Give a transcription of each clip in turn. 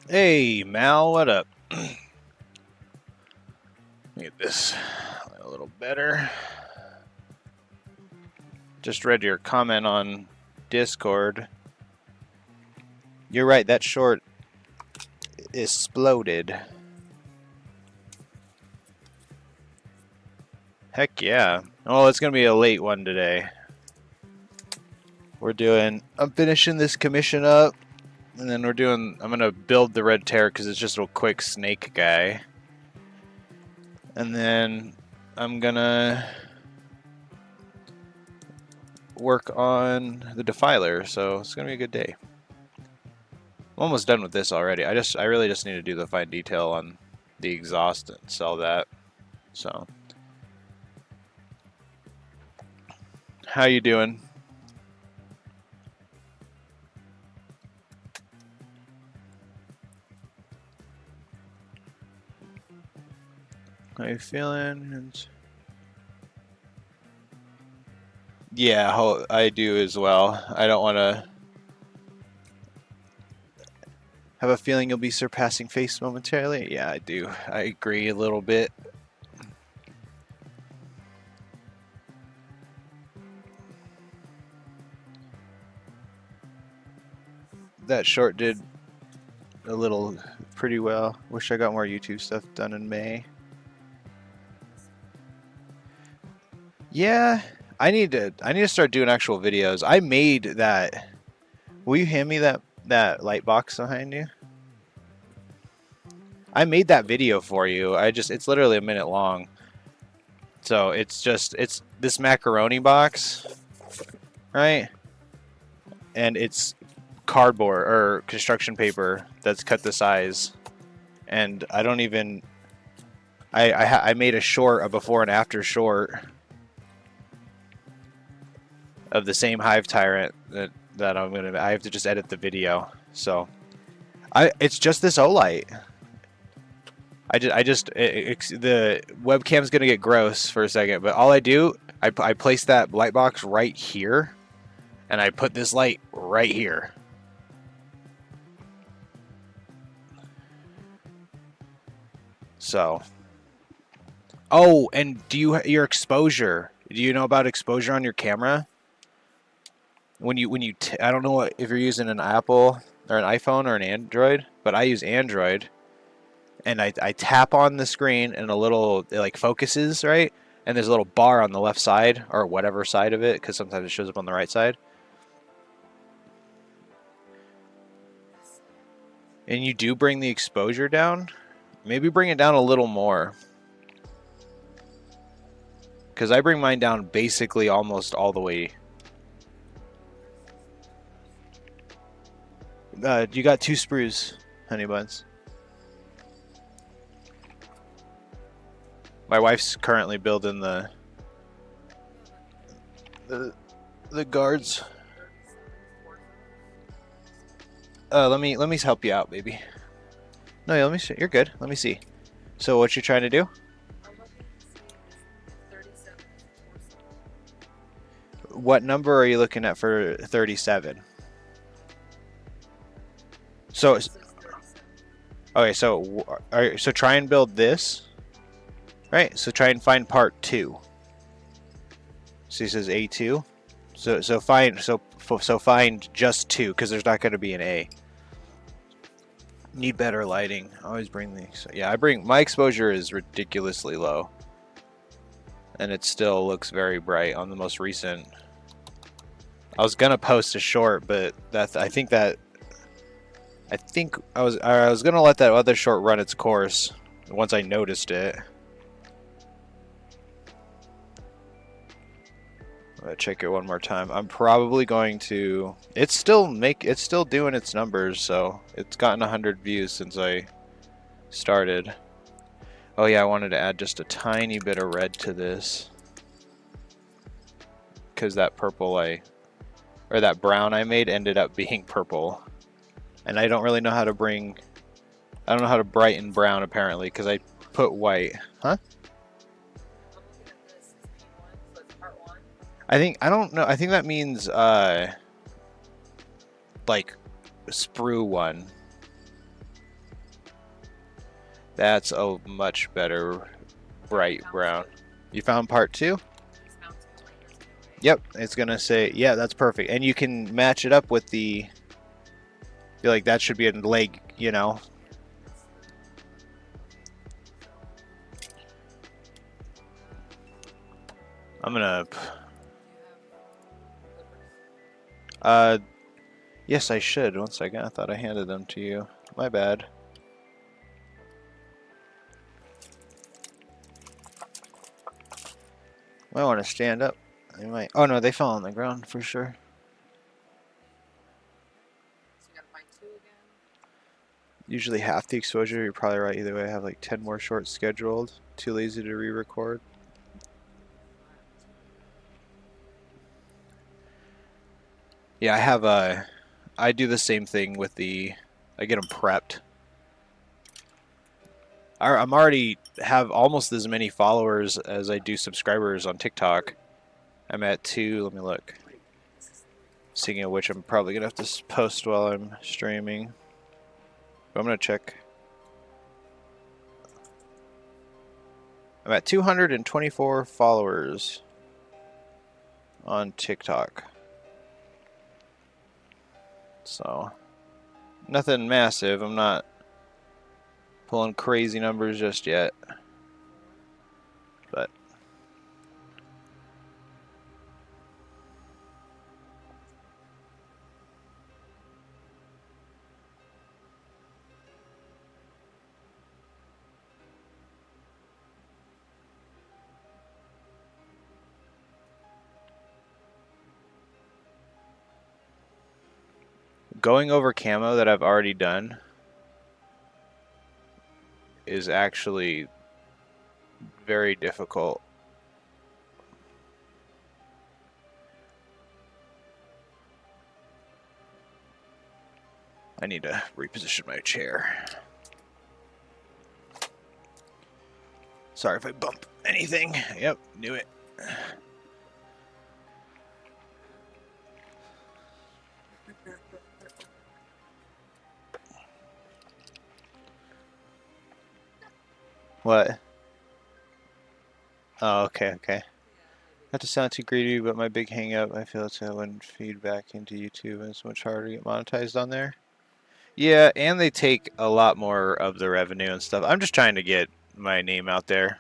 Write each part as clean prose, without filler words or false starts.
Hey, Mal, what up? Get this a little better. Just read your comment on Discord. You're right, that short exploded. Heck yeah. Oh, it's gonna be a late one today. I'm finishing this commission up, and then I'm gonna build the Red Terror because it's just a quick snake guy. And then I'm gonna work on the Defiler, so it's gonna be a good day. I'm almost done with this already. I really just need to do the fine detail on the exhaust and sell that. So, how you doing? How you feeling? Yeah, I do as well. I don't want to have a feeling you'll be surpassing Face momentarily. Yeah, I do. I agree a little bit. That short did a little pretty well. Wish I got more YouTube stuff done in May. Yeah, I need to start doing actual videos. I made that. Will you hand me that light box behind you? I made that video for you. It's literally a minute long. So it's this macaroni box, right? And it's cardboard or construction paper that's cut to size. And I don't even I made a before and after short of the same Hive Tyrant that I have to just edit the video. So it's just this Olight. The webcam's gonna get gross for a second, but all I do, I place that light box right here, and I put this light right here. So, oh, and your exposure? Do you know about exposure on your camera? I don't know if you're using an Apple or an iPhone or an Android, but I use Android. And I tap on the screen and it like focuses, right? And there's a little bar on the left side or whatever side of it, because sometimes it shows up on the right side. And you do bring the exposure down. Maybe bring it down a little more. Because I bring mine down basically almost all the way. You got 2 sprues, honey buns. My wife's currently building the guards. Let me help you out, baby. No, let me see. You're good. Let me see. So what you trying to do? What number are you looking at for 37? So okay, so try and build this. Right, so try and find part 2. So he says A2. So find just 2, because there's not going to be an A. Need better lighting. Always bring my exposure is ridiculously low, and it still looks very bright on the most recent. I was gonna post a short, but I think I was gonna let that other short run its course once I noticed it. Check it one more time. I'm probably going to. It's still doing its numbers, so it's gotten 100 views since I started. Oh yeah, I wanted to add just a tiny bit of red to this, because that that brown I made ended up being purple, and I don't really know how to I don't know how to brighten brown apparently, because I put white. Huh? I don't know. I think that means like sprue 1. That's a much better bright brown. You found part 2? Yep, it's gonna say, yeah, that's perfect. And you can match it up with the, feel like that should be a leg, you know. I'm gonna, yes I should. One second, I thought I handed them to you. My bad. Might want to stand up. They might, oh no, they fell on the ground for sure. Usually half the exposure, you're probably right either way. I have like 10 more shorts scheduled. Too lazy to re-record. Yeah, I have I do the same thing with I get them prepped. I'm already have almost as many followers as I do subscribers on TikTok. I'm at 2, let me look. Speaking of which, I'm probably gonna have to post while I'm streaming. But I'm gonna check. I'm at 224 followers on TikTok. So, nothing massive. I'm not pulling crazy numbers just yet. But going over camo that I've already done is actually very difficult. I need to reposition my chair. Sorry if I bump anything. Yep, knew it. What? Oh, okay. Not to sound too greedy, but my big hang up, I feel it's when feedback into YouTube and it's much harder to get monetized on there. Yeah, and they take a lot more of the revenue and stuff. I'm just trying to get my name out there.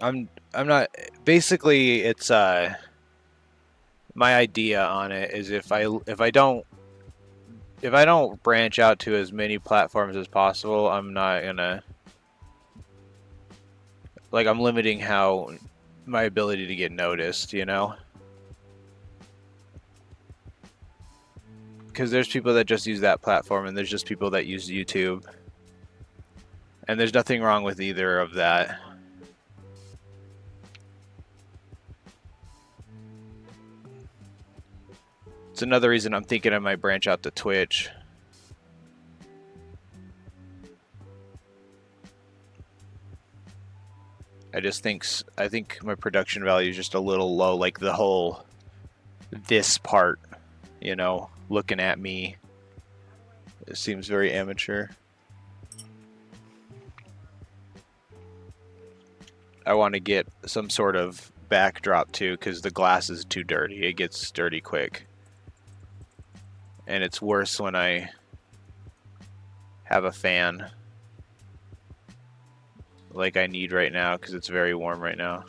I'm not, basically it's my idea on it is if I don't branch out to as many platforms as possible, I'm not gonna, like, I'm limiting how my ability to get noticed, you know? Because there's people that just use that platform and there's just people that use YouTube. And there's nothing wrong with either of that. It's another reason I'm thinking I might branch out to Twitch. I think my production value is just a little low, like the whole this part, you know, looking at me. It seems very amateur. I want to get some sort of backdrop too, because the glass is too dirty. It gets dirty quick. And it's worse when I have a fan like I need right now, because it's very warm right now.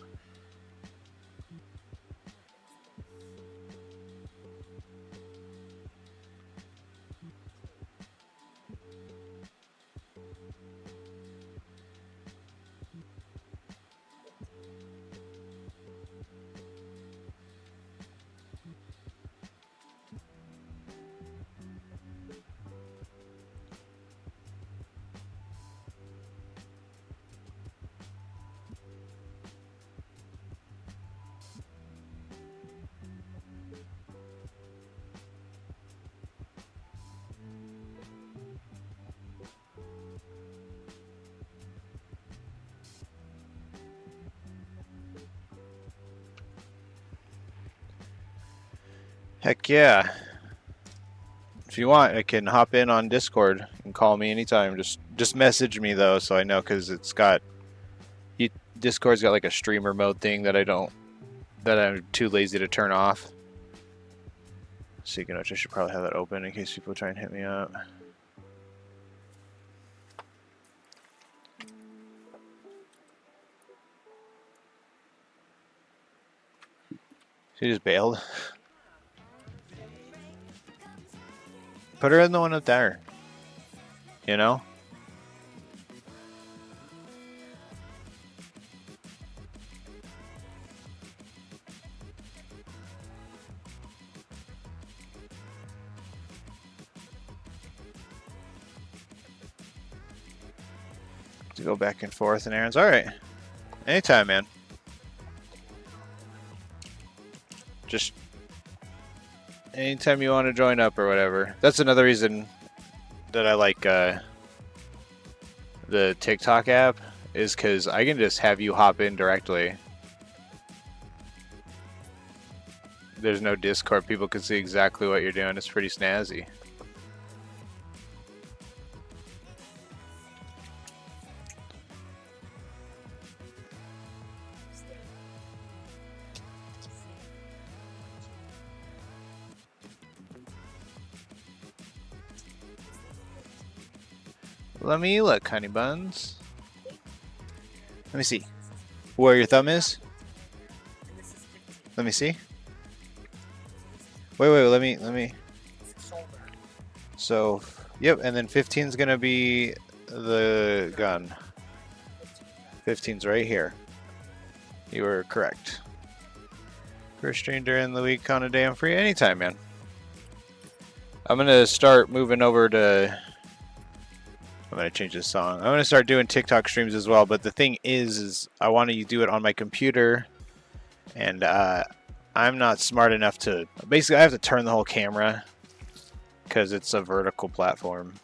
Heck yeah. If you want, I can hop in on Discord and call me anytime. Just Just message me though, so I know, because it's got Discord's got like a streamer mode thing that I'm too lazy to turn off. Speaking of which, I should probably have that open in case people try and hit me up. She just bailed. Put her in the one up there. You know? To go back and forth and errands. Alright. Anytime, man. Just anytime you want to join up or whatever. That's another reason that I like the TikTok app, is because I can just have you hop in directly. There's no Discord. People can see exactly what you're doing. It's pretty snazzy. Let me look, honey buns. Let me see. Where your thumb is? Let me see. Wait, let me. So, yep, and then 15's gonna be the gun. 15's right here. You were correct. First stream during the week on a day I'm free. Anytime, man. I'm gonna start moving over to... I'm gonna change this song. I'm gonna start doing TikTok streams as well, but the thing is I want to do it on my computer, and I'm not smart enough to... Basically, I have to turn the whole camera because it's a vertical platform.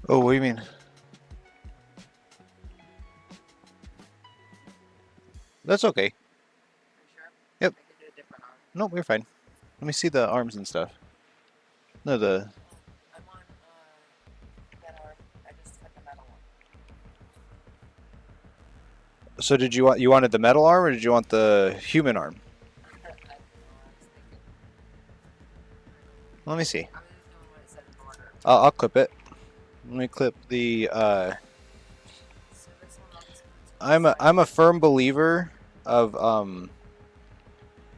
Oh, what do you mean? That's okay. Sure? Yep. I could do a different arm. Nope, we're fine. Let me see the arms and stuff. No, the... I want that arm. I just took a metal one. So did you wanted the metal arm, or did you want the human arm? I don't know, I was thinking. Let me see. I'm just doing what it said in order. I'll clip it. Let me clip the... So this one I'll just put to the I'm side. a firm believer of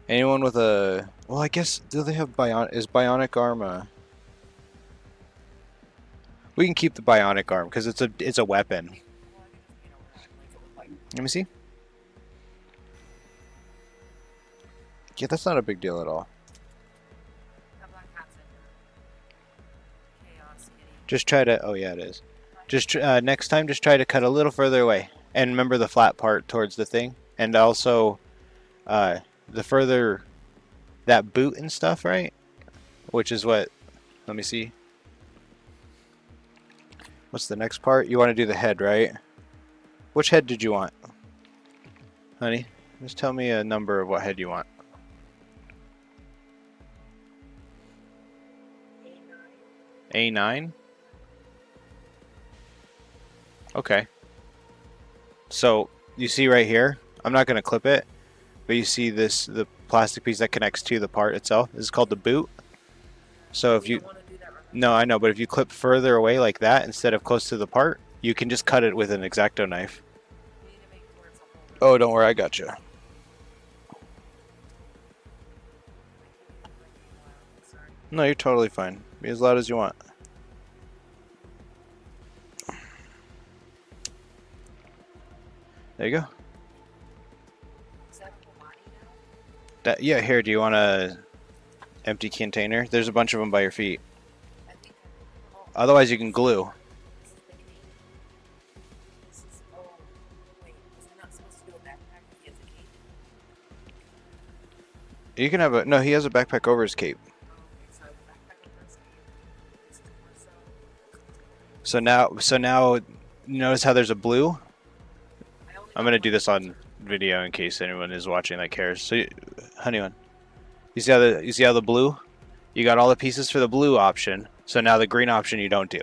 anyone with a... Well, I guess, do they have is bionic arm we can keep the bionic arm because it's a weapon. Well, I could just paint over that and make it look like Let me see. Yeah, that's not a big deal at all. that black hat's in Chaos Kitty. Just try to... Oh, yeah, it is. Just next time, just try to cut a little further away. And remember the flat part towards the thing. And also, the further... That boot and stuff, right? Which is what Let me see. What's the next part? You want to do the head, right? Which head did you want? Honey, just tell me a number of what head you want. A9? Okay. So, you see right here, I'm not going to clip it, but you see this, the plastic piece that connects to the part itself. This is called the boot. So if you, no, I know, but if you clip further away like that instead of close to the part, you can just cut it with an X-Acto knife. Oh, don't worry, I got you. No, you're totally fine. Be as loud as you want. There you go. That, yeah, here, do you want a empty container? There's a bunch of them by your feet. Otherwise, you can glue. You can have a, no, he has a backpack over his cape. So now, notice how there's a blue? I'm gonna do this on video in case anyone is watching that cares. So, honey one, you see how the blue? You got all the pieces for the blue option. So now the green option you don't do.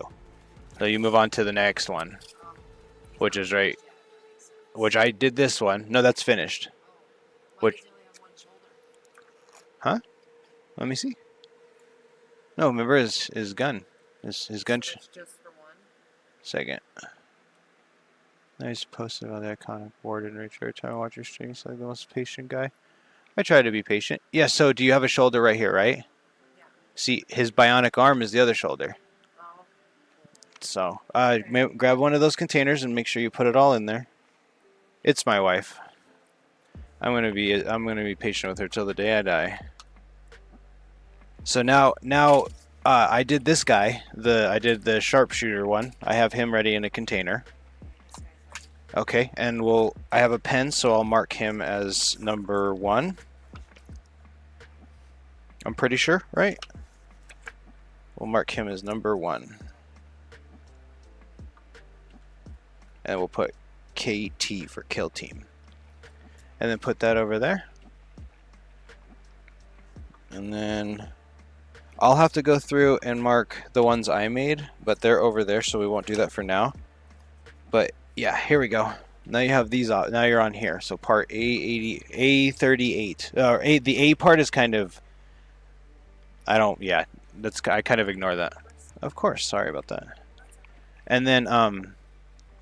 So you move on to the next one, which is right. Which I did this one. No, that's finished. Which? Huh? Let me see. No, remember his gun. His gun. Second. Nice posted on the iconic board and reach every time I watch your streams like the most patient guy. I try to be patient. Yeah, so do you have a shoulder right here, right? Yeah. See, his bionic arm is the other shoulder. Oh. So, grab one of those containers and make sure you put it all in there. It's my wife. I'm gonna be patient with her till the day I die. So now I did this guy. I did the sharpshooter one. I have him ready in a container. Okay, and I have a pen, so I'll mark him as number 1. I'm pretty sure, right? We'll mark him as number 1. And we'll put KT for kill team. And then put that over there. And then I'll have to go through and mark the ones I made, but they're over there, so we won't do that for now. But yeah, here we go. Now you have these. Now you're on here. So part A80, A38. The A part is kind of. Yeah, I kind of ignore that. Of course, sorry about that. And then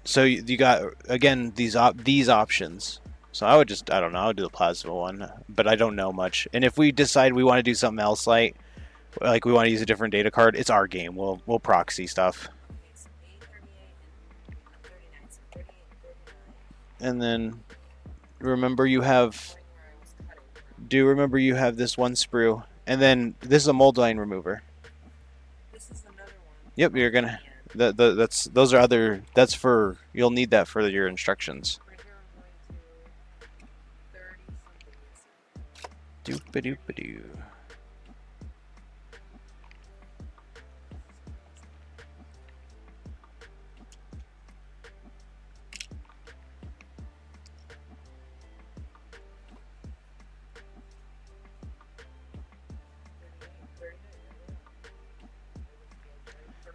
so you got again these options. So I don't know. I'll do the plasma one, but I don't know much. And if we decide we want to do something else, like we want to use a different data card, it's our game. We'll proxy stuff. And then remember you have this one sprue, and then this is a mold line remover. This is another one. Yep, you're gonna that's for, you'll need that for your instructions. Doop-a-doop-a-doo.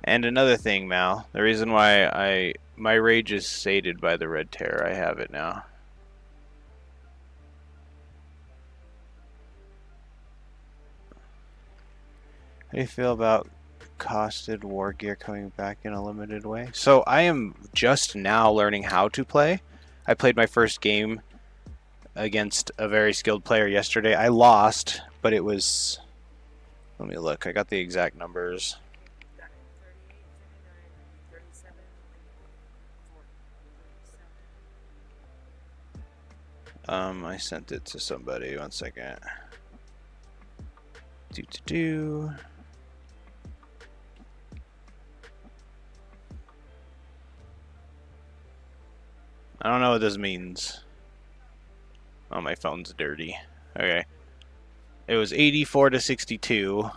And another thing, Mal, the reason why my rage is sated by the red terror, I have it now. How do you feel about costed war gear coming back in a limited way? So I am just now learning how to play. I played my first game against a very skilled player yesterday. I lost, but it was, let me look, I got the exact numbers. I sent it to somebody. 1 second. I don't know what this means. Oh, my phone's dirty. Okay. It was 84 to 62.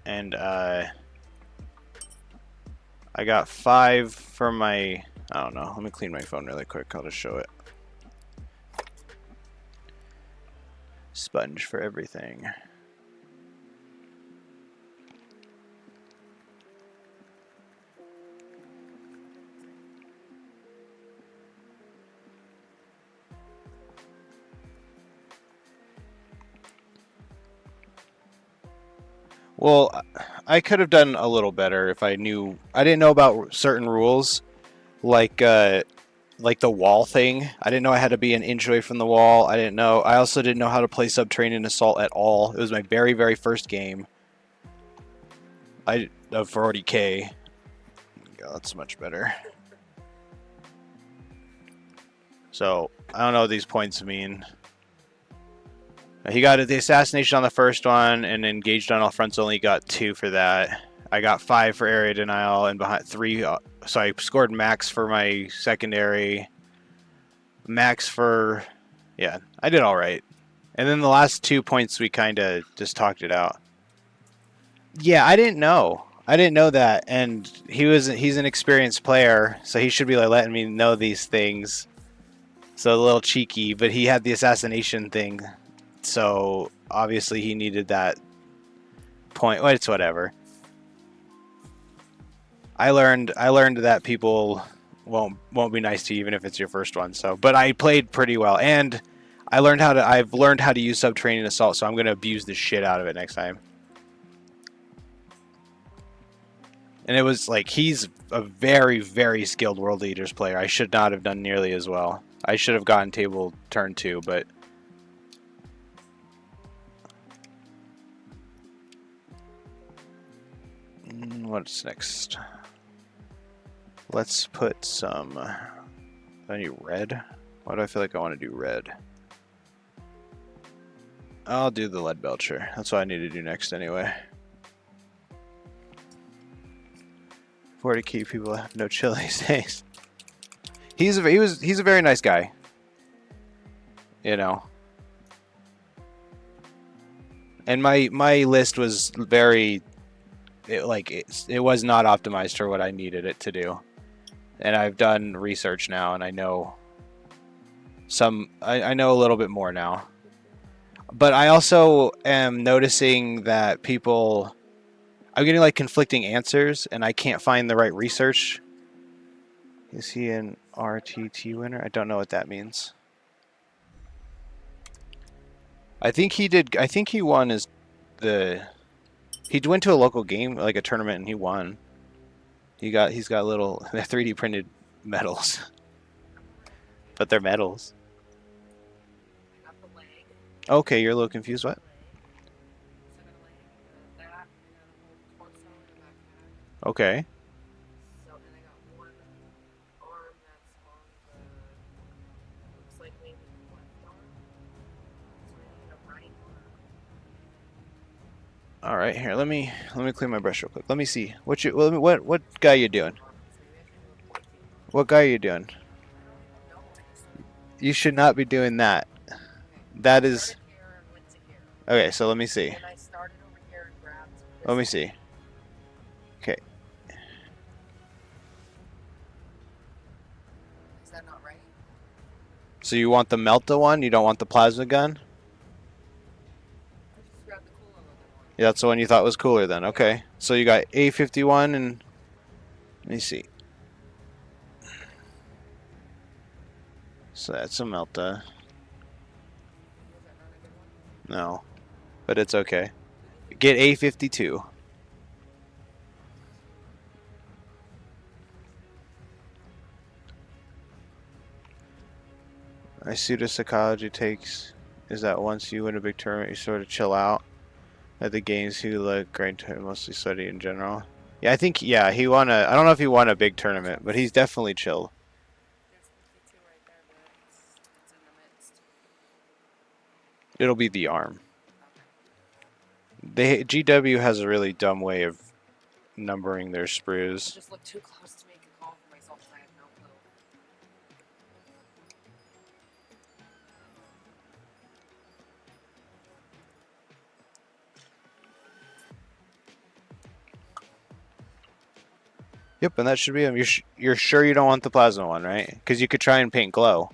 and I got 5 for my. I don't know. Let me clean my phone really quick. I'll just show it. Sponge for everything. Well, I could have done a little better if I knew. I didn't know about certain rules, like the wall thing. I didn't know I had to be an inch away from the wall. I didn't know. I also didn't know how to play Subterranean Assault at all. It was my very, very first game. Of 40K. Yeah, that's much better. So I don't know what these points mean. He got the assassination on the first one and engaged on all fronts. Only got 2 for that. I got 5 for area denial and behind 3. So I scored max for my secondary. Max for, yeah, I did all right. And then the last 2 points we kind of just talked it out. Yeah, I didn't know. I didn't know that, and he's an experienced player, so he should be like letting me know these things. So a little cheeky, but he had the assassination thing. So obviously he needed that point. Well, it's whatever. I learned that people won't be nice to you even if it's your first one. So, but I played pretty well, and I've learned how to use Subterranean Assault. So I'm gonna abuse the shit out of it next time. And it was like he's a very, very skilled World Leaders player. I should not have done nearly as well. I should have gotten table turn 2, but. What's next? Let's put some. I need red. Why do I feel like I want to do red? I'll do the lead belcher. That's what I need to do next anyway. 40K people have no chill these days. He's a very nice guy. You know. And my list was very. It was not optimized for what I needed it to do, and I've done research now, and I know I know a little bit more now. But I also am noticing that I'm getting like conflicting answers, and I can't find the right research. Is he an RTT winner? I don't know what that means. I think he did. I think he won He went to a local game, like a tournament, and he won. He's got little 3D printed medals, but they're medals. Okay, you're a little confused. What? Okay. All right, here. Let me clean my brush real quick. Let me see. What guy you doing? What guy are you doing? You should not be doing that. That is. Okay, so let me see. Let me see. Okay. Is that not right? So you want the Melta one? You don't want the plasma gun? Yeah, that's the one you thought was cooler then. Okay. So you got A51 and let me see. So that's a Melta. No. But it's okay. Get A52. My pseudopsychology takes is that once you win a big tournament, you sort of chill out. At the games, he look great to mostly study in general. Yeah, I think he won a. I don't know if he won a big tournament, but he's definitely chill. It'll be the arm. GW has a really dumb way of numbering their sprues. Just look too close to make a call for myself. I have no clue. Yep, and that should be him. You're sure you don't want the plasma one, right? Because you could try and paint glow.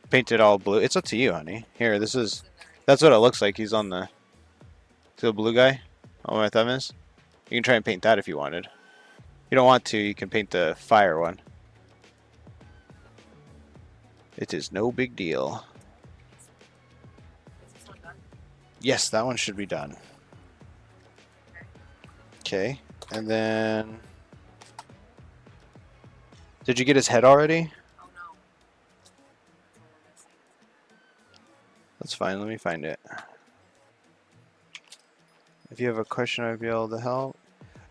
Paint it all blue. It's up to you, honey. Here, this is. That's what it looks like. He's on the. See the blue guy? Oh, my thumb is. You can try and paint that if you wanted. If you don't want to, you can paint the fire one. It is no big deal. Is this one done? Yes, that one should be done. Okay, and then. Did you get his head already? Oh no. That's fine. Let me find it. If you have a question, I'd be able to help.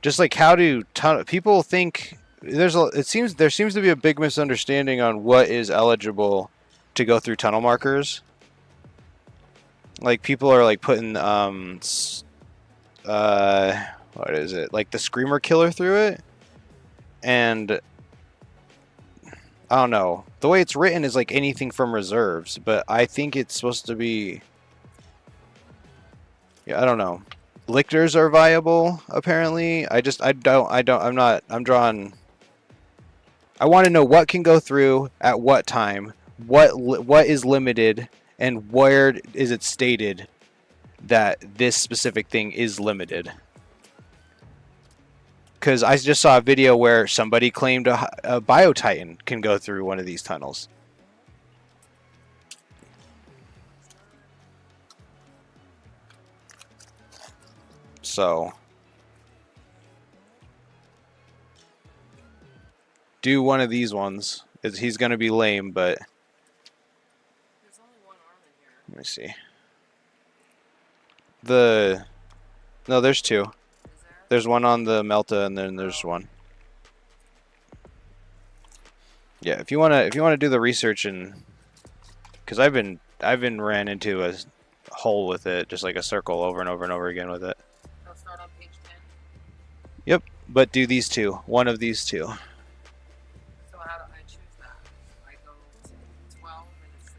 Just like how do people think? There seems to be a big misunderstanding on what is eligible to go through tunnel markers. Like people are like putting what is it? Like the Screamer Killer through it, and I don't know. The way it's written is like anything from reserves, but I think it's supposed to be. Yeah, I don't know. Lictors are viable, apparently. I'm drawing. I want to know what can go through at what time, what is limited, and where is it stated that this specific thing is limited. Because I just saw a video where somebody claimed a Biotitan can go through one of these tunnels. So, do one of these ones. He's going to be lame, but There's only one arm in here. let me see. No, there's two. Is there? There's one on the Melta, and then there's one. Yeah, if you wanna do the research, and because I've been ran into a hole with it, just like a circle over and over and over again with it. I'll start on page 10. Yep, but do these two. One of these two. So how do I choose that? I go to 12 and it's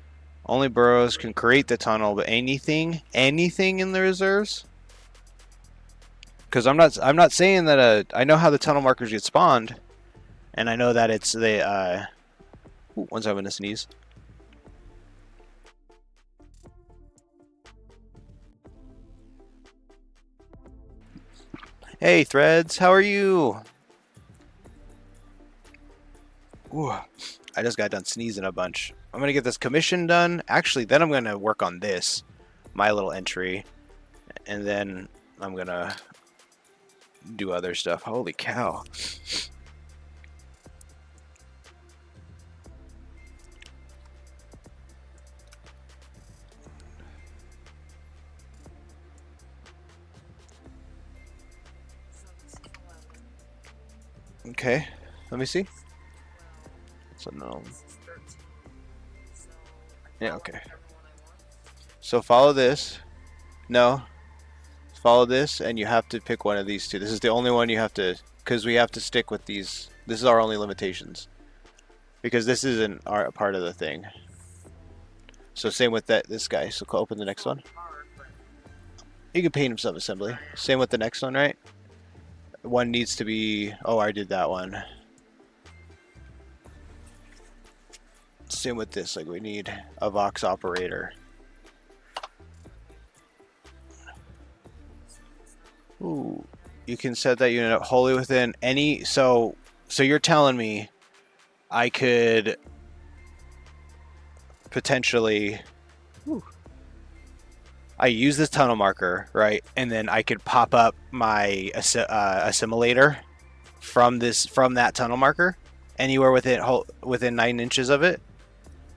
Only burrows can create the tunnel, but anything in the reserves. Because I'm not saying that I know how the tunnel markers get spawned, and I know that it's the one's having a sneeze. Hey Threads, how are you? Ooh, I just got done sneezing a bunch. I'm gonna get this commission done. Actually, then I'm gonna work on this, my little entry, and then I'm gonna do other stuff. Holy cow. so this is 11, Okay, let me see. 12, So no. this is 13. So I Yeah, follow okay. whichever one I want. So follow this. No. Follow this, and you have to pick one of these two. This is the only one you have to, because we have to stick with these. This is our only limitations. Because this isn't our part of the thing. So same with this guy. So open the next one. Hard, but You can paint him sub-assembly. Same with the next one, right? One needs to be... Oh, I did that one. Same with this. Like, we need a Vox operator. Ooh. You can set that unit up wholly within any... So you're telling me I could potentially... I use this tunnel marker, right? And then I could pop up my assimilator from that tunnel marker anywhere within 9 inches of it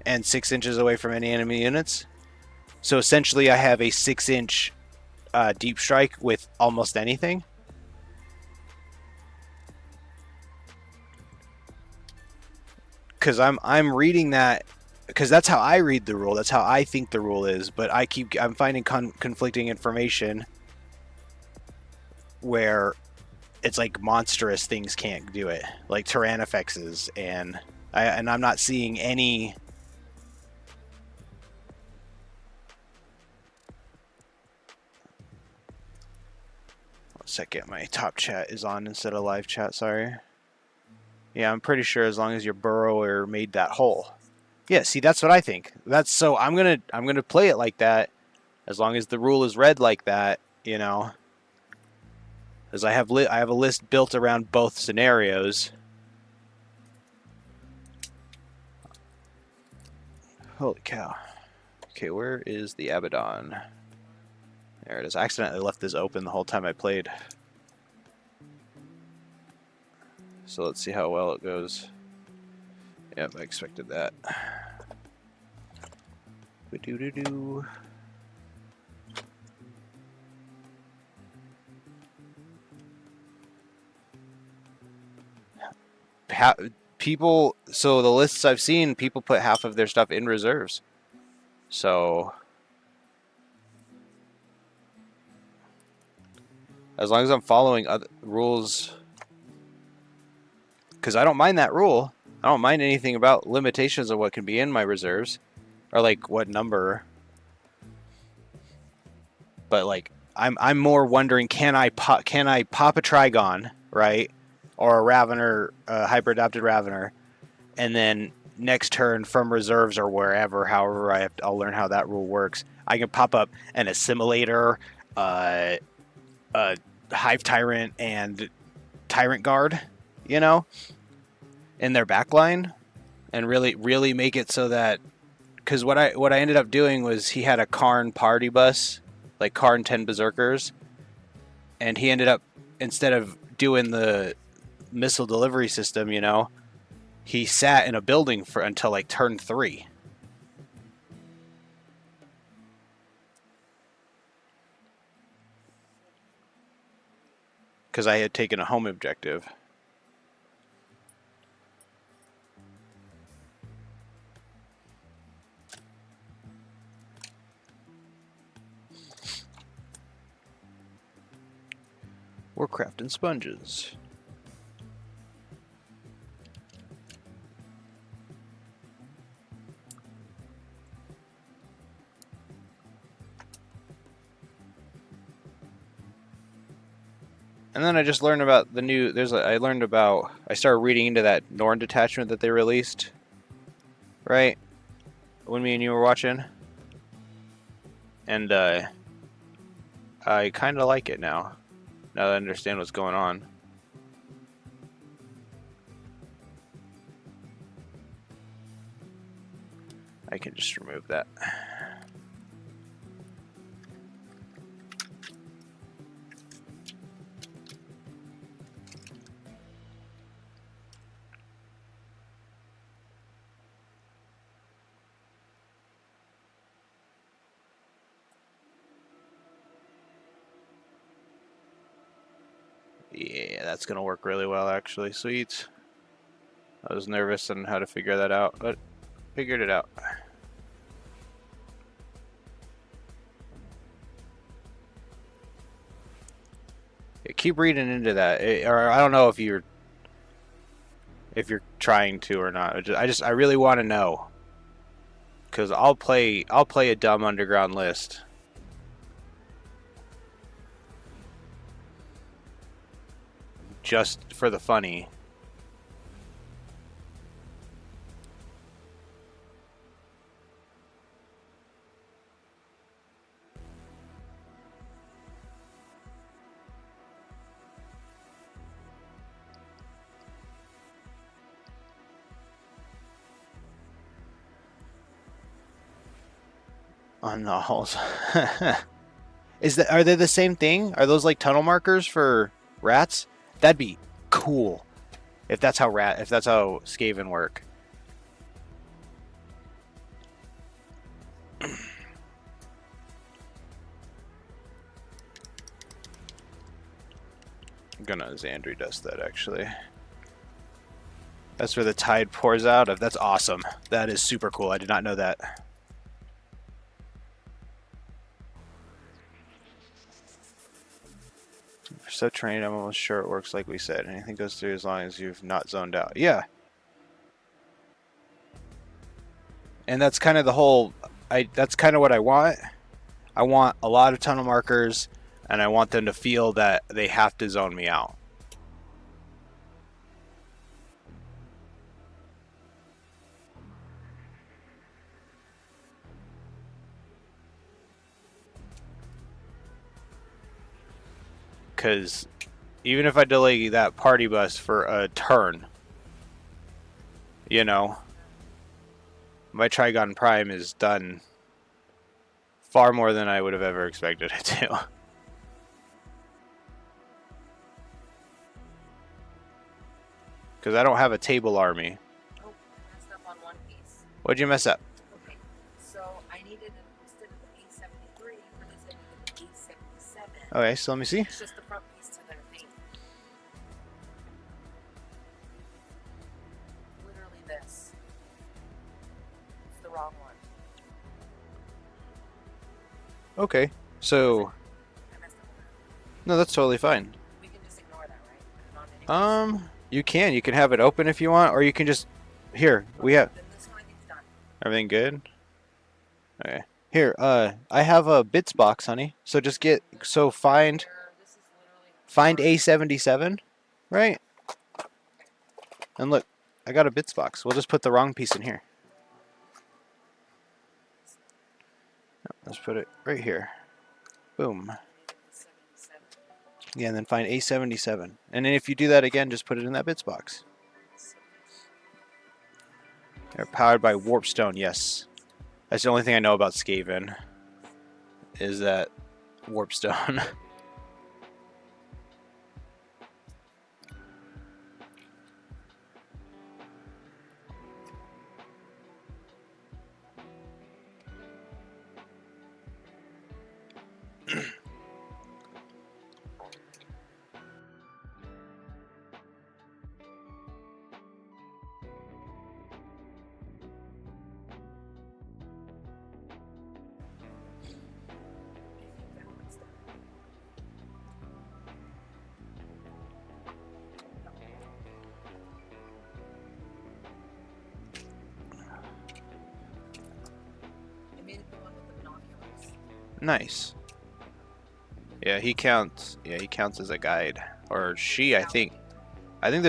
and 6 inches away from any enemy units. So essentially I have a 6-inch deep strike with almost anything. Because I'm reading that, because that's how I read the rule. That's how I think the rule is. But I'm finding conflicting information where it's like monstrous things can't do it, like Tyrannofexes, and I'm not seeing any. One second, my top chat is on instead of live chat. Sorry. Yeah, I'm pretty sure as long as your burrower made that hole. Yeah, see, that's what I think. That's so I'm gonna play it like that, as long as the rule is read like that, you know. As I have a list built around both scenarios. Holy cow. Okay, where is the Abaddon? There it is. I accidentally left this open the whole time I played. So let's see how well it goes. Yep, I expected that. Ba-doo-doo-doo. People, so the lists I've seen, people put half of their stuff in reserves. So as long as I'm following other rules, because I don't mind that rule. I don't mind anything about limitations of what can be in my reserves, or like what number. But like I'm more wondering, can I pop a Trigon, right, or a Ravener, hyper-adapted Ravener, and then next turn from reserves or wherever, however I'll learn how that rule works. I can pop up an Assimilator, a Hive Tyrant, and Tyrant Guard, you know, in their backline, and really make it so that, because what I ended up doing was he had a Karn party bus, like Karn 10 Berserkers, and he ended up, instead of doing the missile delivery system, you know, he sat in a building for until like turn 3. Because I had taken a home objective. Warcraft and sponges. And then I just learned about the new. I started reading into that Norn detachment that they released. Right, when me and you were watching, and I kind of like it now. Now that I understand what's going on. I can just remove that. Yeah, that's gonna work really well, actually. Sweet. I was nervous on how to figure that out, but figured it out. Yeah, keep reading into that, or I don't know if you're trying to or not. I really want to know, because I'll play a dumb underground list. Just for the funny. On the halls. Are they the same thing? Are those like tunnel markers for rats? That'd be cool. If that's how Skaven work. I'm gonna Xandri dust that, actually. That's where the tide pours out of. That's awesome. That is super cool. I did not know that. If you're so trained, I'm almost sure it works like we said. Anything goes through as long as you've not zoned out. Yeah. And that's kind of the whole... that's kind of what I want. I want a lot of tunnel markers, and I want them to feel that they have to zone me out. Because even if I delay that party bus for a turn, you know, my Trigon Prime is done far more than I would have ever expected it to. Because I don't have a table army. Oh, I messed up on one piece. What'd you mess up? Okay, so I needed instead of the A73, for this I needed the A77. Okay, so let me see. It's just the front piece to their thing. Literally this. It's the wrong one. Okay, so I messed up on that. no, that's totally fine. We can just ignore that, right? Put it on anyways. You can have it open if you want, or you can just here we have Then this one I think is done. everything good. Okay, here I have a bits box, honey. So just find This is literally A77, right? And look, I got a bits box. We'll just put the wrong piece in here. Let's put it right here. Boom. 77. Yeah, and then find A77. And then if you do that again, just put it in that bits box. They're powered by Warpstone, yes. That's the only thing I know about Skaven. Is that Warpstone. I made it the one with the binoculars. Nice. Yeah, he counts. Yeah, he counts as a guide, or she. I think. I think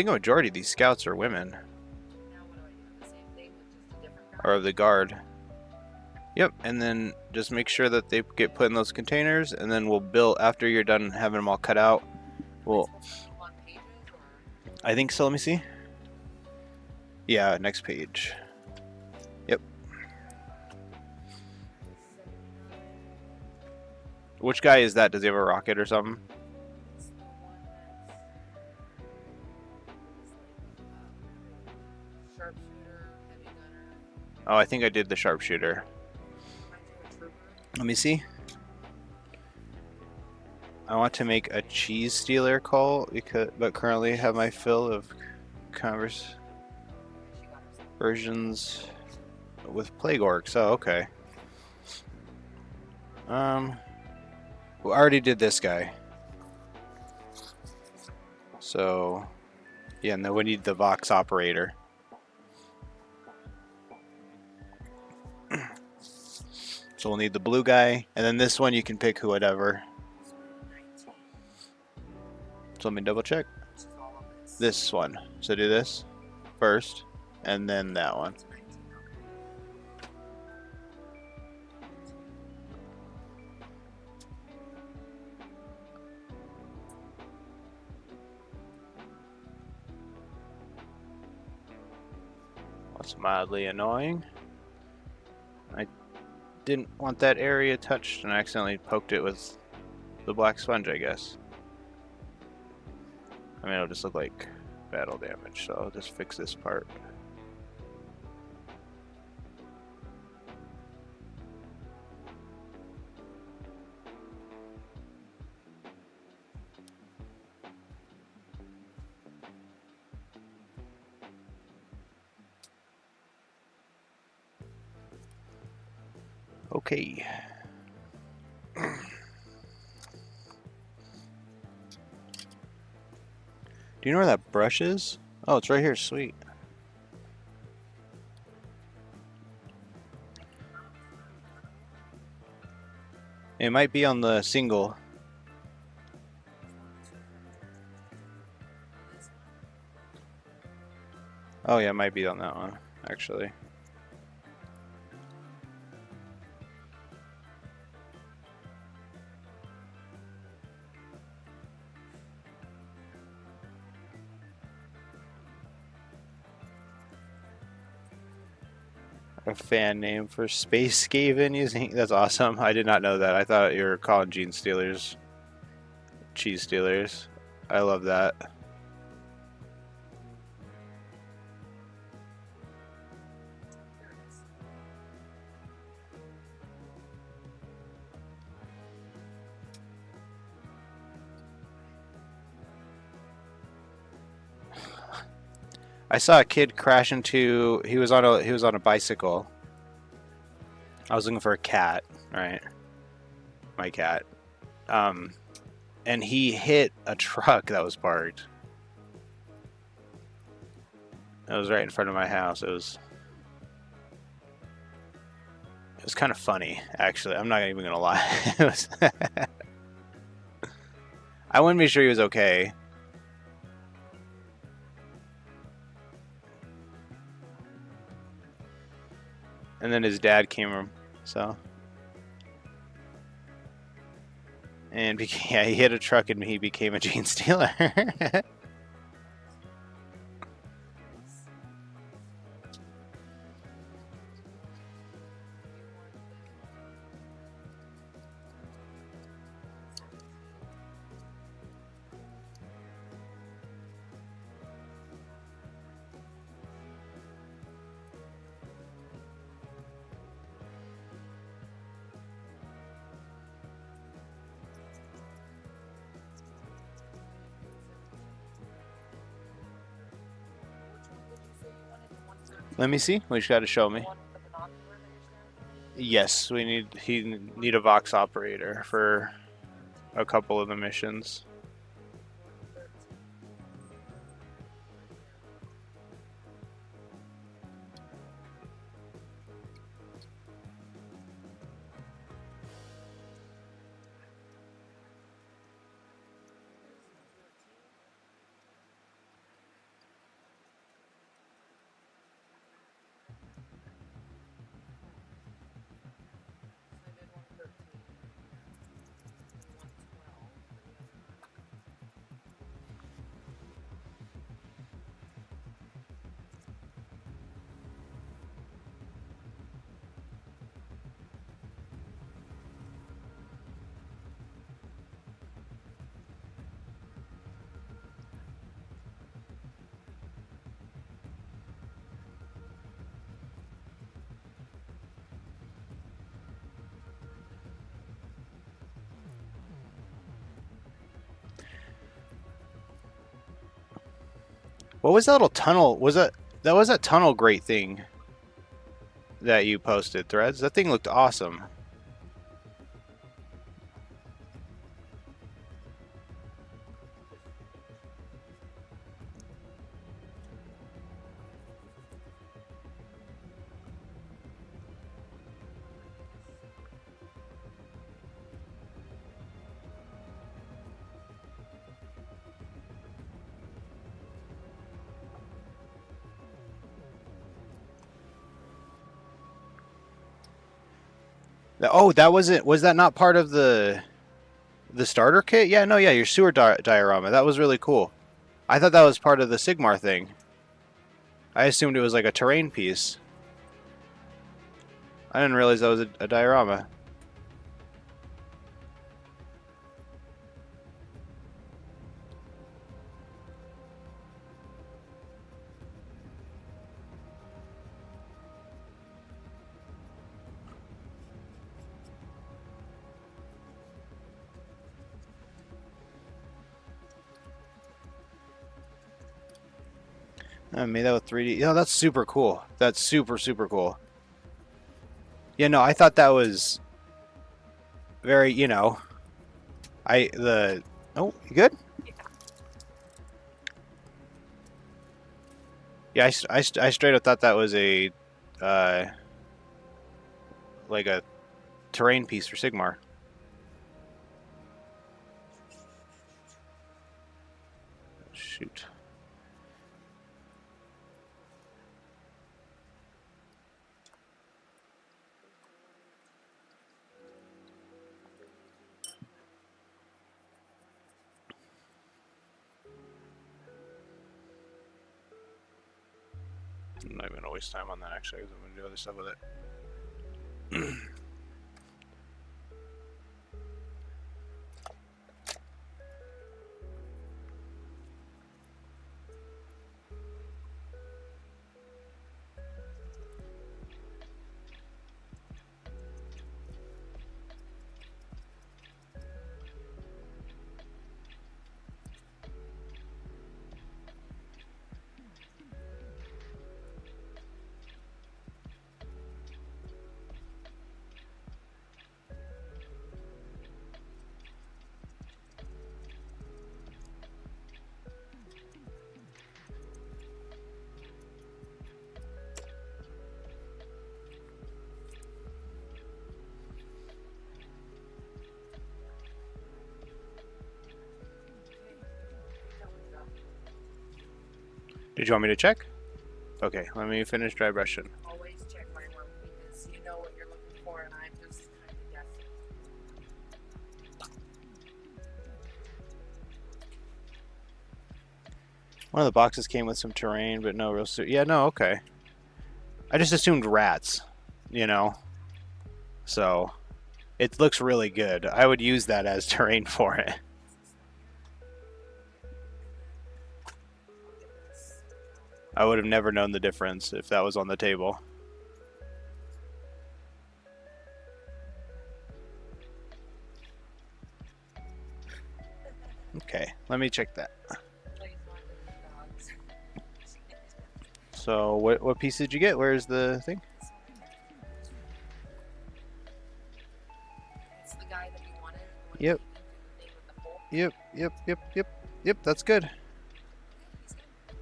a majority of these scouts are women, Now what do I do? The same thing with just a different guy? or of the guard. Yep, and then just make sure that they get put in those containers, and then we'll build after you're done having them all cut out. Well, Am I supposed to move on pages, or? I think so. Let me see. Yeah, next page. Yep. Which guy is that? Does he have a rocket or something? It's the one that's sharpshooter, heavy gunner. Oh, I think I did the sharpshooter. Might do a trooper. Let me see. I want to make a cheese stealer call but currently have my fill of converse She got herself. versions with plague orcs. Oh, okay. We already did this guy. So, yeah, and then we need the Vox operator. So we'll need the blue guy, and then this one you can pick whatever. So 19, So let me double check. which is all of this. This one. So do this first, and then that one. It's 19, okay. That's mildly annoying. I didn't want that area touched and I accidentally poked it with the black sponge, I guess. I mean, it'll just look like battle damage, so I'll just fix this part. Okay. Do you know where that brush is? Oh, it's right here. Sweet. It might be on the single. Oh yeah, it might be on that one, actually. A fan name for Space Skaven using. That's awesome. I did not know that. I thought you were calling Gene Steelers cheese stealers. I love that. I saw a kid crash into. He was on a bicycle. I was looking for a cat, right? My cat. And he hit a truck that was parked. It was right in front of my house. It was kind of funny, actually. I'm not even gonna lie. It was I wanted to be sure he was okay. And then his dad came, so. And yeah, he hit a truck and he became a Gene Stealer. Let me see. What you got to show me. Yes, he need a Vox operator for a couple of the missions. What was that little tunnel? That was that tunnel grate thing that you posted, Threads? That thing looked awesome. Oh, that wasn't. Was that not part of the starter kit? Yeah, no, yeah, your sewer diorama. That was really cool. I thought that was part of the Sigmar thing. I assumed it was like a terrain piece. I didn't realize that was a diorama. I made that with 3D. Yeah, that's super cool. That's super, super cool. Yeah, no, I thought that was very, oh, you good? Yeah, I straight up thought that was a, like a terrain piece for Sigmar. Shoot. I'm not even gonna waste time on that actually, because I'm gonna do other stuff with it. Did you want me to check? Okay, let me finish dry brushing. Always check my work because you know what you're looking for, and I'm just kind of guessing. One of the boxes came with some terrain, but no real suit. Yeah, no, okay. I just assumed rats, you know. So, it looks really good. I would use that as terrain for it. I would have never known the difference if that was on the table. Okay, let me check that. So, what piece did you get? Where's the thing? It's the guy that you wanted. Yep. Yep, that's good.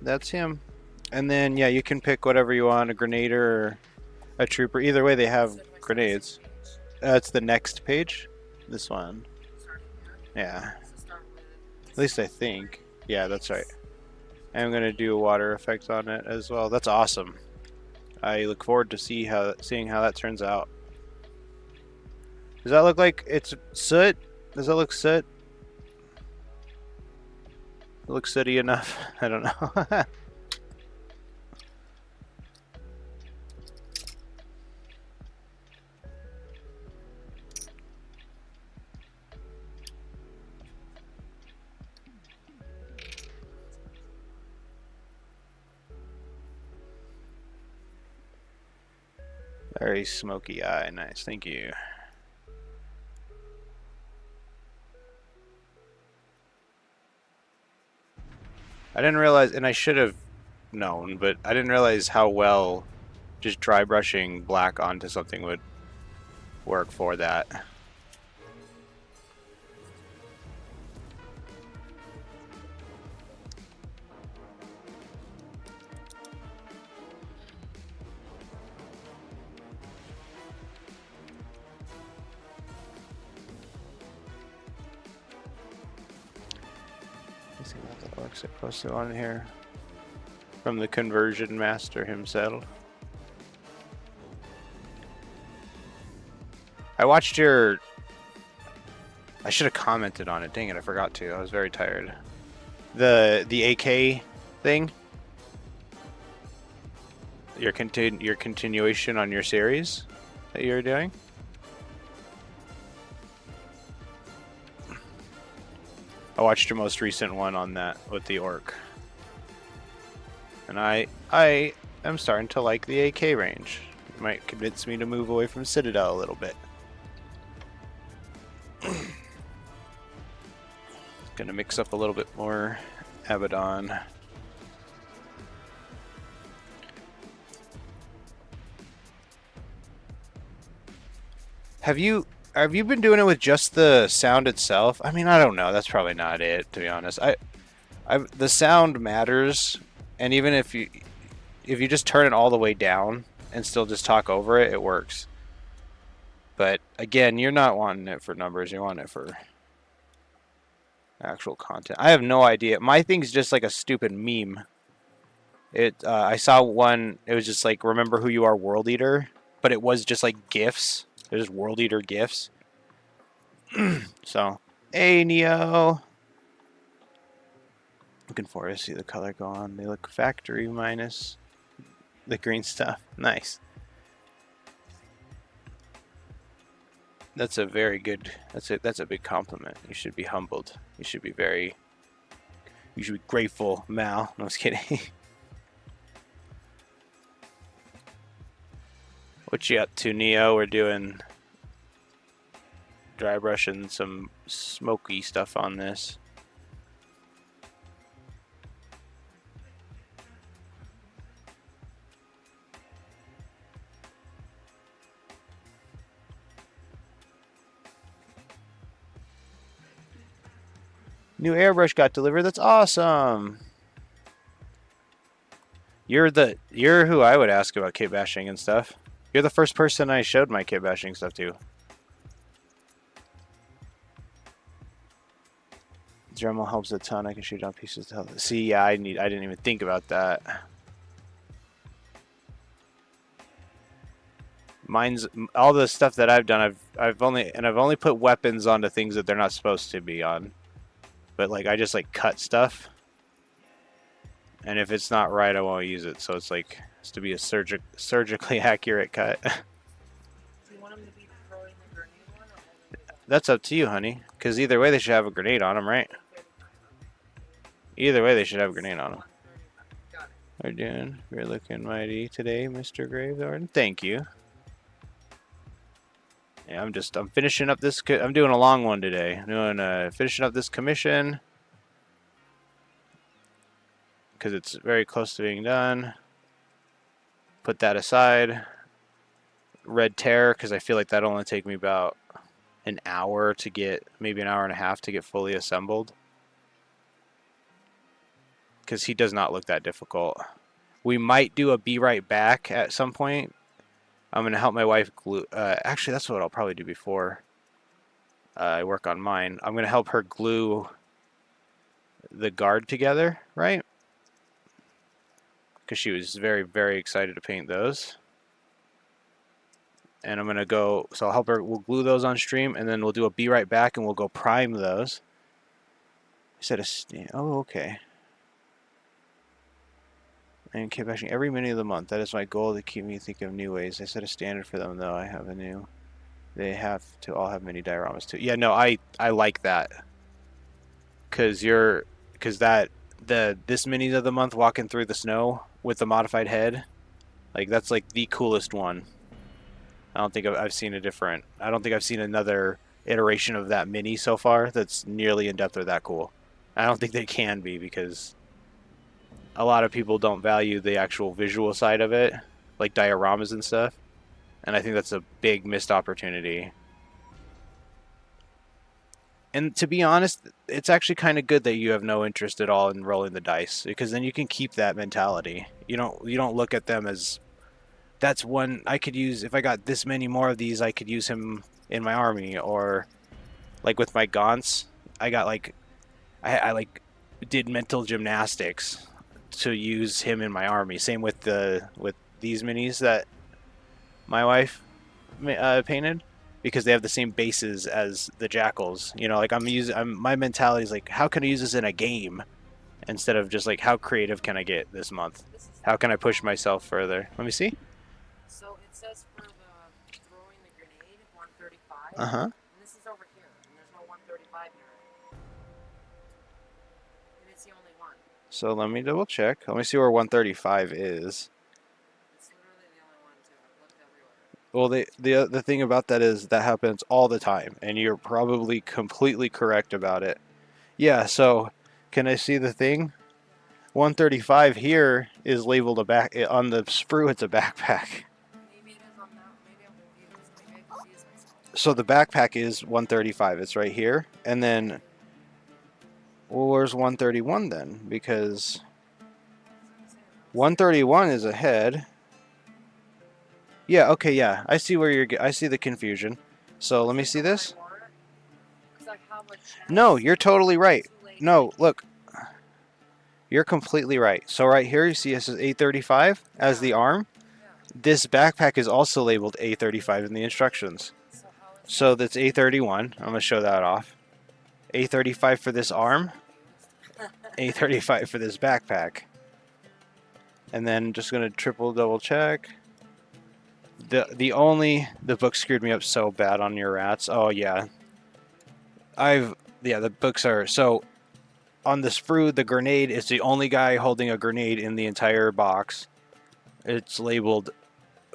That's him. And then, yeah, you can pick whatever you want, a grenader or a trooper. Either way, they have grenades. It's the next page. This one. Yeah. At least I think. Yeah, that's right. I'm going to do a water effect on it as well. That's awesome. I look forward to seeing how that turns out. Does that look like it's soot? Does that look soot? It looks sooty enough. I don't know. Very smoky eye. Nice. Thank you. I didn't realize, and I should have known, but I didn't realize how well just dry brushing black onto something would work for that. Let's see what the orcs I posted on here from the conversion master himself. I watched your. I should have commented on it. Dang it, I forgot to. I was very tired. The AK thing. Your continuation on your series that you're doing. I watched your most recent one on that with the orc. And I am starting to like the AK range. It might convince me to move away from Citadel a little bit. Gonna mix up a little bit more Abaddon. Have you been doing it with just the sound itself? I mean, I don't know. That's probably not it, to be honest. The sound matters, and even if you just turn it all the way down and still just talk over it, it works. But again, you're not wanting it for numbers. You want it for actual content. I have no idea. My thing's just like a stupid meme. I saw one. It was just like, remember who you are, World Eater, but it was just like GIFs. There's World Eater GIFs. So, hey Neo. Looking forward to see the color go on. They look factory minus The green stuff. Nice. That's a very good. That's a big compliment. You should be humbled. You should be very. You should be grateful, Mal. No, I was kidding. What you up to, Neo? We're doing dry brushing some smoky stuff on this. New airbrush got delivered. That's awesome. You're who I would ask about kit bashing and stuff. You're the first person I showed my kit bashing stuff to. Dremel helps a ton. I can shoot out pieces to help. See, yeah, I didn't even think about that. Mine's all the stuff that I've done. I've only put weapons onto things that they're not supposed to be on. But like I just like cut stuff, and if it's not right, I won't use it. So it's like it's to be a surgically accurate cut. Do you want him to be throwing the grenade one or holding it up? That's up to you, honey. Because either way, they should have a grenade on them, right? Either way, they should have a grenade on them. Got it. You're looking mighty today, Mr. Gravegarden. Thank you. Yeah, I'm finishing up this. I'm doing a long one today. Finishing up this commission because it's very close to being done. Put that aside. Red Terror, because I feel like that'll only take me about an hour to get, maybe an hour and a half to get fully assembled. Because he does not look that difficult. We might do a Be Right Back at some point. I'm going to help my wife glue. Actually, that's what I'll probably do before I work on mine. I'm going to help her glue the guard together, right? Because she was very, very excited to paint those. And I'm going to go, so I'll help her, we'll glue those on stream, and then we'll do a Be Right Back, and we'll go prime those. Oh, okay. And keep bashing every minute of the month. That is my goal, to keep me thinking of new ways. I set a standard for them, though. I have a new. They have to all have mini dioramas too. Yeah, no, I like that. Cause this mini of the month, walking through the snow with the modified head, like that's like the coolest one. I don't think I've seen a different. I don't think I've seen another iteration of that mini so far that's nearly in depth or that cool. I don't think they can be, because a lot of people don't value the actual visual side of it, like dioramas and stuff. And I think that's a big missed opportunity. And to be honest, it's actually kind of good that you have no interest at all in rolling the dice, because then you can keep that mentality. You don't look at them as, that's one I could use. If I got this many more of these, I could use him in my army. Or like with my Gaunts, I got like, I like did mental gymnastics to use him in my army. Same with these minis that my wife painted, because they have the same bases as the Jackals. You know, like my mentality is like, how can I use this in a game, instead of just like, how creative can I get this month? How can I push myself further? Let me see. So it says for the throwing the grenade, 135. Uh-huh. And this is over here, and there's no 135 here. And it's the only one. So let me double check. Let me see where 135 is. It's literally the only one too. I've looked everywhere. Well, the thing about that is that happens all the time, and you're probably completely correct about it. Yeah, so can I see the thing? 135 here is labeled a back on the sprue. It's a backpack. Maybe it is on that. Maybe I'm confused. Maybe I confused myself. So the backpack is 135. It's right here, and then, well, where's 131 then? Because 131 is ahead. Yeah. Okay. Yeah. I see where I see the confusion. So let me see this. No, you're totally right. No, look. You're completely right. So right here, you see it says A35 as the arm. This backpack is also labeled A35 in the instructions. So that's A31. I'm going to show that off. A35 for this arm. A35 for this backpack. And then just gonna triple double check. The book screwed me up so bad on your rats. Oh yeah. The books are so on the sprue, the grenade is the only guy holding a grenade in the entire box. It's labeled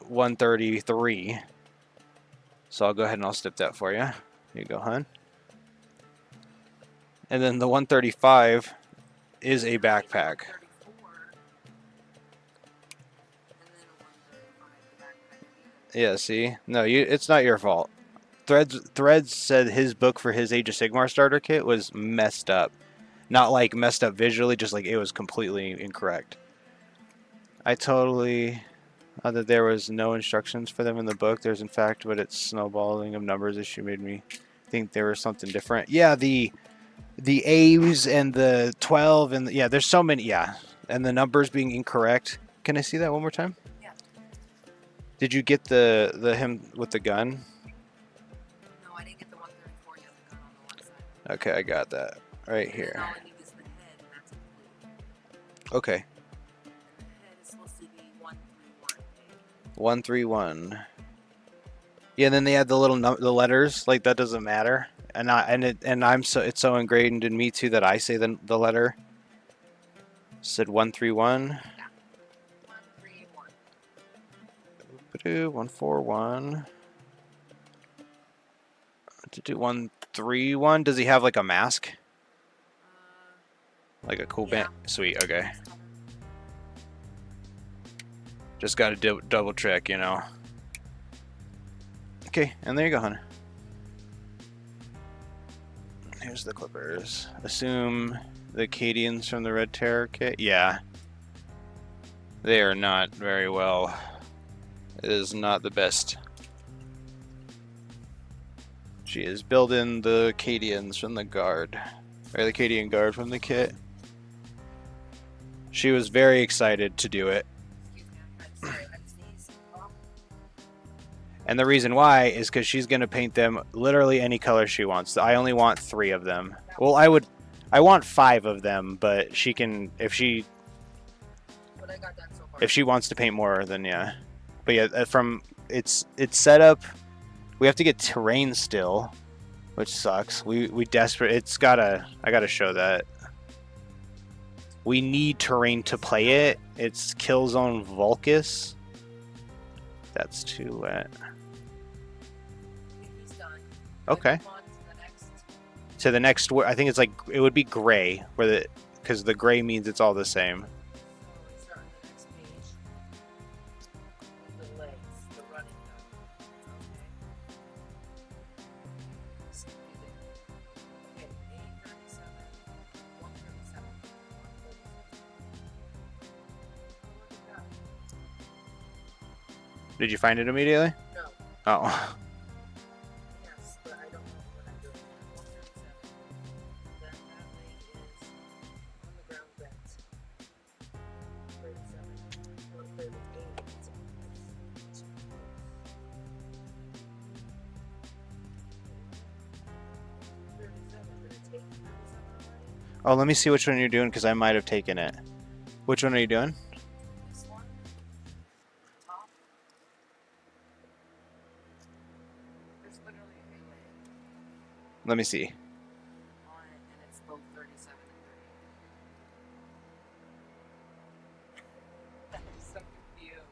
133. So I'll go ahead and I'll snip that for you. Here you go, hon. And then the 135 is a backpack. 134, and then a 135 backpack again. Yeah, see? No, it's not your fault. Threads said his book for his Age of Sigmar starter kit was messed up. Not like messed up visually, just like it was completely incorrect. I totally that there was no instructions for them in the book. There's in fact, but it's snowballing of numbers issue made me think there was something different. Yeah, the A's and the 12 and yeah, there's so many, yeah. And the numbers being incorrect. Can I see that one more time? Yeah. Did you get the him with the gun? No, I didn't get the 134 yet. The gun on the one side. Okay, I got that right And then here. all I need is the head, and that's complete. Okay. And the head is supposed to be 131. 131. Yeah, and then they had the little the letters. Like that doesn't matter. And it's so ingrained in me too that I say the letter. Said 131. 131. 141. To do 131. Does he have like a mask? Like a cool band? Sweet. Okay. Just got to double check, you know. Okay, and there you go, hon. Here's the Clippers. Assume the Acadians from the Red Terror kit. Yeah. They are not very well. It is not the best. She is building the Acadians from the Guard. Or the Acadian Guard from the kit. She was very excited to do it. Excuse me, I'm sorry, I sneezed. Oh, And the reason why is because she's going to paint them literally any color she wants. I only want 3 of them. Well, I want 5 of them, but she can, what I got done so far. if she wants to paint more, then yeah. But yeah, from it's set up. We have to get terrain still, which sucks. We desperate. I gotta show that. We need terrain to play it. It's Killzone Vulcus. That's too wet. Okay, he's done. Okay. Move on to the next. To the next, I think it's like it would be gray, because the gray means it's all the same. So we start on the next page. The legs, the running gun. Okay. So we did. Okay, 837, 137, 137. Oh, look at that. Did you find it immediately? No. Oh, Yes, but I don't know what I'm doing. 137. Then that leg is on the ground bent. 37. 138. oh, let me see which one you're doing because I might have taken it. Which one are you doing? This one, top. There's literally a leg Let me see. on it, and it's both 37 and 38. I'm so confused.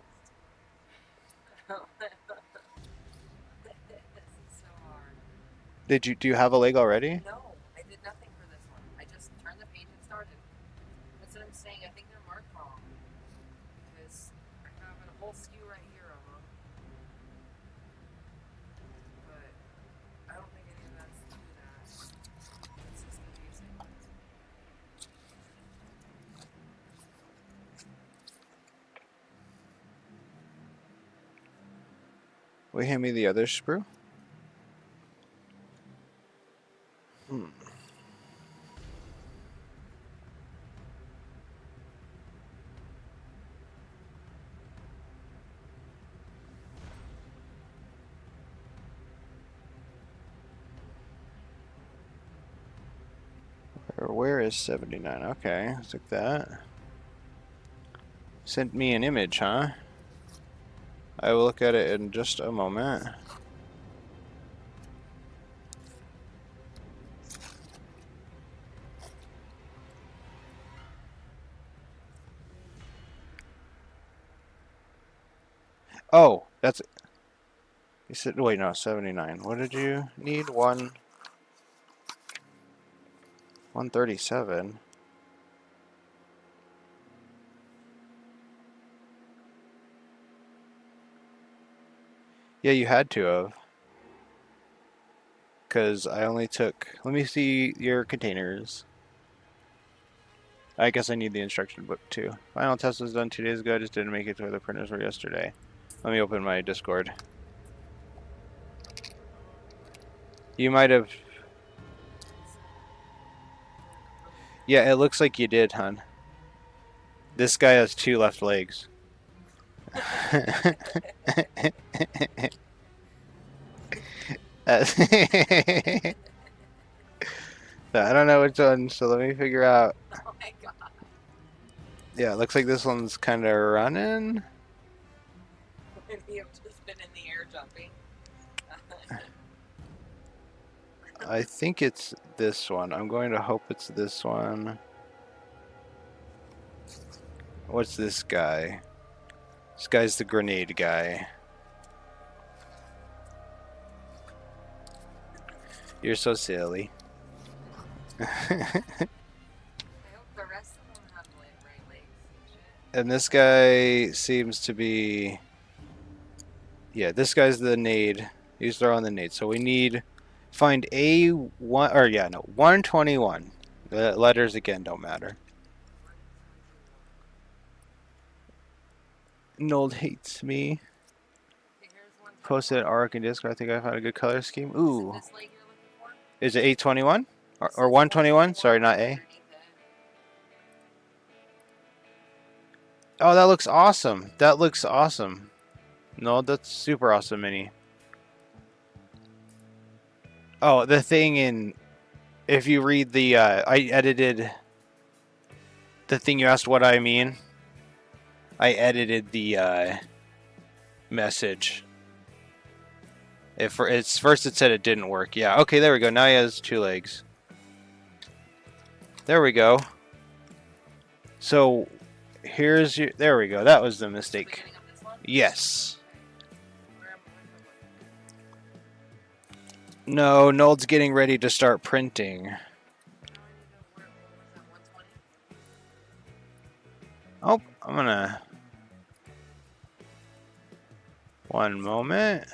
This is so hard. Do you have a leg already? No, I did nothing for this one. I just turned the page and started. That's what I'm saying. I think they're marked wrong. Because I have a whole skew right here of them. But I don't think any of that's to do that. It's just confusing. Will you hand me the other sprue? Where is 79? Okay, let's take that. Sent me an image, huh? I will look at it in just a moment. Oh, that's... You said, wait, no, 79. What did you need? 137. Yeah, you had to have. Because I only took... Let me see your containers. I guess I need the instruction book too. Final test was done 2 days ago. I just didn't make it to where the printers were yesterday. Let me open my Discord. You might have... Yeah, it looks like you did, hon. This guy has 2 left legs. I don't know which one, so let me figure out. Oh my god. Yeah, it looks like this one's kind of running. Maybe I've just been in the air jumping. I think it's this one. I'm going to hope it's this one. What's this guy? This guy's the grenade guy. You're so silly. I hope the rest of them have right legs and shit. And this guy seems to be... Yeah, this guy's the nade. He's throwing the nade. So we need... Find A1... Or yeah, no. 121. The letters again don't matter. Nold hates me. Okay, here's one. Posted Arc and Discord. I think I found a good color scheme. Is Ooh. it this leg you're looking for? Is it 821? Or 121? Sorry, not A. Underneath it. Oh, that looks awesome. That looks awesome. No, that's super awesome, Mini. Oh, the thing in... If you read the... I edited... The thing you asked what I mean. I edited the message. It's first it said it didn't work. Yeah, okay, there we go. Now he has 2 legs. There we go. So here's your... There we go. That was the mistake. Beginning of this one? Yes. Where am I? No, Nold's getting ready to start printing. Now I need to, what was that, 120? Oh, I'm gonna... One moment.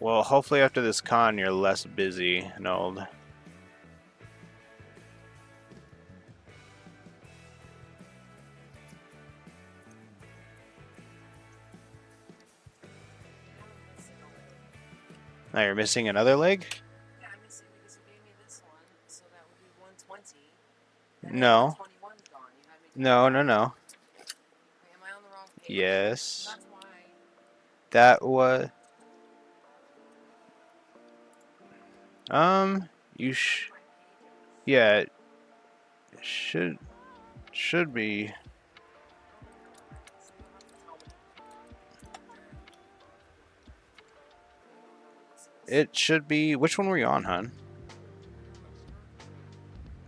Well, hopefully after this con, you're less busy, Nold. Now you're missing another leg? Yeah, I'm missing because you gave me this one, so that would be 120. And No. 121 's gone. You had me No, no, no. Wait, am I on the wrong page? Yes. That's why. That was... You yeah, it should be. It should be. Which one were you on, hon?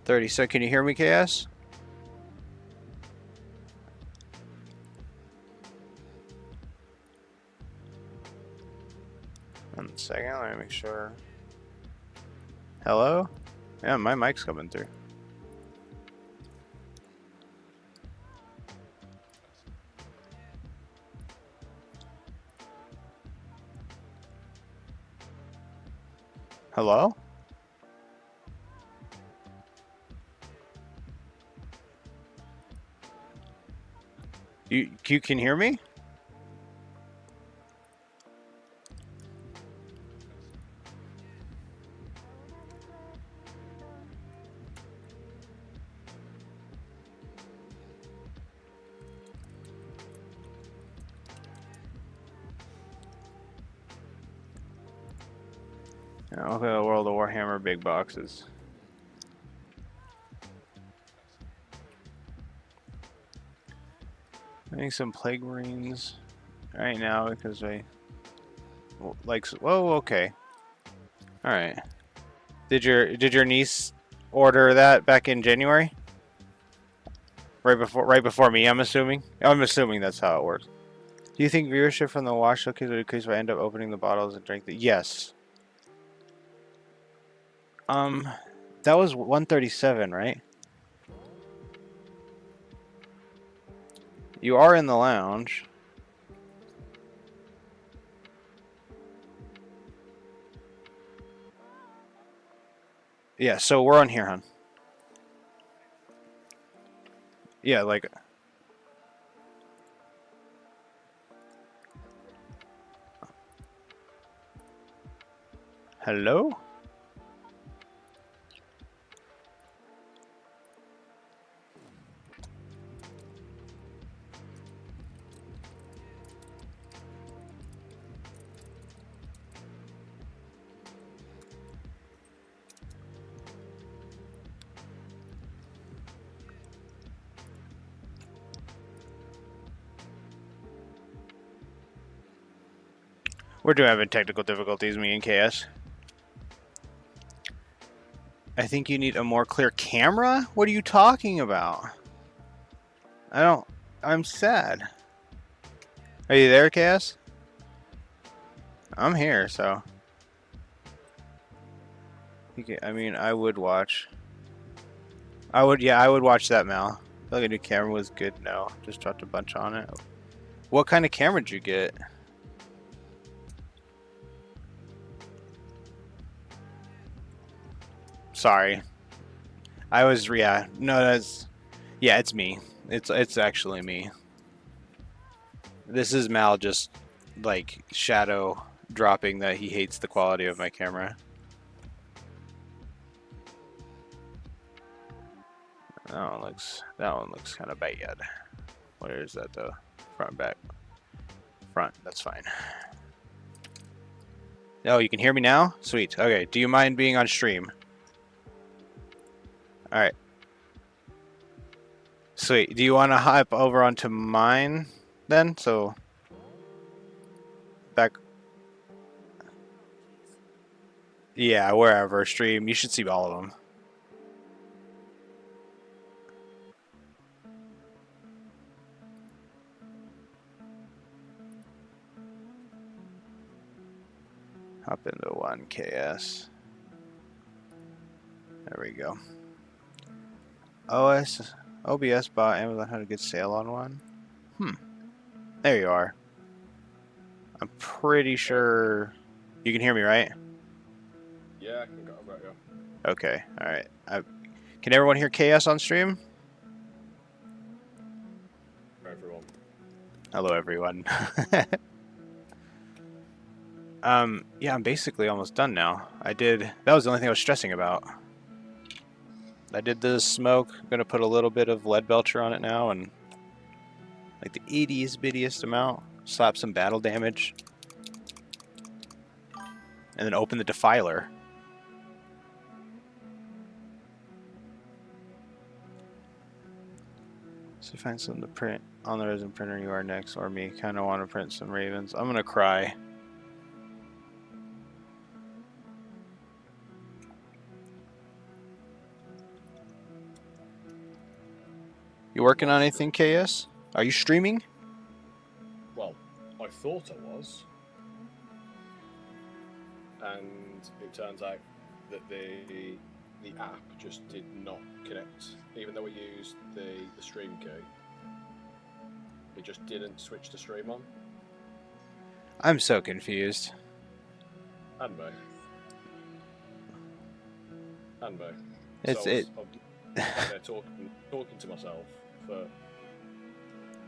30. So can you hear me, KS? One second, let me make sure. Hello? Yeah, my mic's coming through. Hello? You can hear me? Okay, World of Warhammer big boxes. I think some Plague Marines right now because I like. Whoa, okay. All right. Did your niece order that back in January? Right before me, I'm assuming. I'm assuming that's how it works. Do you think viewership from the Wash Showcase would increase if I end up opening the bottles and drink the? Yes. That was 137, right? You are in the lounge. Yeah, so we're on here, hon. Yeah, like. Hello? We're doing having technical difficulties, me and KS. I think you need a more clear camera? What are you talking about? I'm sad. Are you there, KS? I'm here, so. I mean, I would watch. I would watch that, Mal. I feel like a new camera was good. No, just dropped a bunch on it. What kind of camera did you get? Sorry. I was, yeah. No, yeah, it's me. It's actually me. This is Mal just, like, shadow dropping that he hates the quality of my camera. That one looks kind of bad. Where is that though? Front, back. Front, that's fine. Oh, you can hear me now? Sweet. Okay, do you mind being on stream? Alright. Sweet. Do you want to hop over onto mine then? So, back. Yeah, wherever. Stream. You should see all of them. Hop into 1KS. There we go. OBS bought Amazon had a good sale on one. There you are. I'm pretty sure you can hear me, right? Yeah, I can go about you. Okay, alright. Can everyone hear KS on stream? Everyone. Hello, everyone. Yeah, I'm basically almost done now. That was the only thing I was stressing about. I did the smoke. I'm gonna put a little bit of lead belcher on it now, and like the ittiest bittiest amount. Slap some battle damage, and then open the defiler. So find something to print on the resin printer. You are next, or me. Kind of want to print some ravens. I'm gonna cry. You working on anything, KS? Are you streaming? Well, I thought I was. And it turns out that the app just did not connect. Even though we used the stream key, it just didn't switch the stream on. I'm so confused. And me. And me. It's so I was there talking to myself for,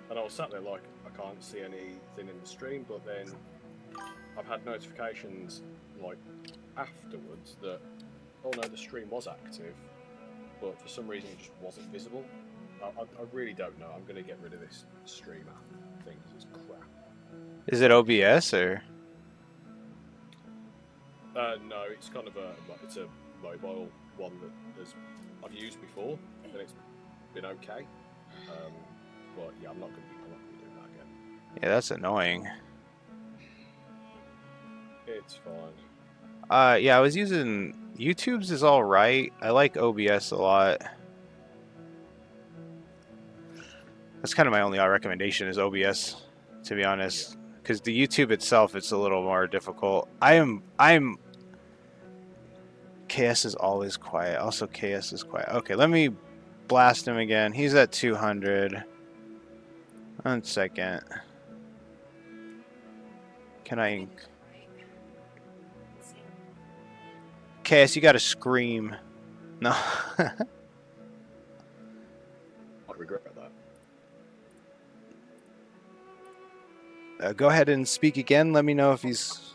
and I was sat there like I can't see anything in the stream, but then I've had notifications like afterwards that oh no, the stream was active, but for some reason it just wasn't visible. I really don't know. I'm going to get rid of this stream app thing because it's crap. Is it OBS or? No, it's kind of it's a mobile one that I've used before and it's been okay. But yeah, I'm not going to be doing that again. Yeah, that's annoying. It's fine. Yeah, I was using YouTube's is all right. I like OBS a lot. That's kind of my only recommendation is OBS, to be honest, because the YouTube itself it's a little more difficult. I'm KS is always quiet. Also, KS is quiet. Okay, let me blast him again. He's at 200. 1 second. Can I? KS, you gotta scream. No. I regret that. Go ahead and speak again. Let me know if he's.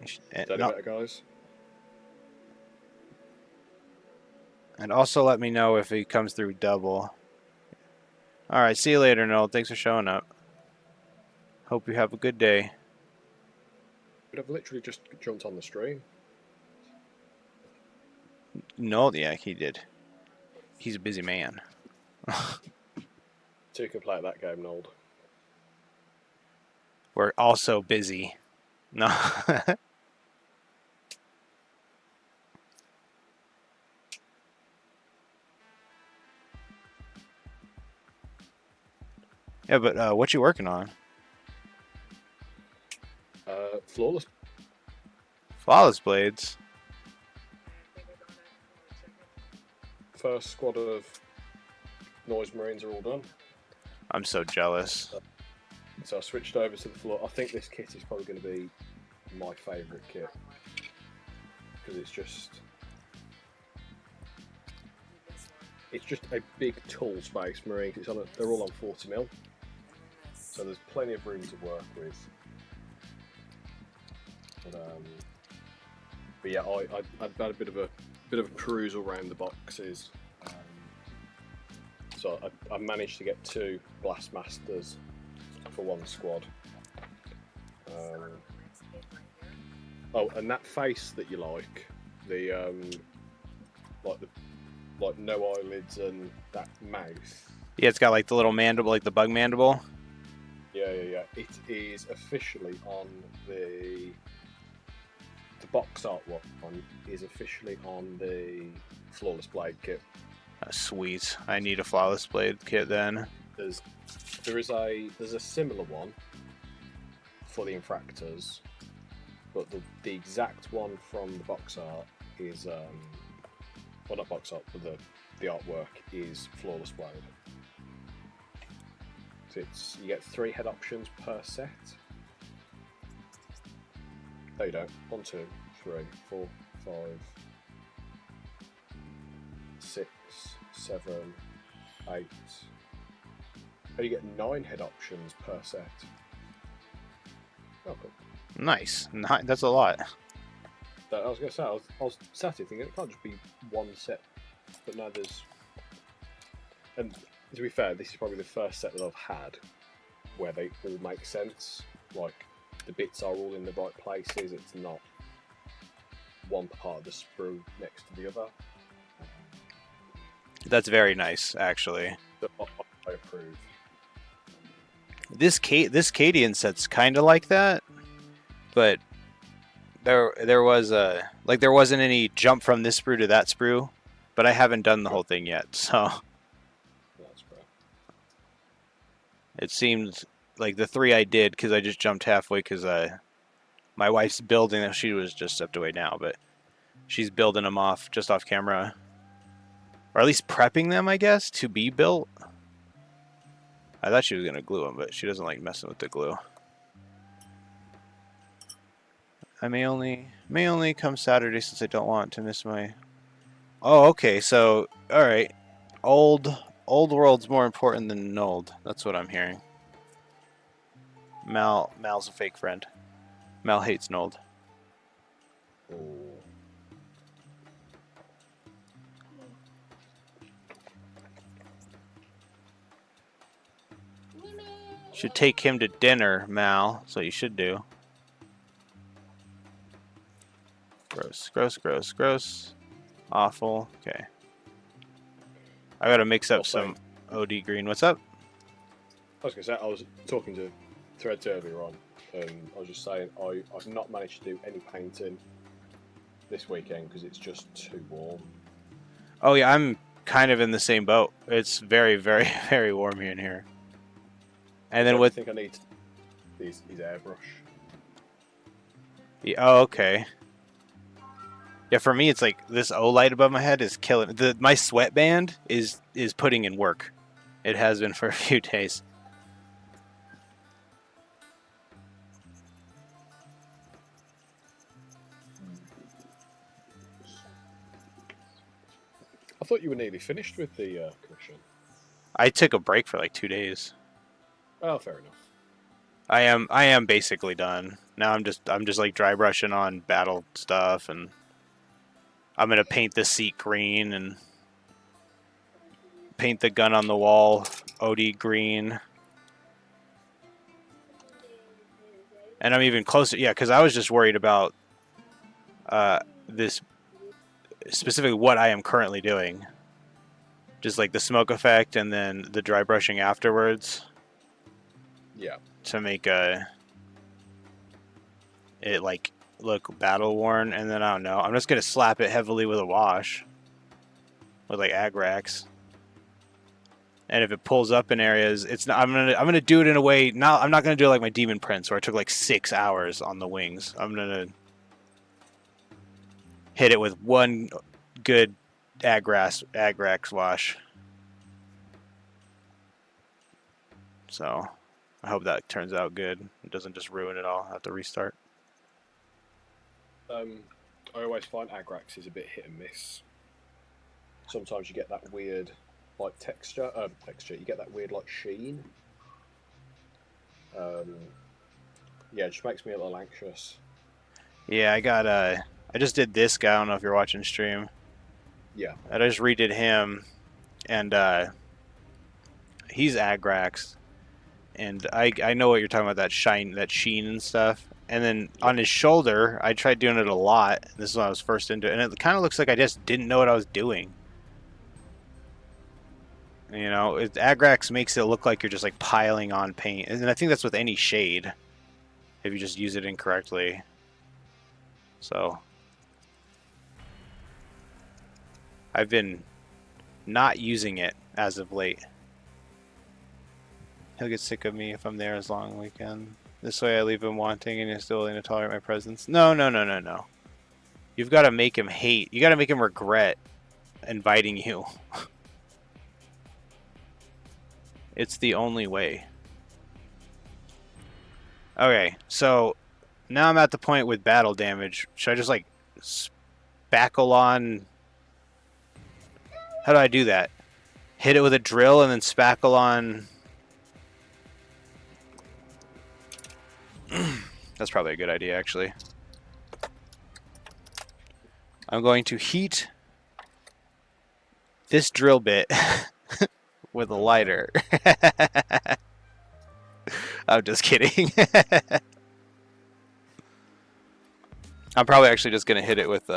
Is that no. better, guys? And also let me know if he comes through double. Alright, see you later, Noel. Thanks for showing up. Hope you have a good day. But I've literally just jumped on the stream. Noel, yeah, he did. He's a busy man. So you can play that game, Nold. We're also busy. No. Yeah, but what you working on? Flawless. Flawless Blades. First squad of Noise Marines are all done. I'm so jealous. So I switched over to the floor. I think this kit is probably going to be my favourite kit. Because it's just a big tool space Marine. They're all on 40mm. So there's plenty of room to work with. But yeah, I've had a bit of a perusal around the boxes. So I managed to get 2 Blastmasters for 1 squad. Oh, and that face that you like, the like no eyelids and that mouth. Yeah, it's got like the little mandible, like the bug mandible. Yeah. It is officially on the box art one is officially on the Flawless Blade kit. Sweet. I need a Flawless Blade kit then. There's a similar one for the Infractors, but the exact one from the box art is well, not box art, but the artwork is Flawless Blade. So you get 3 head options per set. No, you don't. 1, 2, 3, 4, 5, 6, 7, 8. Oh, you get 9 head options per set. Oh, cool. Nice. That's a lot. I was going to say, I was sat here thinking it can't just be 1 set, but no, there's. And to be fair, this is probably the first set that I've had where they all make sense. Like, the bits are all in the right places, it's not one part of the sprue next to the other. That's very nice, actually. that I approve. This Cadian set's kind of like that, but there was a there wasn't any jump from this sprue to that sprue, but I haven't done the whole thing yet, so That's great. it seemed like the 3 I did because I just jumped halfway because my wife's building them. She was just stepped away now, but she's building them off just off camera, or at least prepping them, I guess, to be built. I thought she was gonna glue them, but she doesn't like messing with the glue. I may only come Saturday since I don't want to miss my. Oh, okay. So, all right. Old world's more important than Nold. That's what I'm hearing. Mal's a fake friend. Mal hates Nold. Oh. Should take him to dinner, Mal. So you should do. Gross, gross, gross, gross. Awful. Okay. I gotta mix up some OD green. What's up? I was going to say, I was talking to Threads earlier on, and I was just saying I've not managed to do any painting this weekend because it's just too warm. Oh yeah, I'm kind of in the same boat. It's very, very, very warm in here. And then I think I need his airbrush. Yeah, oh, okay. Yeah, for me, it's like this O light above my head is killing. My sweatband is putting in work. It has been for a few days. I thought you were nearly finished with the commission. I took a break for like 2 days. Oh, fair enough. I am basically done. Now I'm just like dry brushing on battle stuff, and I'm gonna paint the seat green and paint the gun on the wall OD green. And I'm even closer, yeah, because I was just worried about this specifically what I am currently doing. Just like the smoke effect and then the dry brushing afterwards. Yeah. To make it like look battle worn, and then I don't know. I'm just gonna slap it heavily with a wash with like Agrax. And if it pulls up in areas, it's not. I'm gonna do it in a way. Now I'm not gonna do it like my Demon Prince, where I took like 6 hours on the wings. I'm gonna hit it with one good Agrax wash. So I hope that turns out good. It doesn't just ruin it all. I have to restart. I always find Agrax is a bit hit and miss. Sometimes you get that weird like texture. You get that weird like sheen. Yeah, it just makes me a little anxious. Yeah, I just did this guy. I don't know if you're watching stream. Yeah. I just redid him, and he's Agrax, and I know what you're talking about, that sheen and stuff. And then on his shoulder, I tried doing it a lot. This is when I was first into it, and it kind of looks like I just didn't know what I was doing. You know, Agrax makes it look like you're just like piling on paint, and I think that's with any shade, if you just use it incorrectly. So I've been not using it as of late. He'll get sick of me if I'm there as long weekend. This way I leave him wanting and he's still willing to tolerate my presence. No. You've got to make him hate. You got to make him regret inviting you. It's the only way. Okay, so now I'm at the point with battle damage. Should I just like spackle on? How do I do that? Hit it with a drill and then spackle on. That's probably a good idea, actually. I'm going to heat this drill bit with a lighter. I'm just kidding. I'm probably actually just going to hit it with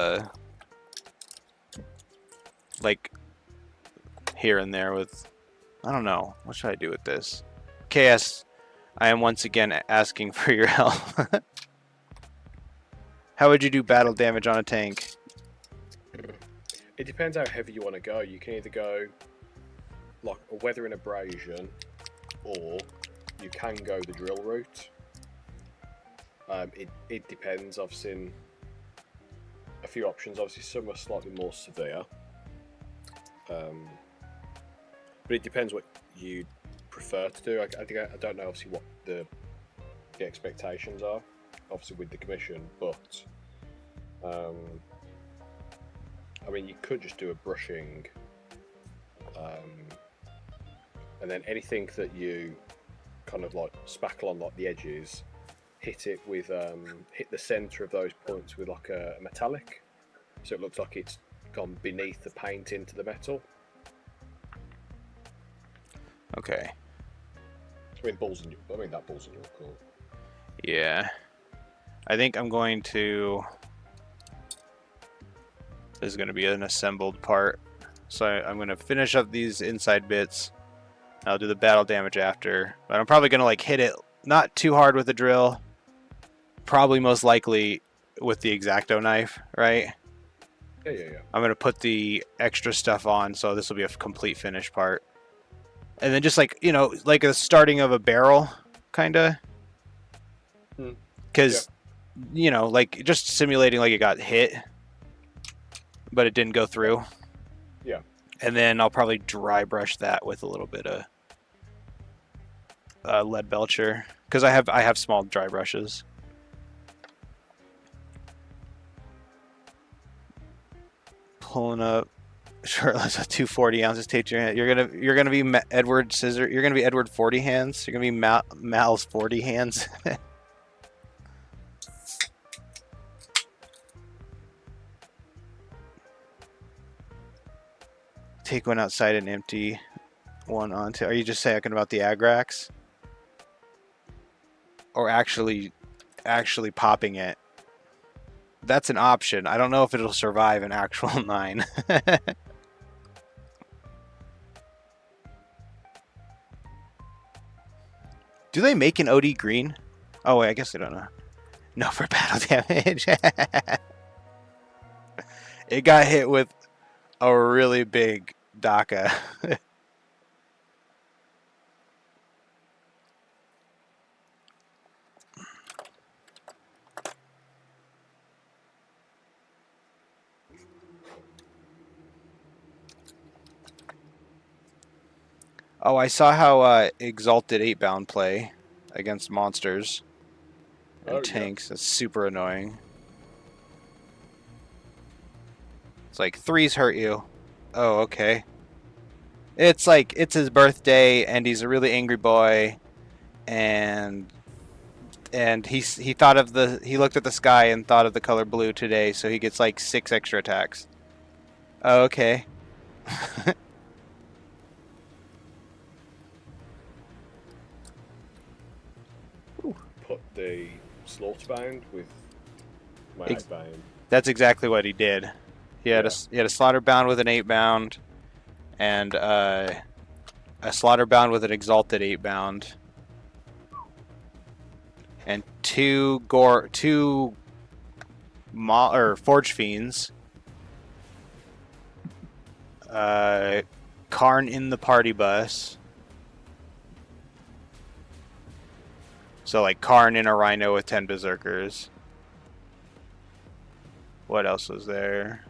like here and there with, I don't know, what should I do with this? KS, I am once again asking for your help. How would you do battle damage on a tank? It depends how heavy you want to go. You can either go like a weathering abrasion, or you can go the drill route. It depends. I've seen a few options. Obviously, some are slightly more severe, but it depends what you prefer to do. I don't know obviously what the expectations are, obviously with the commission, but I mean, you could just do a brushing, and then anything that you kind of like spackle on like the edges, hit it with hit the center of those points with like a metallic, so it looks like it's gone beneath the paint into the metal. Okay. I mean, that ball's in your court. Yeah. I think I'm going to... This is going to be an assembled part. So I'm going to finish up these inside bits. I'll do the battle damage after. But I'm probably going to like hit it not too hard with the drill. Probably most likely with the X-Acto knife, right? Yeah. I'm going to put the extra stuff on, so this will be a complete finish part. And then just like, you know, like a starting of a barrel, kind of. Because, you know, like just simulating like it got hit, but it didn't go through. Yeah. And then I'll probably dry brush that with a little bit of lead belcher, because I have small dry brushes. Pulling up shirtless with 240 ounces taped to your hand. You're gonna be Edward Scissor. You're gonna be Edward 40 hands. You're gonna be Mal's 40 hands. Take one outside and empty one onto. Are you just talking about the Agrax? Or actually popping it? That's an option. I don't know if it'll survive an actual 9. Do they make an OD green? Oh wait, I guess they don't know. No, for battle damage. It got hit with a really big DACA. Oh, I saw how Exalted 8-bound play against monsters and tanks. That's super annoying. It's like 3s hurt you. Oh, okay. It's like it's his birthday and he's a really angry boy, and he thought of he looked at the sky and thought of the color blue today, so he gets like 6 extra attacks. Oh, okay. Put the Slaughterbound with my 8-bound. That's exactly what he did. He had a Slaughterbound with an 8-bound, and a Slaughterbound with an Exalted 8-bound, and two Forge Fiends. Karn in the party bus. So like Karn in a Rhino with 10 Berserkers. What else was there?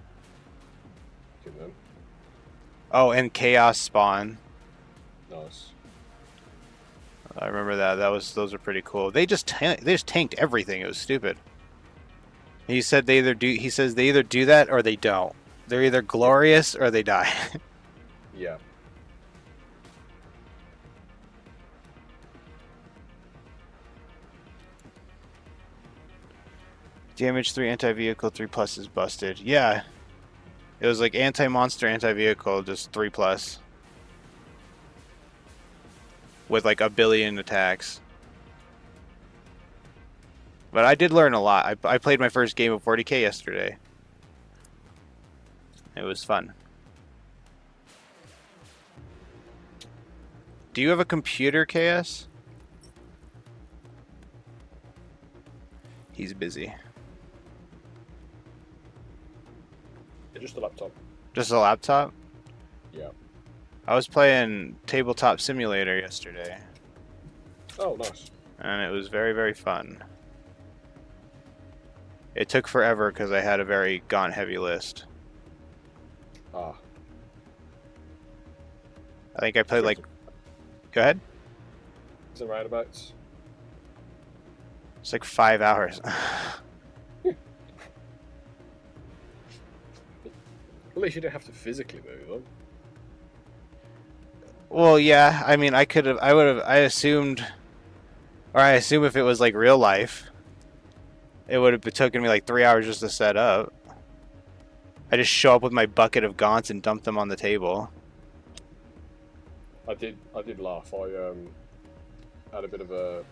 Oh, and Chaos Spawn. Nice. I remember that. Those are pretty cool. They just tanked everything. It was stupid. He said he says they either do that or they don't. They're either glorious or they die. Yeah. Damage 3, anti-vehicle 3+ is busted. Yeah. It was like anti-monster, anti-vehicle, just 3+. With like 1 billion attacks. But I did learn a lot. I played my first game of 40k yesterday. It was fun. Do you have a computer, KS? He's busy. Yeah, just a laptop. Just a laptop? Yeah. I was playing Tabletop Simulator yesterday, Oh, nice. and it was very, very fun. It took forever because I had a very Gaunt heavy list. Ah. I think I played like... Go ahead. Is it roundabouts? It's like 5 hours. At least you didn't have to physically move them. Well, yeah, I mean, I assumed, or I assume if it was like real life, it would have taken me like 3 hours just to set up. I just show up with my bucket of gaunts and dump them on the table. I did laugh. I had a bit of a...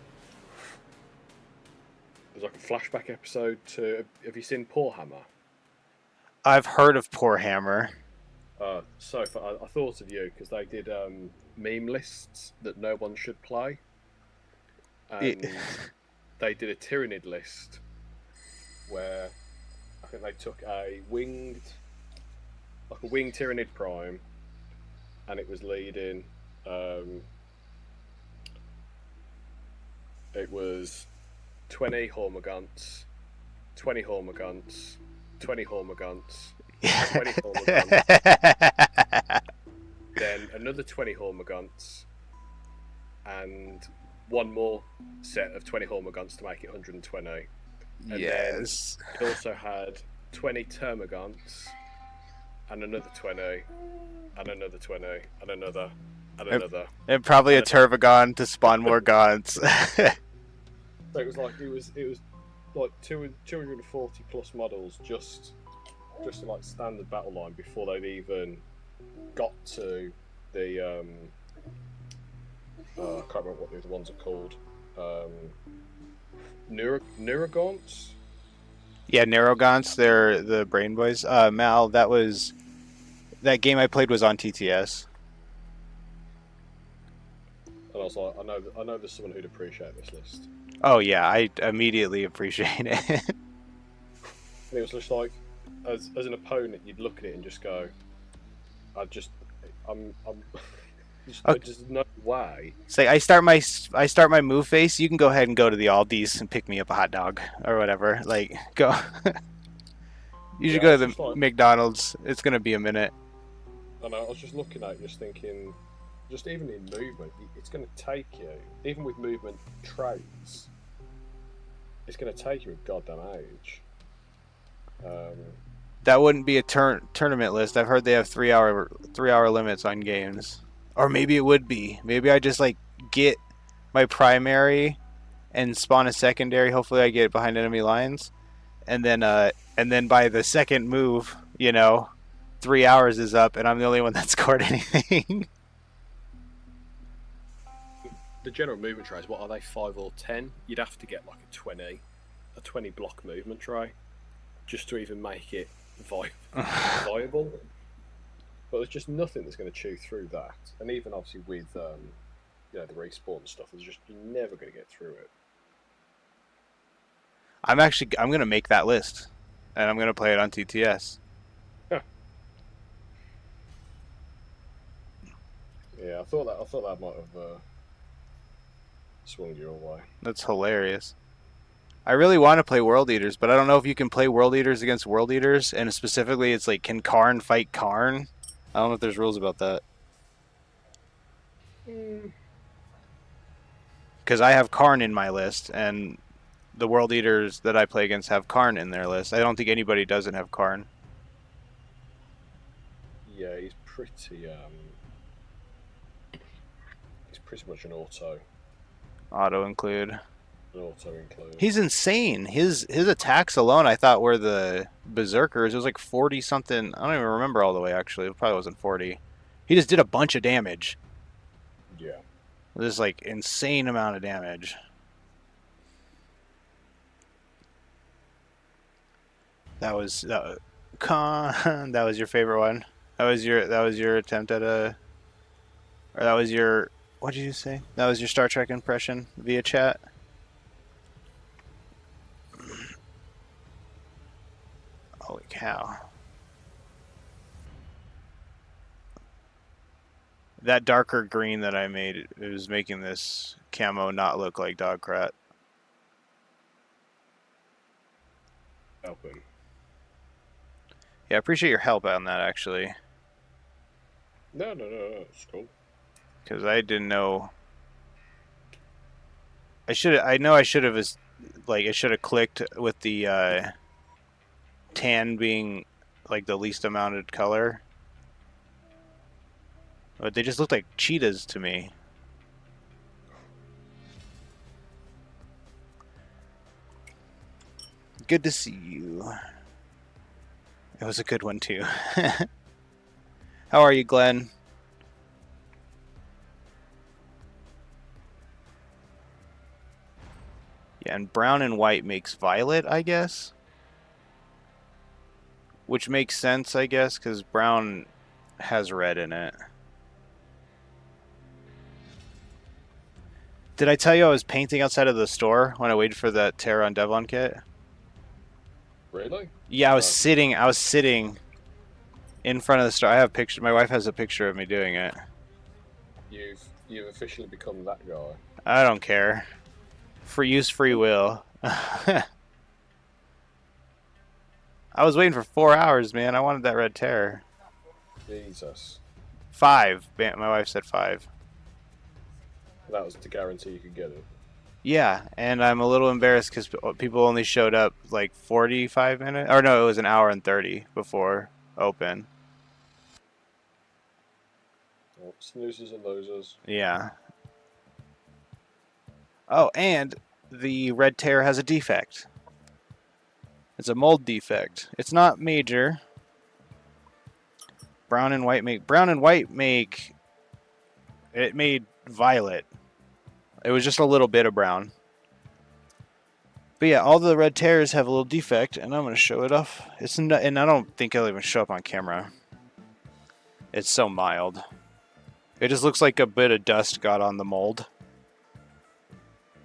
There's like a flashback episode to... Have you seen Poor Hammer? I've heard of Poor Hammer. So I thought of you because they did meme lists that no one should play, and they did a Tyrannid list where I think they took a winged Tyrannid Prime, and it was leading. It was 20 Hormagaunts, 20 Hormagaunts, 20 Hormagaunts. 20 Hormagaunts, then another 20 Hormagaunts, and one more set of 20 Hormagaunts to make it 120. And Yes. then it also had 20 Termagants, and another 20, and another 20, and another, and another. And probably a Turvagon to spawn more Gaunts. So it was like it was like 240 plus models just in like standard battle line before they'd even got to the I can't remember what the other ones are called. Neurogants? Yeah, Narrowgaunts, they're the Brain Boys. Mal, that game I played was on TTS. And I was like, I know there's someone who'd appreciate this list. Oh yeah, I immediately appreciate it. And it was just like, as an opponent, you'd look at it and just go, there's no way. It's like I start my move phase. You can go ahead and go to the Aldi's and pick me up a hot dog or whatever. Like go. You should go to the McDonald's. It's gonna be a minute. And I was just looking at it, just thinking, just even in movement, it's going to take you, even with movement traits, it's going to take you a goddamn age. That wouldn't be a tournament list. I've heard they have 3 hour limits on games. Or maybe it would be. Maybe I just like get my primary and spawn a secondary. Hopefully I get it behind enemy lines. And then by the second move, 3 hours is up and I'm the only one that scored anything. The general movement trays, what are they, 5 or 10? You'd have to get like a 20 block movement tray just to even make it viable. But there's just nothing that's going to chew through that. And even obviously with the respawn stuff, you're never going to get through it. I'm going to make that list and I'm going to play it on TTS. Yeah, I thought that might have swung your way. That's hilarious. I really want to play World Eaters, but I don't know if you can play World Eaters against World Eaters, and specifically it's like, can Karn fight Karn? I don't know if there's rules about that. Because I have Karn in my list, and the World Eaters that I play against have Karn in their list. I don't think anybody doesn't have Karn. Yeah, he's pretty much an Auto include. Auto include. He's insane. His attacks alone, I thought, were the Berserkers. It was like 40 something. I don't even remember all the way, actually. It probably wasn't 40. He just did a bunch of damage. Yeah. This like insane amount of damage. That was your favorite one. That was your attempt at or that was your What did you say? That was your Star Trek impression via chat? Holy cow. That darker green that I made, it was making this camo not look like Dogcrat. Helping. Yeah, I appreciate your help on that, actually. No, it's cool. Because I didn't know... I know I should have, like, it should have clicked with the, tan being, like, the least amounted color. But they just looked like cheetahs to me. Good to see you. It was a good one, too. How are you, Glenn? Yeah, and brown and white makes violet, I guess. Which makes sense, I guess, because brown has red in it. Did I tell you I was painting outside of the store when I waited for that Terra on Devlon kit? Really? Yeah, I was Oh. sitting in front of the store. I have a picture. My wife has a picture of me doing it. You've officially become that guy. I don't care. Free use, free will. I was waiting for 4 hours, man. I wanted that red Terror. Jesus. 5. My wife said 5. That was to guarantee you could get it. Yeah, and I'm a little embarrassed because people only showed up like 45 minutes. Or no, it was an hour and 30 before open. Oh, snoozers and losers. Yeah. Oh, and the red Terror has a defect. It's a mold defect. It's not major. Brown and white make it made violet. It was just a little bit of brown. But yeah, all the red Terrors have a little defect, and I'm going to show it off. And I don't think it'll even show up on camera. It's so mild. It just looks like a bit of dust got on the mold.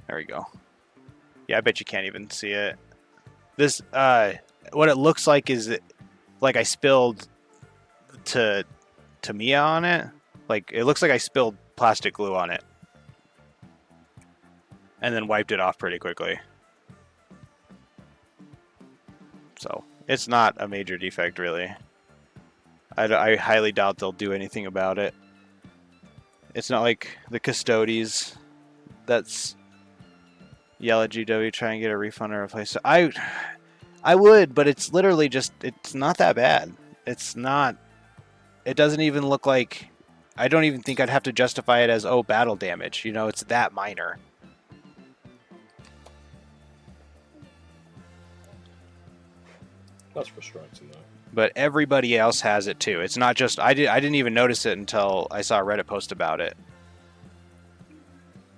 There we go. Yeah, I bet you can't even see it. This, what it looks like is like I spilled Tamiya on it. Like, it looks like I spilled plastic glue on it. And then wiped it off pretty quickly. So, it's not a major defect, really. I highly doubt they'll do anything about it. It's not like the Custodes. That's yell at GW, try and get a refund or replace it. I would, but it's literally just, it's not that bad. It's not, it doesn't even look like, I don't even think I'd have to justify it as, oh, battle damage. You know, it's that minor. That's frustrating, though. But everybody else has it too. It's not just, I didn't even notice it until I saw a Reddit post about it.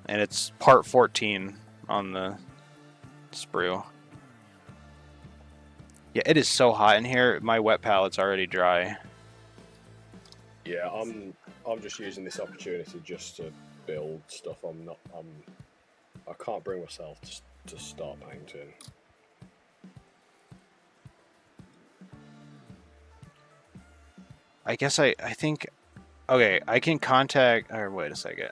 And it's part 14 on the sprue. Yeah, it is so hot in here. My wet palette's already dry. Yeah, I'm just using this opportunity just to build stuff. I can't bring myself to start painting. I guess I think, okay, I can contact, or wait a second.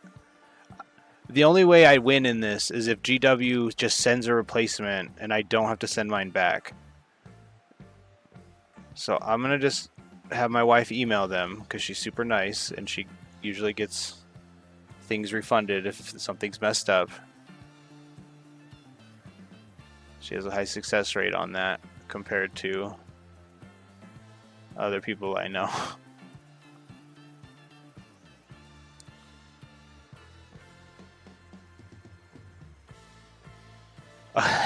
The only way I win in this is if GW just sends a replacement and I don't have to send mine back. So I'm going to just have my wife email them because she's super nice and she usually gets things refunded if something's messed up. She has a high success rate on that compared to other people I know.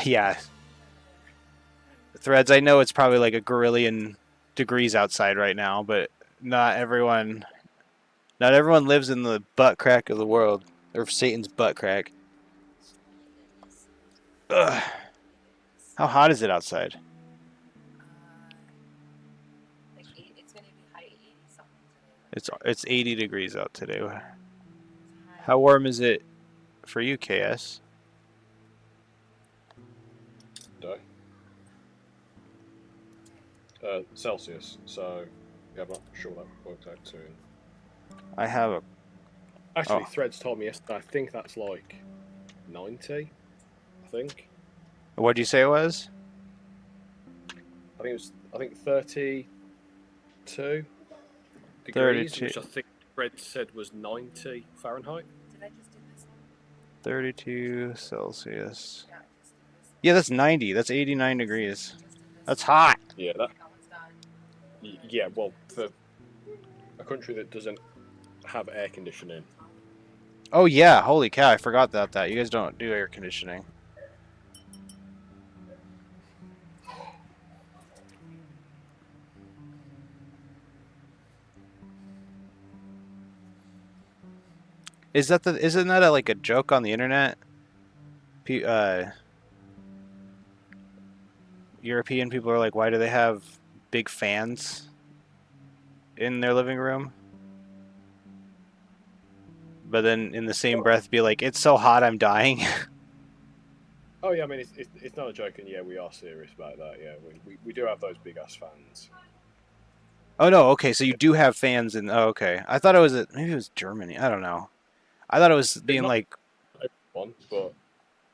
Yeah. Threads, I know it's probably like a gorillion degrees outside right now, but not everyone lives in the butt crack of the world, or Satan's butt crack. Ugh. How hot is it outside? Like it's gonna be high 80 something today. It's 80 degrees out today. It's high How warm is it for you, KS? Day. Celsius. So yeah, I'm not sure that works out soon. I have a. Actually, Oh. Threads told me yesterday. I think that's like 90. I think. What'd you say it was? I think it was. I think 32 degrees, 32. which I think Threads said was 90 Fahrenheit. Did I just do this one? 32 Celsius. Yeah, I just did this one. Yeah, that's 90. That's 89 degrees. Just did this That's one. hot. Yeah, that. That one's done. Yeah, well, for a country that doesn't have air conditioning, Oh yeah, holy cow! I forgot about that. You guys don't do air conditioning. Isn't that like a joke on the internet? European people are like, why do they have big fans in their living room? But then in the same breath be like, it's so hot I'm dying. oh yeah, I mean it's not a joke, and yeah, we are serious about that. Yeah, we do have those big ass fans. Oh no, okay, so you do have fans in. Oh, okay. I thought it was maybe it was Germany. I don't know. I thought it was being not- like, Everyone, but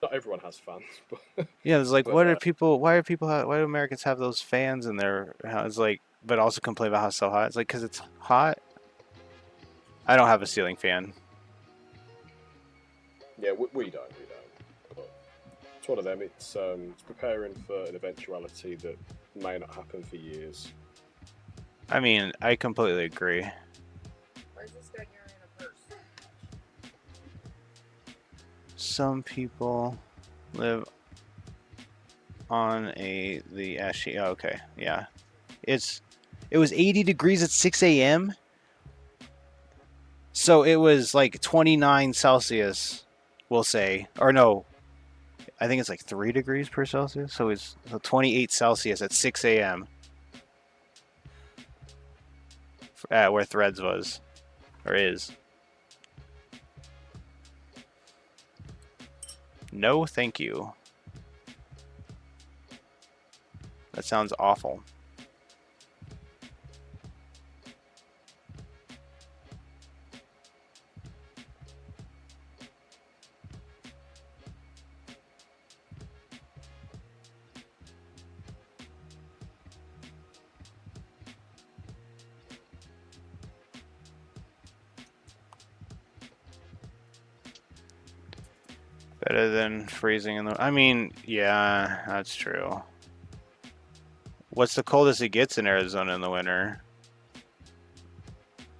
not everyone has fans. But yeah, it's like, but, what are people? Why do Americans have those fans in their house? Like, but also complain about how it's so hot. It's like because it's hot. I don't have a ceiling fan. yeah, we don't. But it's one of them. It's preparing for an eventuality that may not happen for years. I mean, I completely agree. Where's this guy carrying a purse? Some people live on the ashy. Oh, okay, yeah. It was 80 degrees at 6 a.m. So it was like 29 Celsius, we'll say, or no, I think it's like 3 degrees per Celsius. So it's 28 Celsius at 6 a.m. At where Threads was, or is. No, thank you. That sounds awful. Better than freezing in the. I mean, yeah, that's true. What's the coldest it gets in Arizona in the winter?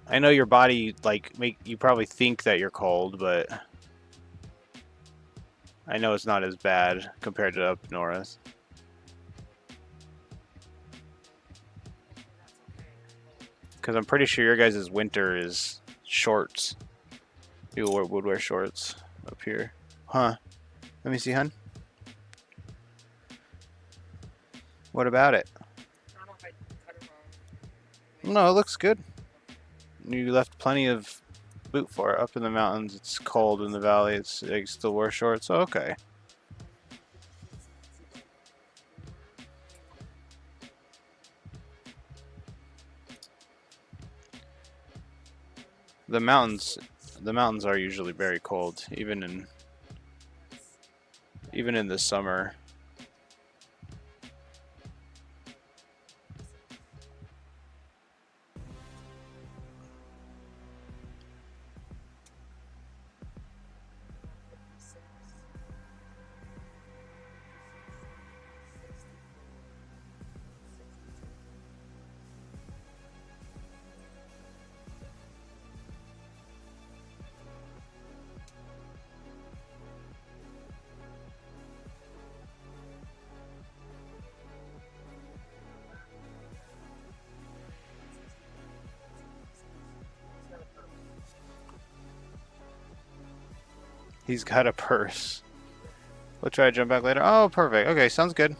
I know your body you probably think that you're cold, but I know it's not as bad compared to up north. Because I'm pretty sure your guys' winter is shorts. People would wear shorts up here. Huh. Let me see, hun. What about it? I don't know if I cut it wrong. No, it looks good. You left plenty of boot for it. Up in the mountains, it's cold. In the valley, it's you still wear shorts. Okay. The mountains are usually very cold, even in the summer. He's got a purse. We'll try to jump back later. Oh, perfect. Okay, sounds good.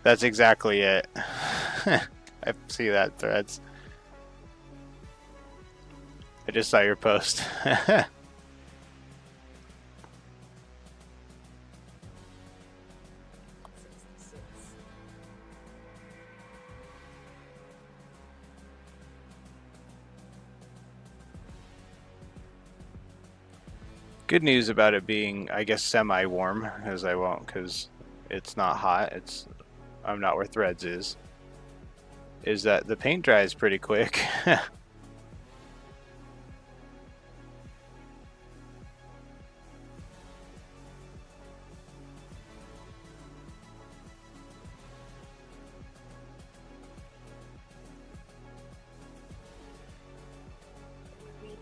That's exactly it. I see that, Threads. I just saw your post. 66. Good news about it being, I guess, semi-warm, as I won't, because it's not hot. I'm not where Threads is that the paint dries pretty quick. We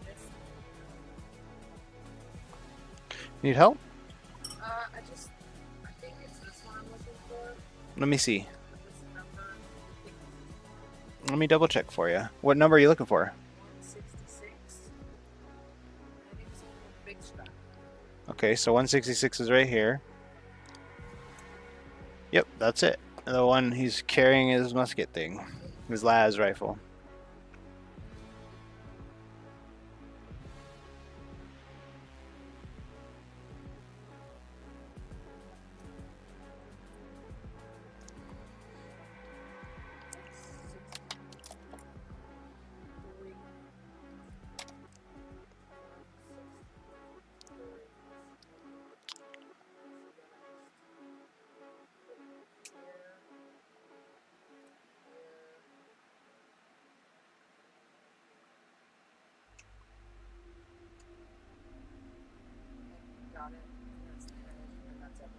just, Need help? I think it's this one I'm looking for. Let me see. This number, I think Let me double check for you. What number are you looking for? 166. I think it's the big strap. Okay, so 166 is right here. Yep, that's it. The one he's carrying his musket thing. His Laz rifle. Got it. That's the image, and that's it.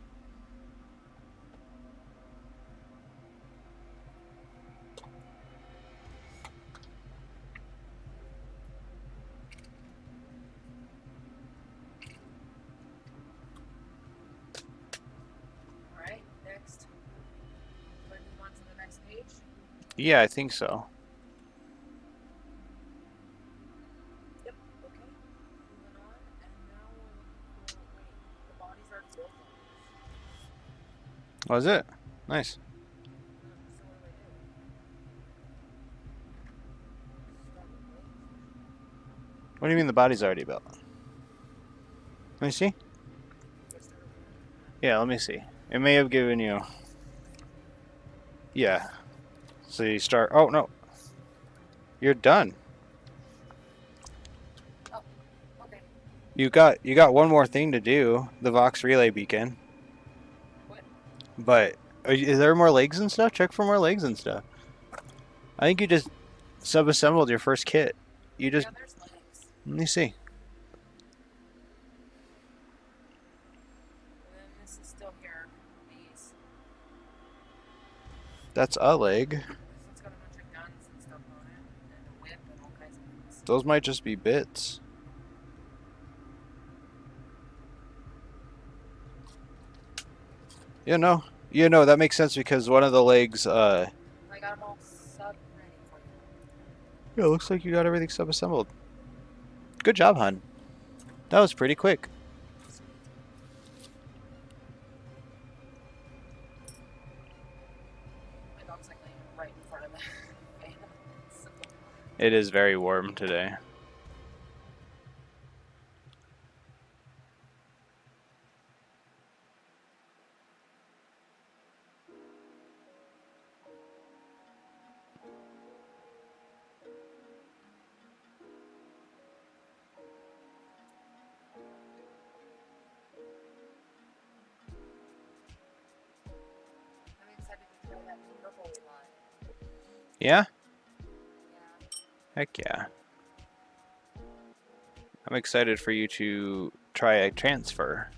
Alright, next. We're going to move on to the next page. Yeah, I think so. Yep, okay. Moving on, and now we're looking for, wait, the bodies are built on Was it? Nice. this. So what do I do? Start with legs. What do you mean the body's already built? Let me see. Yeah, let me see. It may have given you... Yeah. So you start... Oh, no. You're done. Okay. You got one more thing to do. The Vox Relay Beacon. What? But... Is there more legs and stuff? Check for more legs and stuff. I think you just sub-assembled your first kit. You just... Yeah, there's legs. Let me see. And then this is still here. These. That's a leg. This one's got a bunch of guns and stuff on it. And a whip and all kinds of things. Those might just be bits. Yeah, no. Yeah, no, that makes sense because one of the legs, I got them all sub ready for you. yeah, it looks like you got everything sub-assembled. Good job, hun. That was pretty quick. My dog's like laying right in front of the fan. So, It is very warm today. I'm excited to try that new purple we bought. Yeah? Yeah. Heck yeah. I'm excited for you to try a transfer.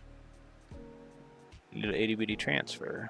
Little itty bitty transfer.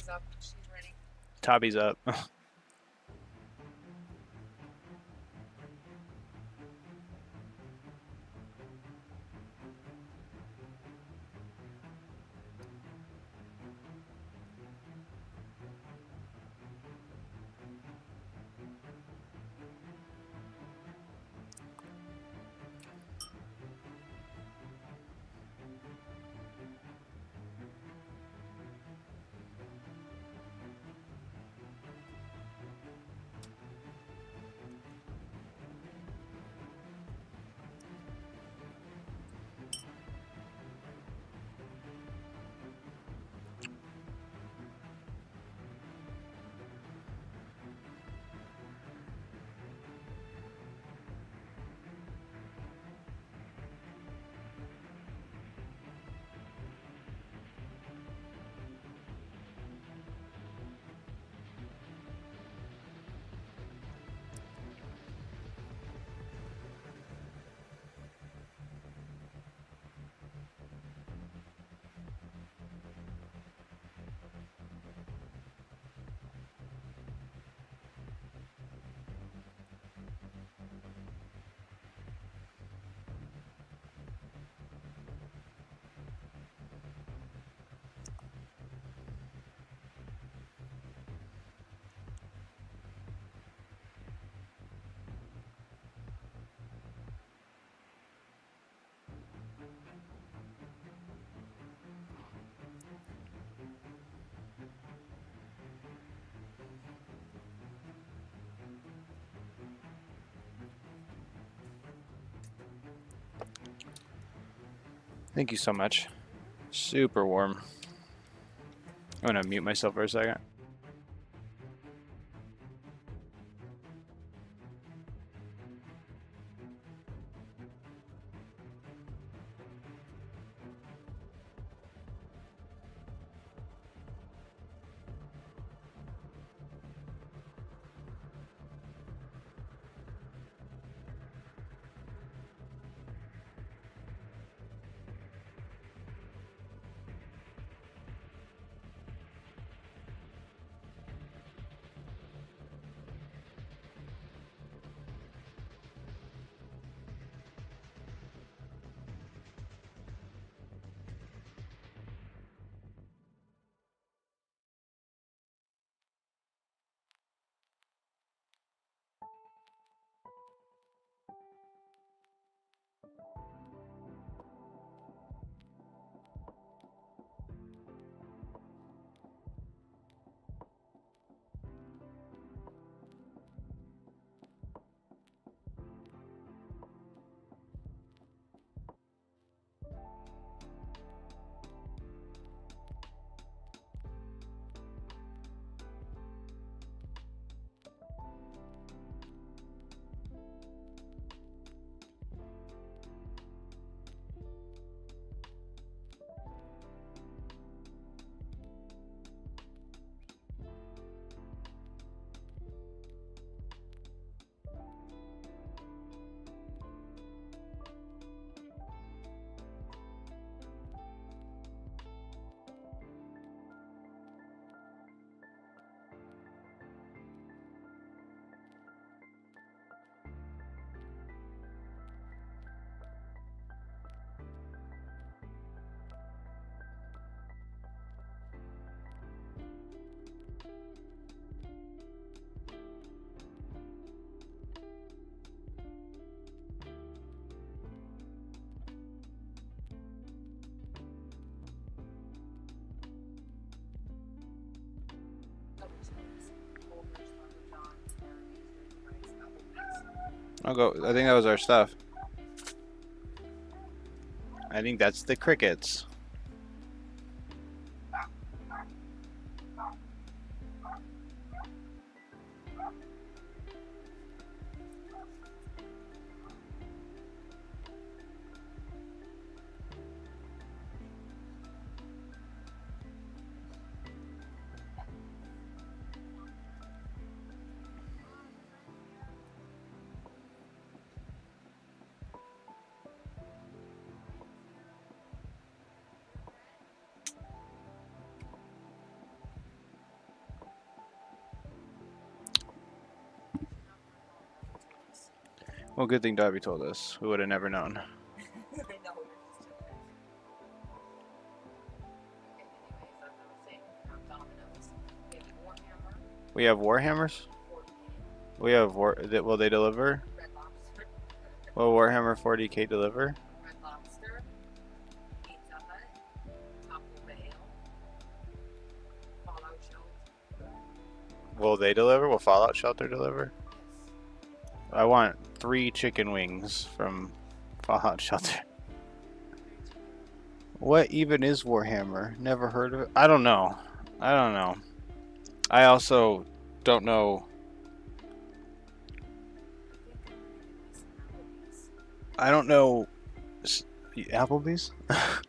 Tabby's up. She's ready. Tabby's up. Thank you so much. Super warm. I'm gonna mute myself for a second. I'll go. I think that was our stuff. I think that's the crickets. Well, good thing Darby told us. We would have never known. I know, we're just chilling. Okay, anyways, as I was saying, Domino's. We have Warhammer, We have Warhammers. 40K, We have will they deliver? Red Lobster, Will Warhammer 40K deliver? Red Lobster, Pizza Hut, Taco Bell, Fallout Shelter. Will they deliver? Will Fallout Shelter deliver? Yes. I want 3 chicken wings from Fallout Shelter. What even is Warhammer? Never heard of it. I don't know. I also don't know. I don't know. Applebee's? I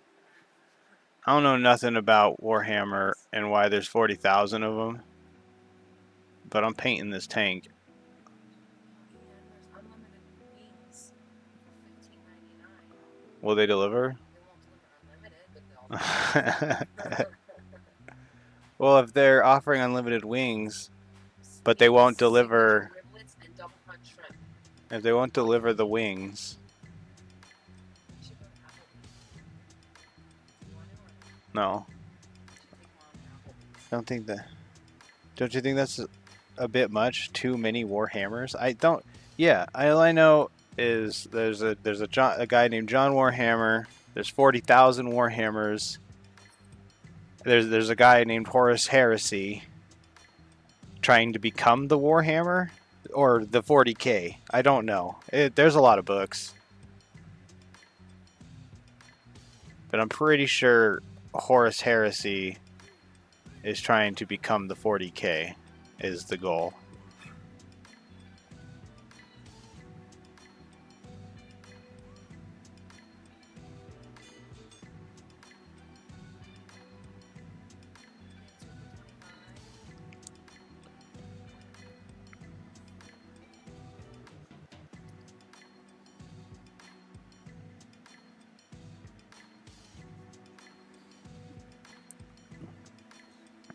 don't know nothing about Warhammer and why there's 40,000 of them. But I'm painting this tank. And there's unlimited wings for $15.99. Will they deliver? They won't deliver unlimited, but they'll. Well, if they're offering unlimited wings, but they won't deliver. Riblets and double crunch shrimp. If they won't deliver the wings, You should go to Applebee's. You want it or no. you should take Mom to Applebee's. I don't think that. Don't you think that's a bit much? Too many Warhammers? I don't. Yeah, all I know is there's a guy named John Warhammer. There's 40,000 Warhammers. There's a guy named Horus Heresy trying to become the Warhammer or the 40K. I don't know. There's a lot of books, but I'm pretty sure Horus Heresy is trying to become the 40K is the goal.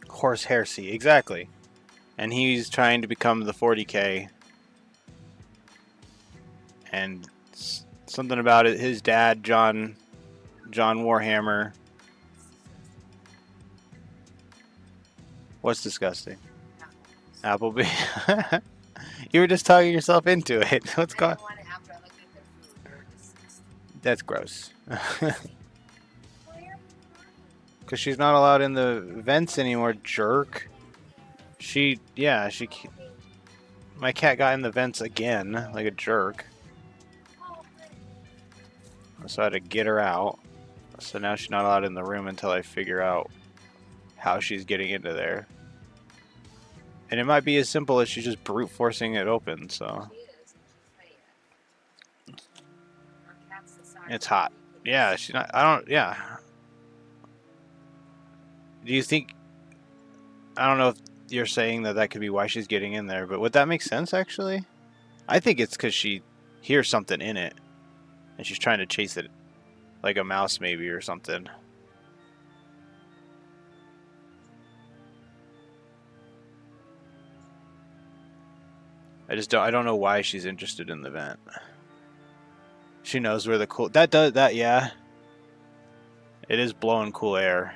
Horus Heresy, exactly. And he's trying to become the 40K. And something about it, his dad, John Warhammer. What's disgusting? Applebee's. Applebee. You were just talking yourself into it. What's I going? don't want it after I look at their food. They're disgusting. That's gross. Why are you crying? Because she's not allowed in the vents anymore, jerk. My cat got in the vents again, like a jerk. So I had to get her out. So now she's not allowed in the room until I figure out how she's getting into there. And it might be as simple as she's just brute forcing it open, so. She is, and she's fat. Our cat's the size It's of hot. a Yeah, she's not, I don't, yeah. Do you think, I don't know if you're saying that could be why she's getting in there, but would that make sense actually? I think it's because she hears something in it and she's trying to chase it like a mouse maybe or something. I don't know why she's interested in the vent. She knows where the cool, yeah. It is blowing cool air.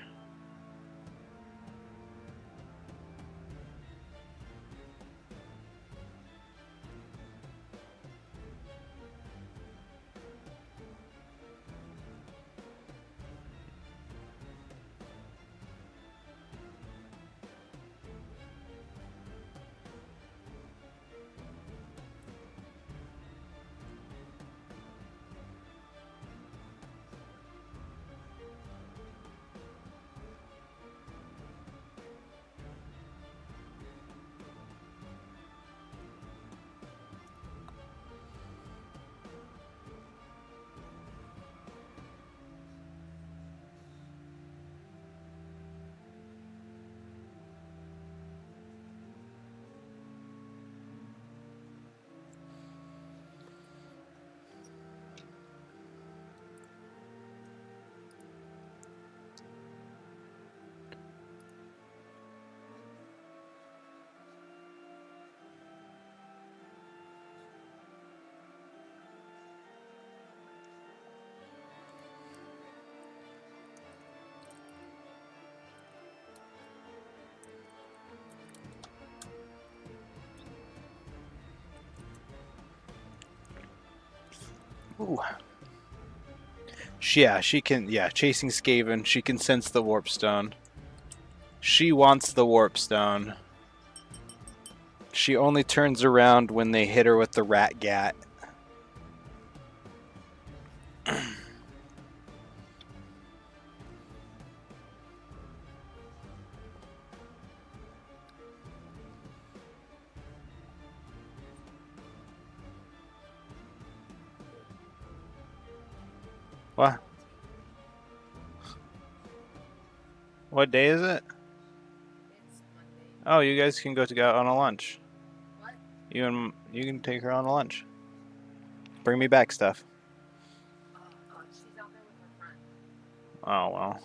Ooh. Yeah, she can. Yeah, chasing Skaven. She can sense the warp stone. She wants the warp stone. She only turns around when they hit her with the rat gat. What? What day is it? It's Monday. Oh, you guys can go on a lunch. What? You can take her on a lunch. Bring me back stuff. She's out there with her friend. Oh well.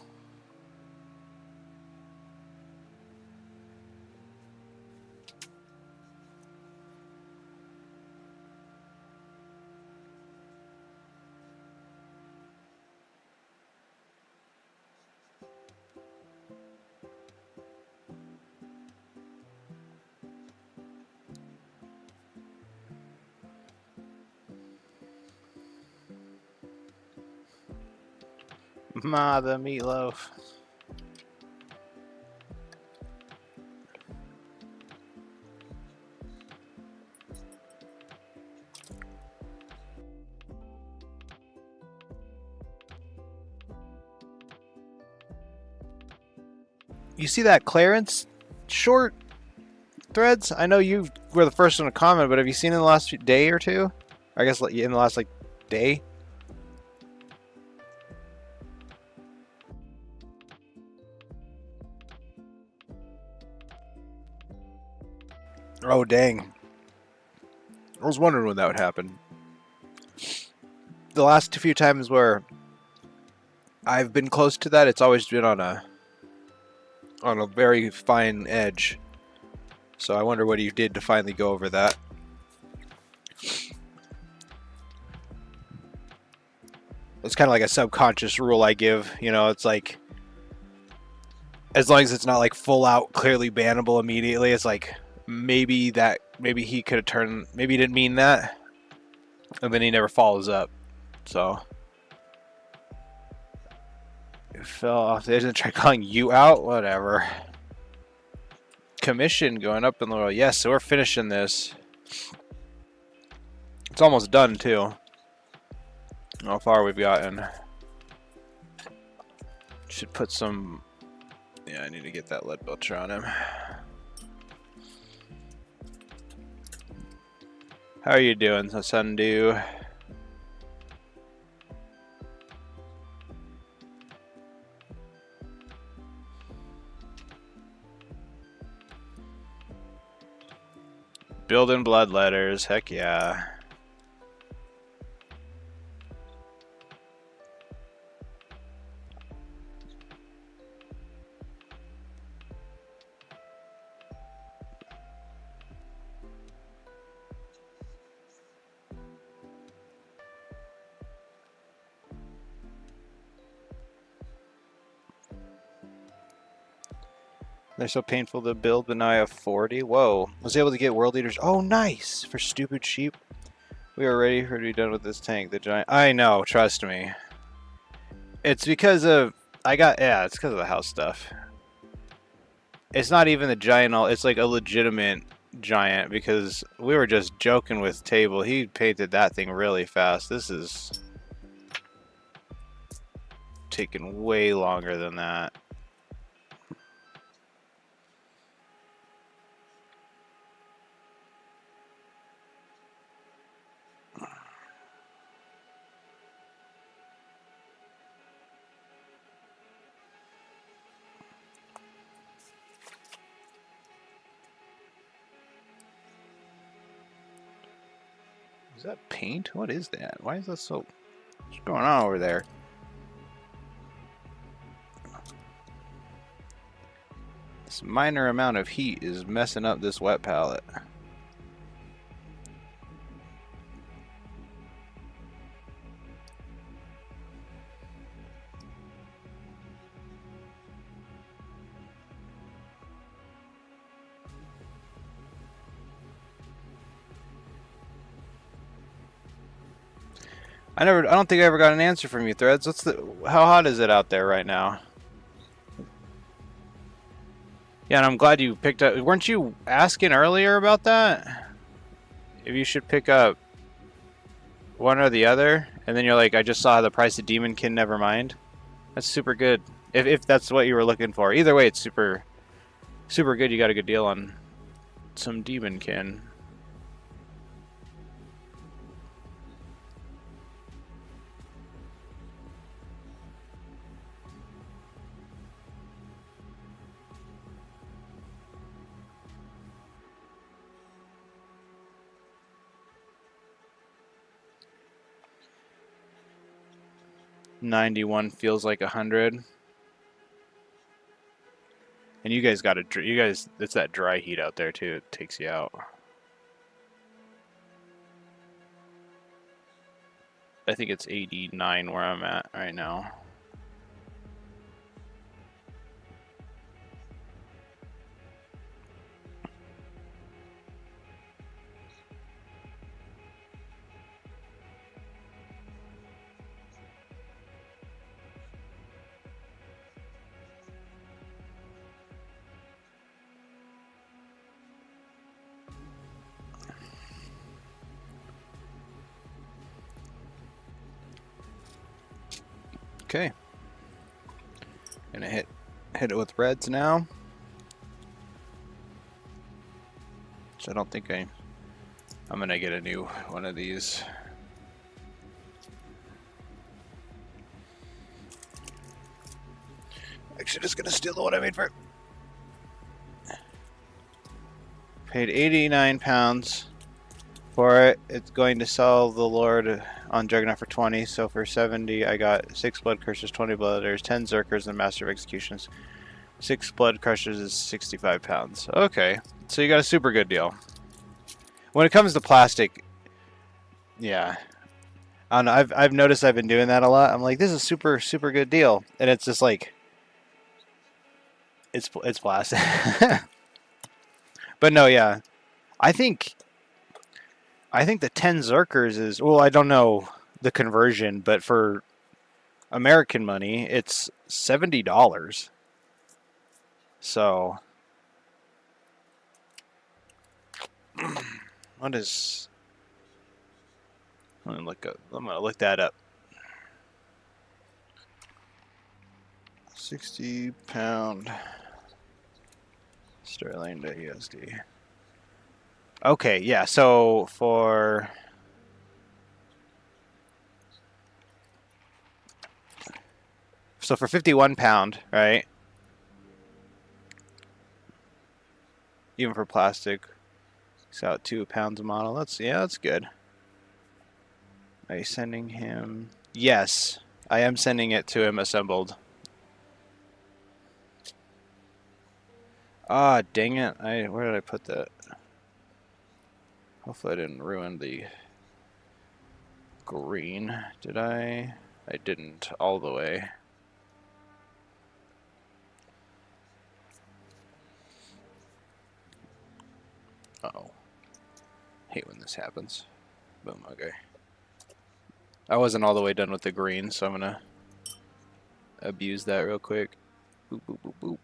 Ma, the meatloaf. You see that Clarence short threads? I know you were the first one to comment, but have you seen it in the last day or two? I guess in the last day. Oh dang! I was wondering when that would happen. The last few times where I've been close to that, it's always been on a very fine edge. So I wonder what he did to finally go over that. It's kind of like a subconscious rule I give. You know, it's like, as long as it's not like full out clearly bannable immediately, it's like maybe he could have turned, maybe he didn't mean that, and then he never follows up. So it fell off the edge and try calling you out. Whatever. Commission going up in the world. Yes, so we're finishing this. It's almost done too. How far we've gotten. Should put some. Yeah, I need to get that lead belcher on him. How are you doing, Sundu? Building blood letters, heck yeah. They're so painful to build, but now I have 40. Whoa. Was able to get world leaders. Oh, nice. For stupid sheep. We are ready for to be done with this tank. The giant. I know. Trust me. It's because of. It's because of the house stuff. It's not even the giant. It's like a legitimate giant because we were just joking with Table. He painted that thing really fast. This is taking way longer than that. Is that paint? What is that? Why is that so... What's going on over there? This minor amount of heat is messing up this wet palette. I don't think I ever got an answer from you, Threads. How hot is it out there right now? Yeah, and I'm glad you picked up. Weren't you asking earlier about that? If you should pick up one or the other, and then you're like, I just saw the price of Demonkin, never mind. That's super good. If that's what you were looking for. Either way, it's super good. You got a good deal on some Demonkin. $91 feels like $100. And you guys got to, it's that dry heat out there too. It takes you out. I think it's 89 where I'm at right now. Okay. Gonna hit it with reds now. Which I don't think I'm gonna get a new one of these. Actually, just gonna steal the one I made for it. Paid 89 pounds for it. It's going to sell the Lord on Juggernaut for 20. So for 70, I got 6 Blood Crushers, 20 Blood Letters, 10 Zerkers, and Master of Executions. 6 Blood Crushers is 65 pounds. Okay, so you got a super good deal. When it comes to plastic, yeah, I don't know, I've noticed I've been doing that a lot. I'm like, this is a super good deal, and it's just like, it's plastic. But no, yeah, I think the 10 Zerkers is, well, I don't know the conversion, but for American money, it's $70. So, what is? I'm gonna look that up. 60-pound sterling to USD. Okay, yeah. So for So for 51 pound, right? Even for plastic, it's out 2 pounds a model. That's good. Are you sending him? Yes, I am sending it to him assembled. Ah, dang it! Where did I put that? Hopefully I didn't ruin the green. Did I? I didn't all the way. Uh-oh. Hate when this happens. Boom, okay. I wasn't all the way done with the green, so I'm gonna abuse that real quick. Boop, boop, boop, boop.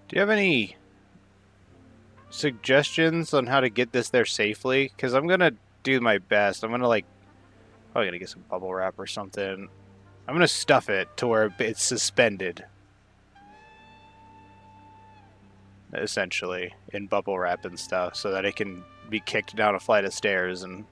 Do you have any suggestions on how to get this there safely? Because I'm gonna do my best. I'm gonna like, probably gonna get some bubble wrap or something. I'm gonna stuff it to where it's suspended, essentially, in bubble wrap and stuff, so that it can be kicked down a flight of stairs and.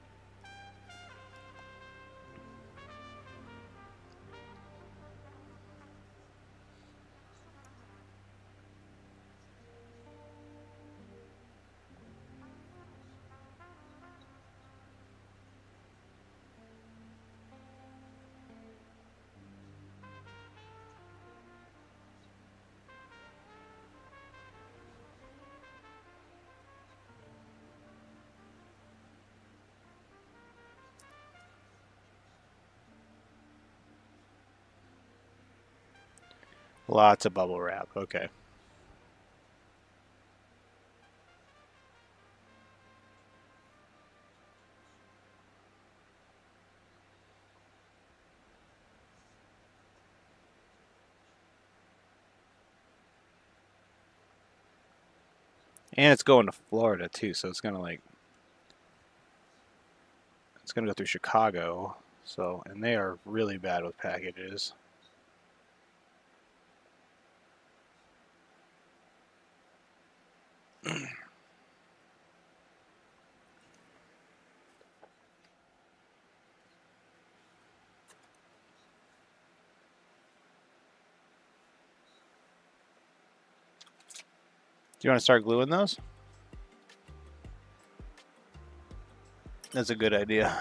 Lots of bubble wrap. Okay. And it's going to Florida too, so it's gonna like it's gonna go through Chicago. So, and they are really bad with packages. Do you want to start gluing those? That's a good idea.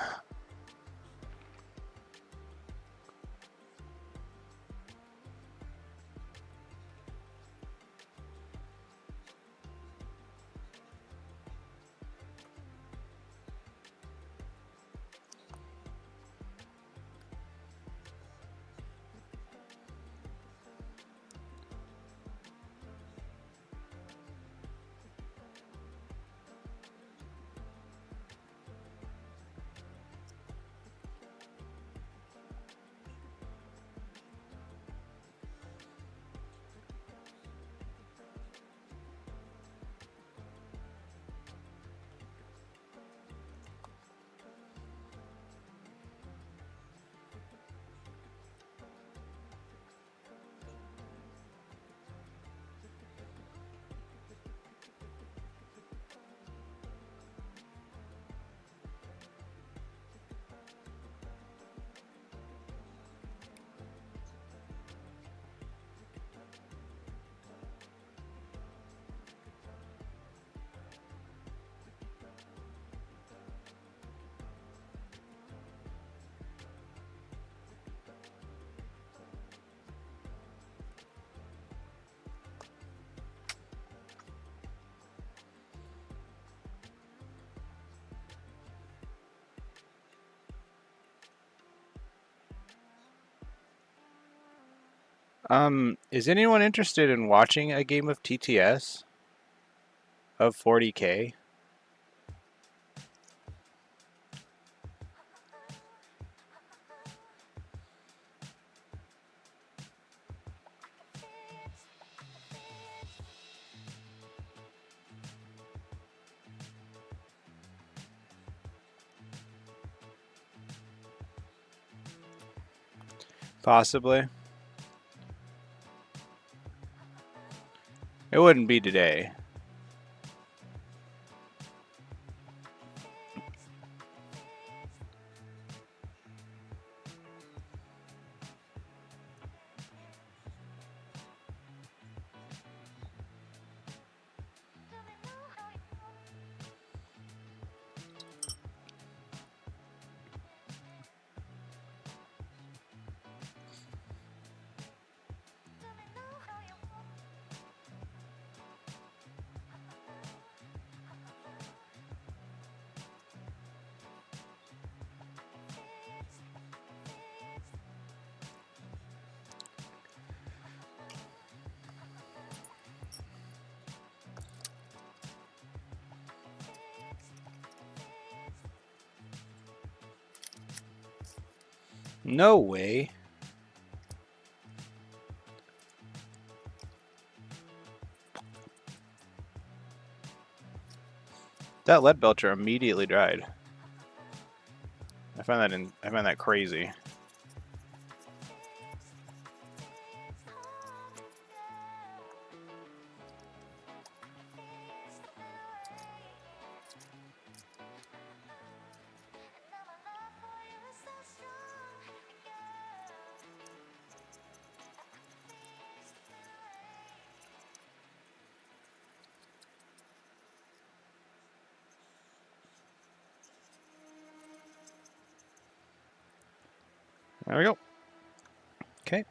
Is anyone interested in watching a game of TTS of 40K? Possibly. It wouldn't be today. No way. That lead belcher immediately dried. I find that crazy. There we go. Okay.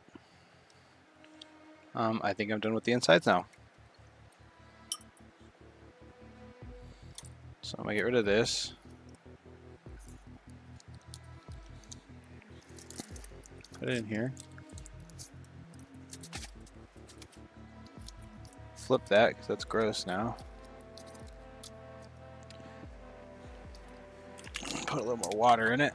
I think I'm done with the insides now. So I'm gonna get rid of this. Put it in here. Flip that because that's gross now. Put a little more water in it.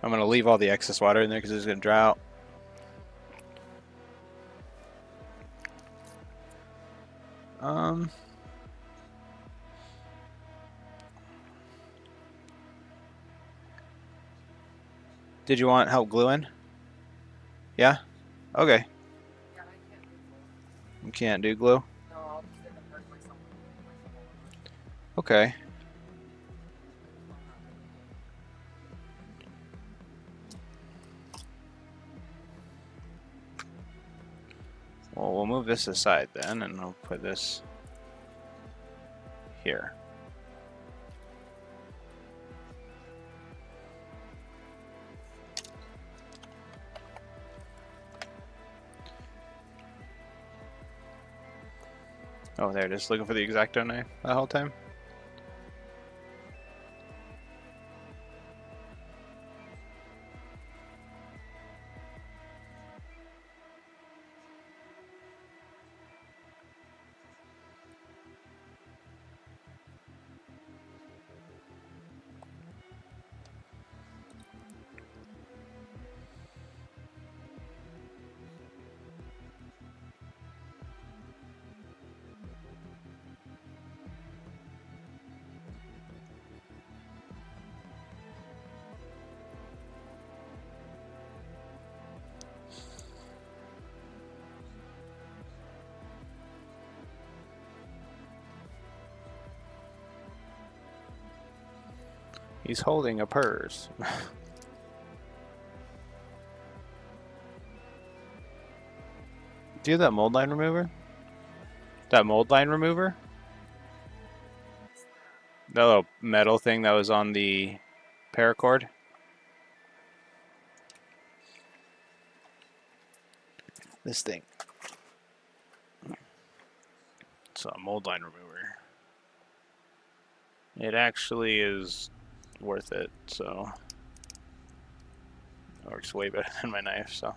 I'm gonna leave all the excess water in there because it's gonna dry out. Did you want help gluing? Yeah? Okay. Yeah, I can't do it. You can't do glue? No, I'll just end up hurting myself. Okay. Well, we'll move this aside then, and we'll put this here. Oh, there it is. Looking for the X-Acto knife the whole time. He's holding a purse. Do you have that mold line remover? That mold line remover? That little metal thing that was on the paracord? This thing. It's a mold line remover. It actually is worth it, so it works way better than my knife, so.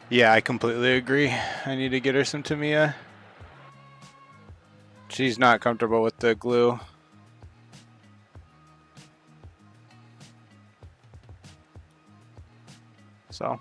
Yeah, I completely agree. I need to get her some Tamiya. She's not comfortable with the glue. So.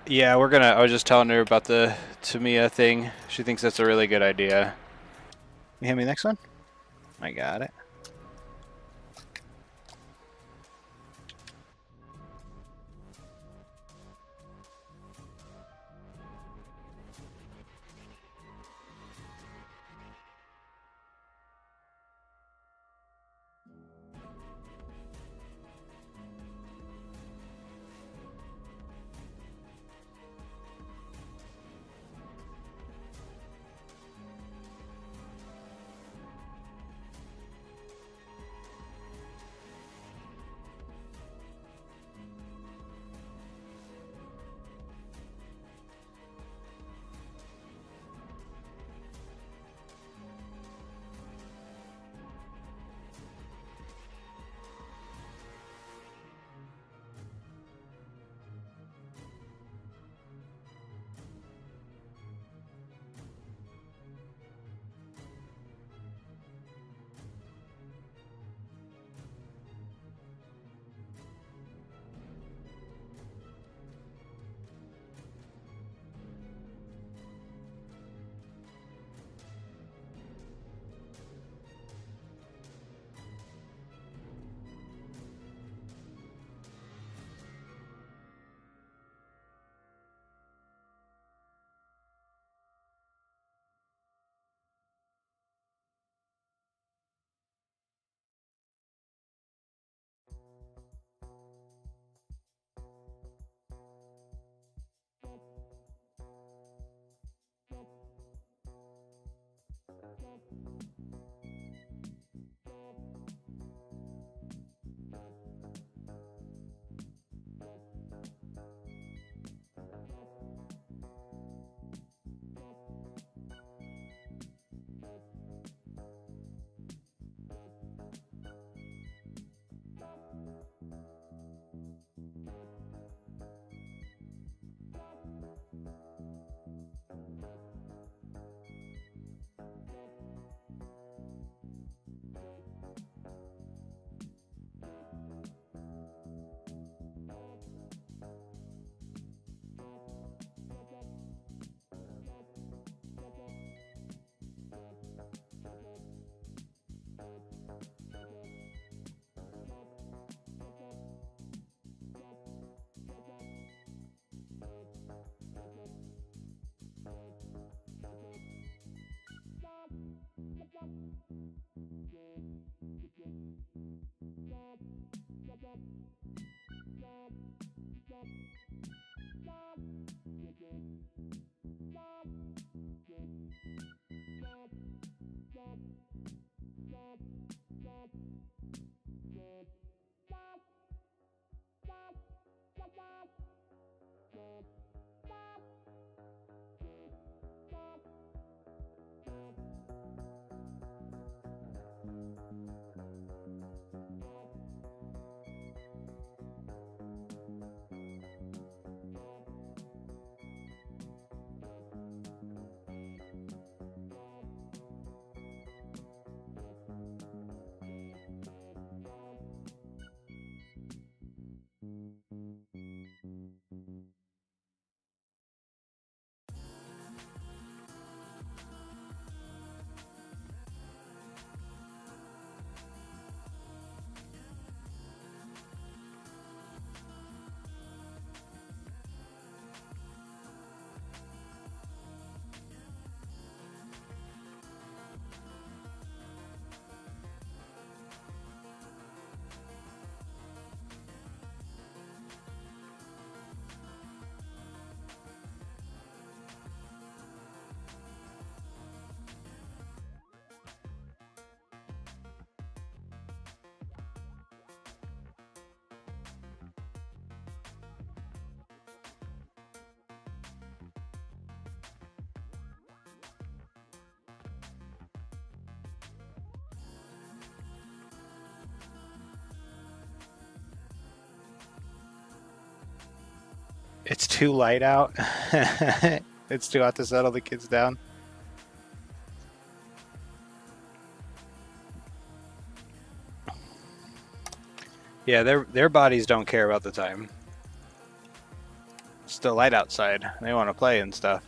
Yeah, I was just telling her about the Tamiya thing. She thinks that's a really good idea. You hand me the next one? I got it. It's too light out. It's too hot to settle the kids down. Yeah, their bodies don't care about the time. It's still light outside. They want to play and stuff.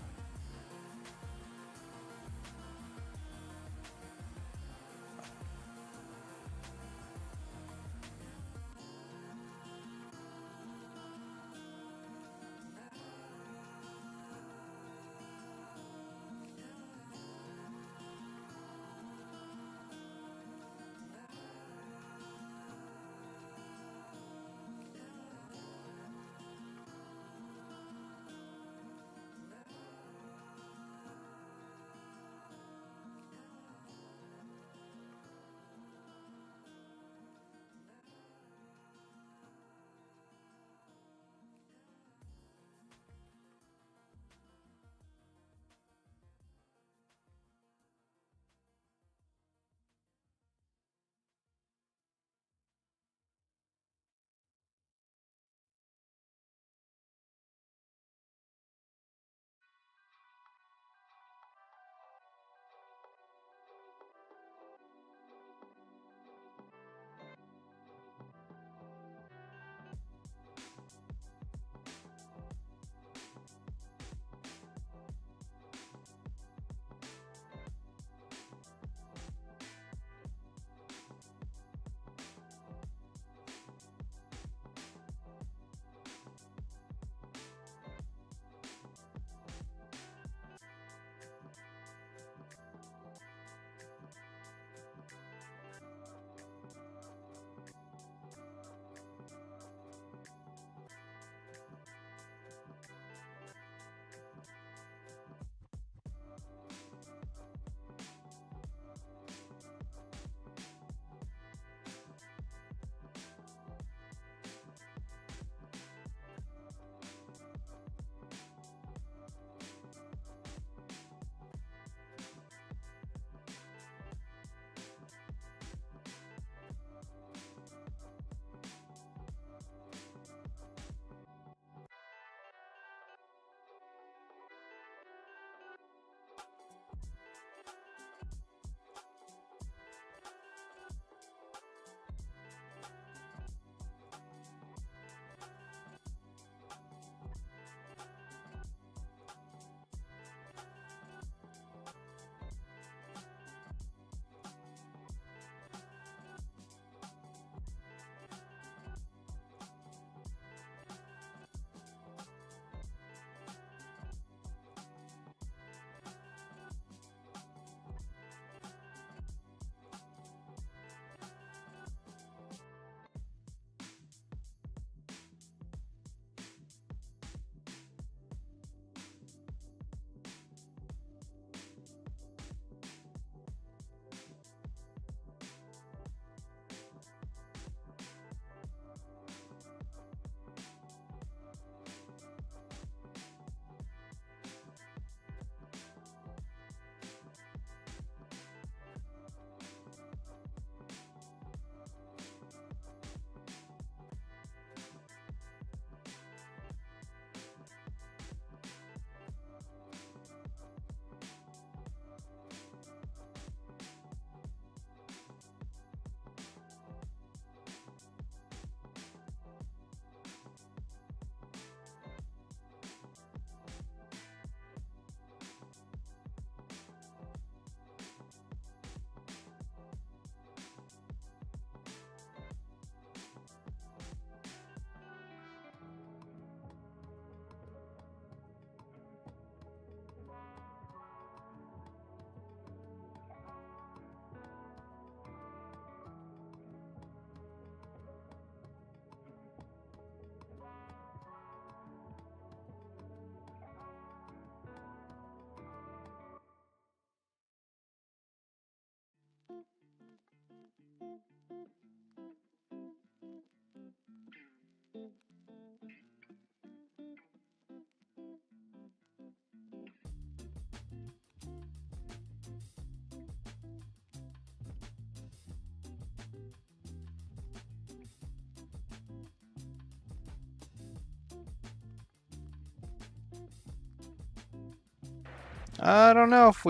I don't know if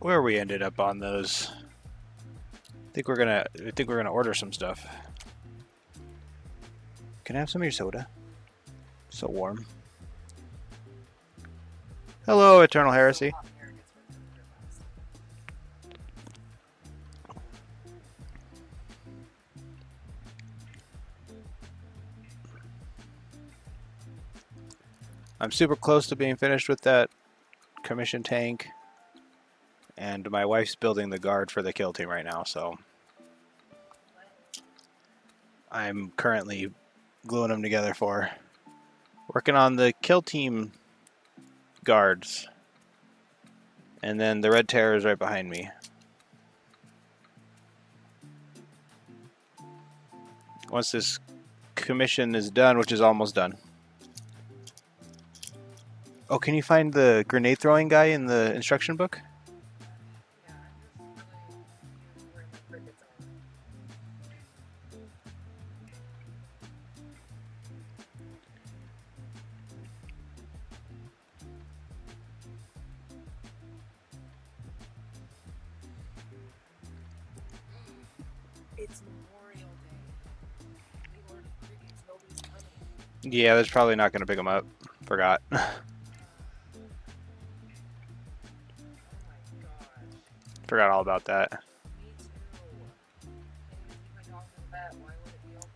where we ended up on those. I think we're gonna order some stuff. Can I have some of your soda? So warm. Hello, Eternal Heresy. Hot air gets rid of your fast. I'm super close to being finished with that commission tank. And my wife's building the guard for the kill team right now, so I'm currently gluing them together for her. Working on the kill team guards. And then the Red Terror is right behind me. Once this commission is done, which is almost done. Oh, can you find the grenade throwing guy in the instruction book? Yeah, I'm just really confused where my crickets are. It's Memorial Day. We ordered crickets, nobody's coming. Yeah, that's probably not going to pick them up. Forgot. Oh my gosh. Forgot all about that. Me too. Can't even keep my dog in the vet. Why would it be open?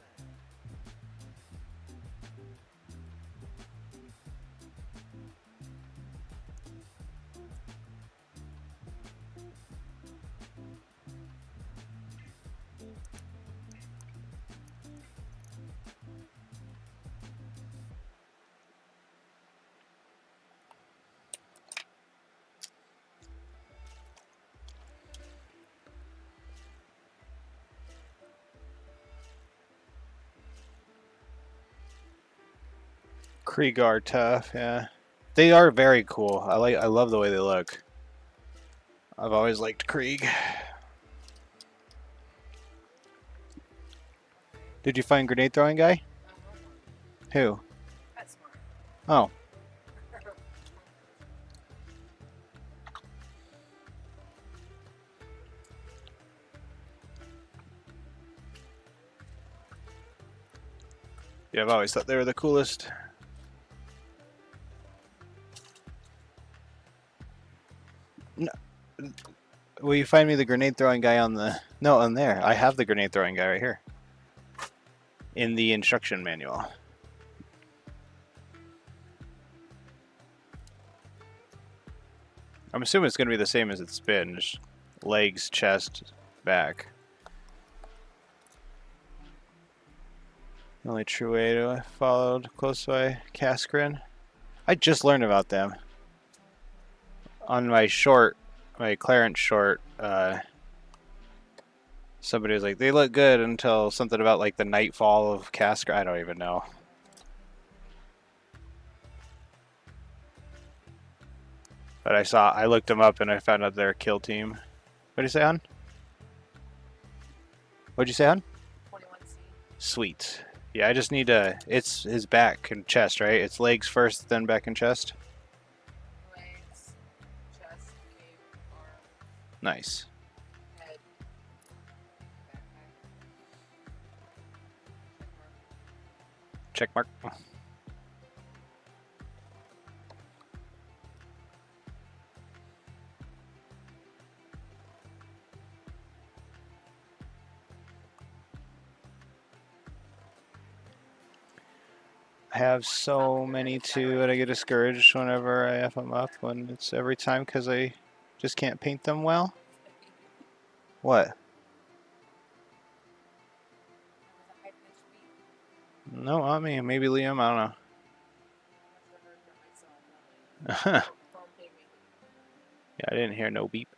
Krieg are tough, yeah. They are very cool. I love the way they look. I've always liked Krieg. Did you find grenade throwing guy? Who? That's smart. Oh, yeah, I've always thought they were the coolest. No, will you find me the grenade throwing guy on the... No, on there. I have the grenade throwing guy right here. In the instruction manual. I'm assuming it's going to be the same as it's been. Just legs, chest, back. The only true way to followed close by Kaskrin. I just learned about them. On my short, my Clarence short, somebody was like, they look good until something about like the nightfall of Kaskrin. I don't even know. But I looked them up and I found out they're a kill team. What'd you say, hon? What'd you say, hon? 21C. Sweet. Yeah, I just need to, it's his back and chest, right? It's legs first, then back and chest. Legs, chest, cape, arm, Nice. head, backpack. Check mark. I have so many too, and I get discouraged whenever I F them up when it's every time because I just can't paint them well. What? With a high-pitched beat. No, not me. Maybe Liam. I don't know. I must have heard that myself. Yeah, Phone paid me. I didn't hear no beep.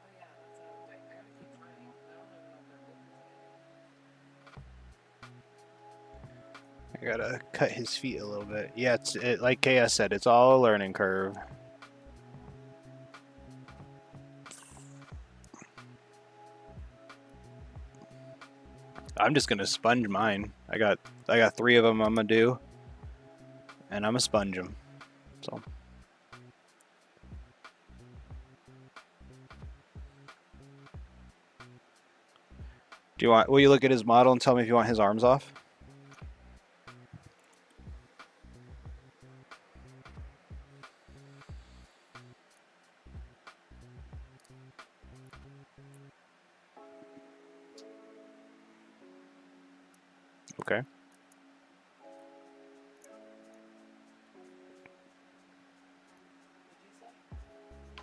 Oh yeah, that's another thing. I gotta keep trying. I don't even know if they're good. I gotta cut his feet a little bit. Yeah, like KS said, it's all a learning curve. I'm just gonna sponge mine. I got 3 of them I'm gonna do, and I'm gonna sponge them. So. Do you want? Will you look at his model and tell me if you want his arms off? Okay.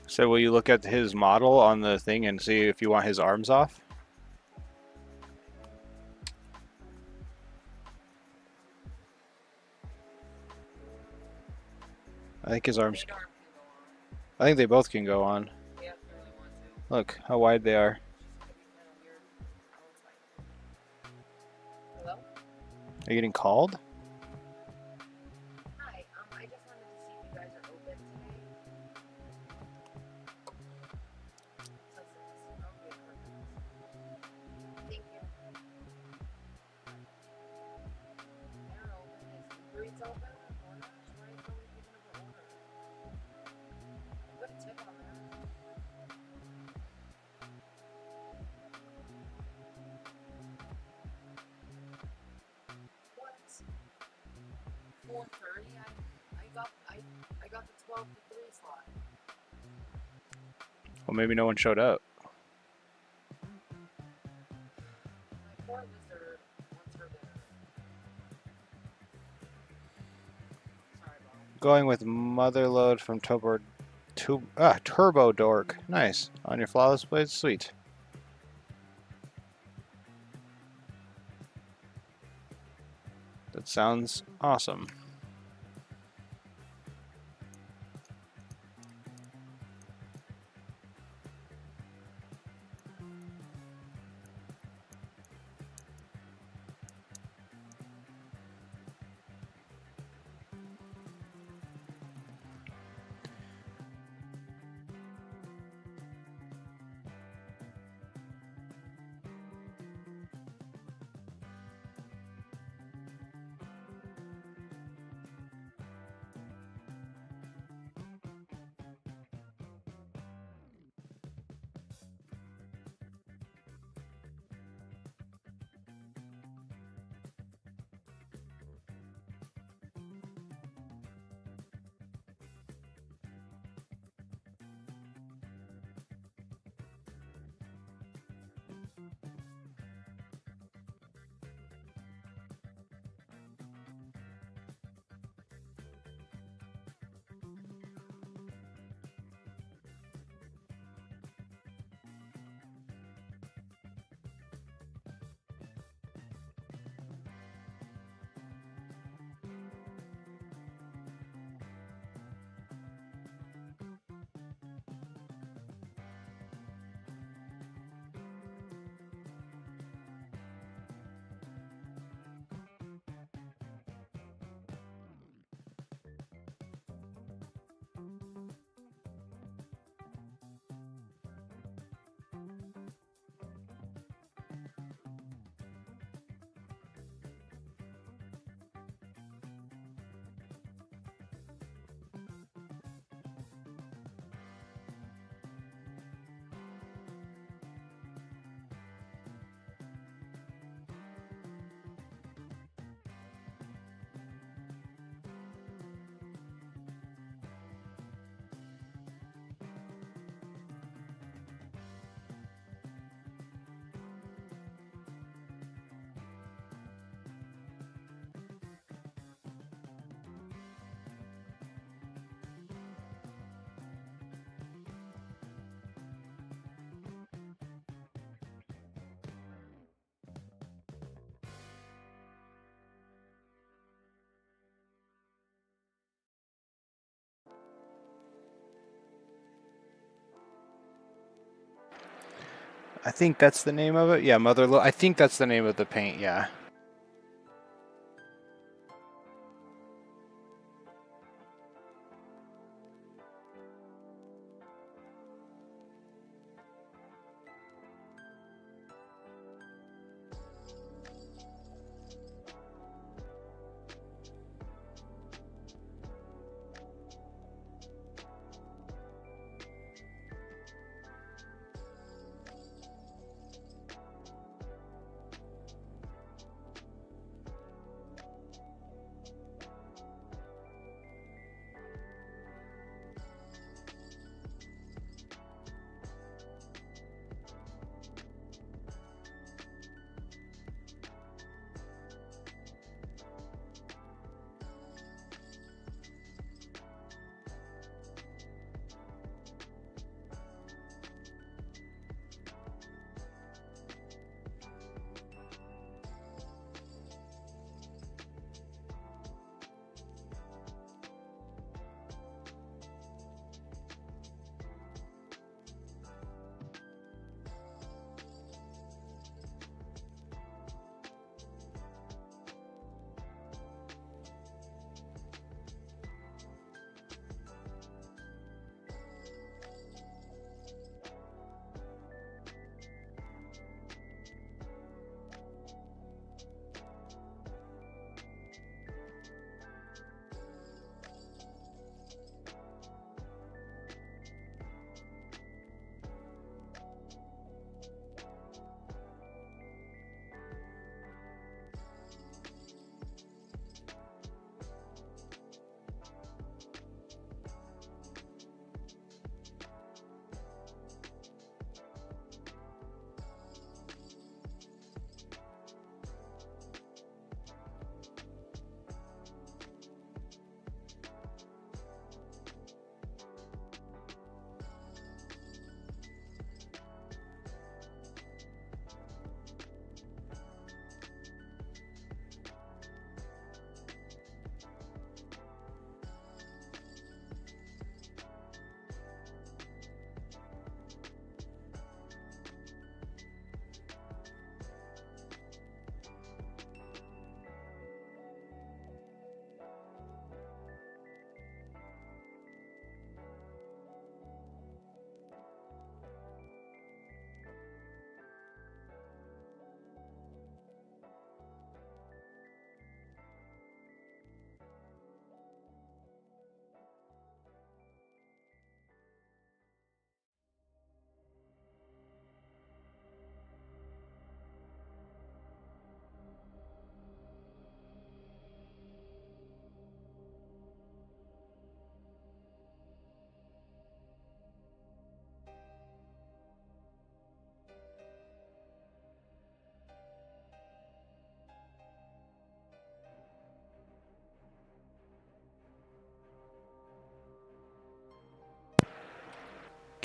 So will you look at his model on the thing and see if you want his arms off? I think his arms. Main arm can go on. I think they both can go on. Yeah, if you really want to. Look how wide they are. Hello? Are you getting called? Hi, I just wanted to see if you guys are open today. Okay, perfect. Thank you. They're open. Is Uber Eats open? Or not? Why is nobody picking up an order? Put a tip on there. What? 4:30? I got the 12 to 3 slot. Well, maybe no one showed up. My poor lizard wants her dinner. Sorry, Bob. Going with Motherload from Turbo Dork. Nice. On your flawless blades? Sweet. That sounds awesome. I think that's the name of it. Yeah, Motherload. I think that's the name of the paint. Yeah.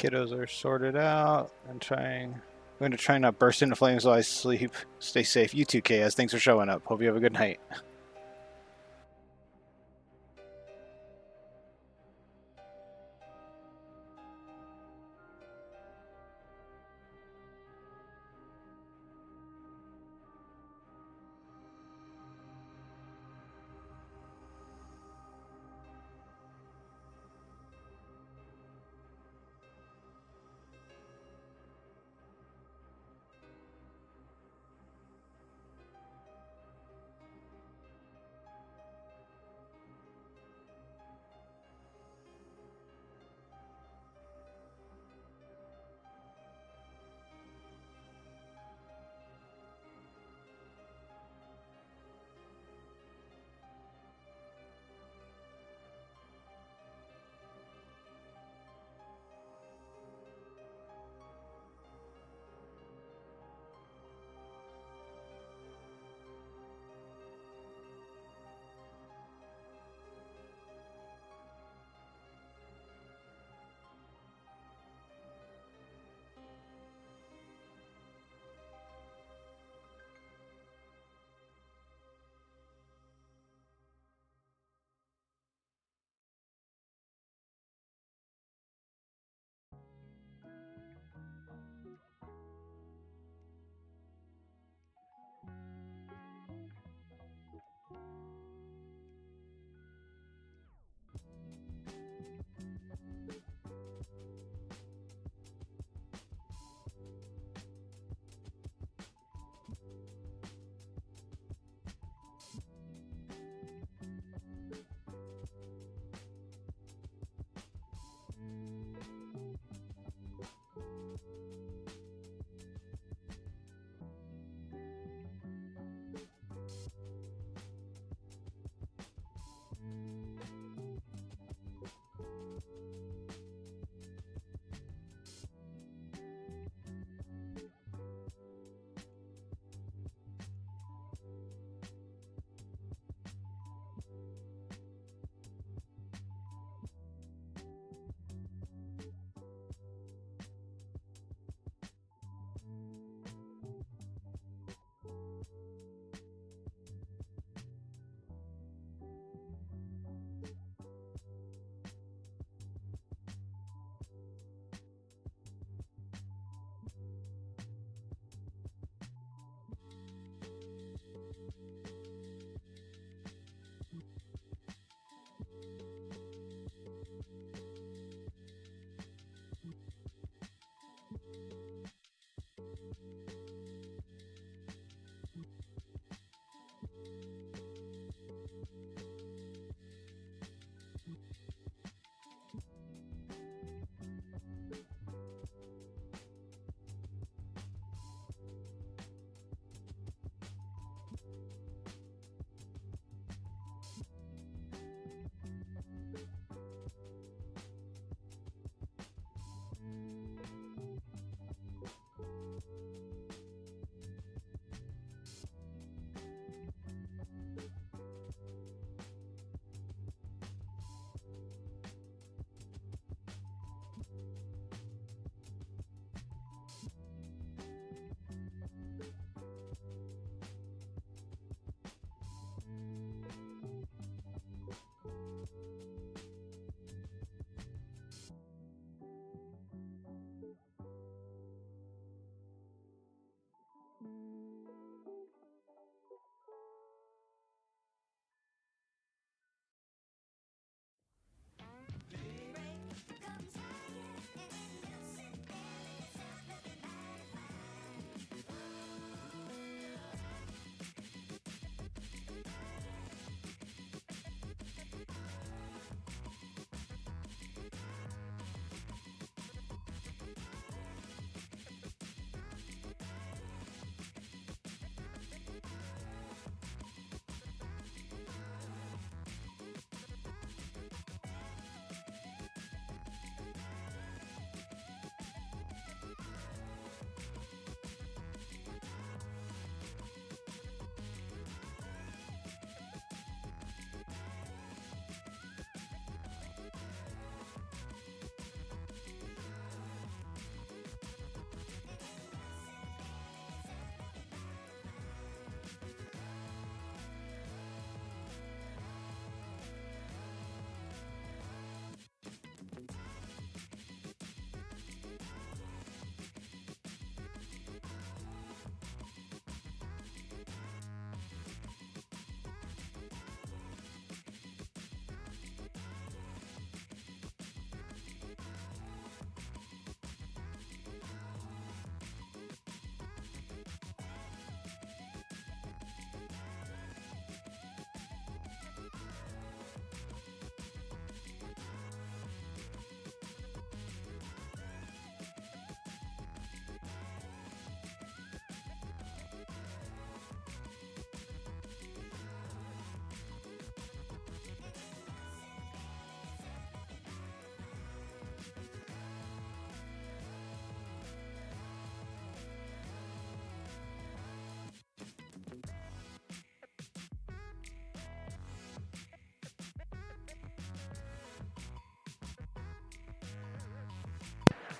Kiddos are sorted out and trying. I'm going to try not burst into flames while I sleep. Stay safe. You too, KS. Thanks for showing up. Hope you have a good night.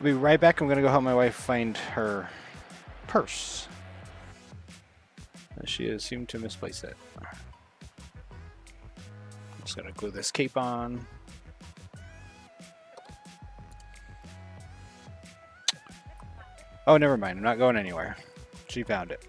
I'll be right back. I'm gonna go help my wife find her purse. She has seemed to misplace it. I'm just gonna glue this cape on. Oh, never mind. I'm not going anywhere. She found it.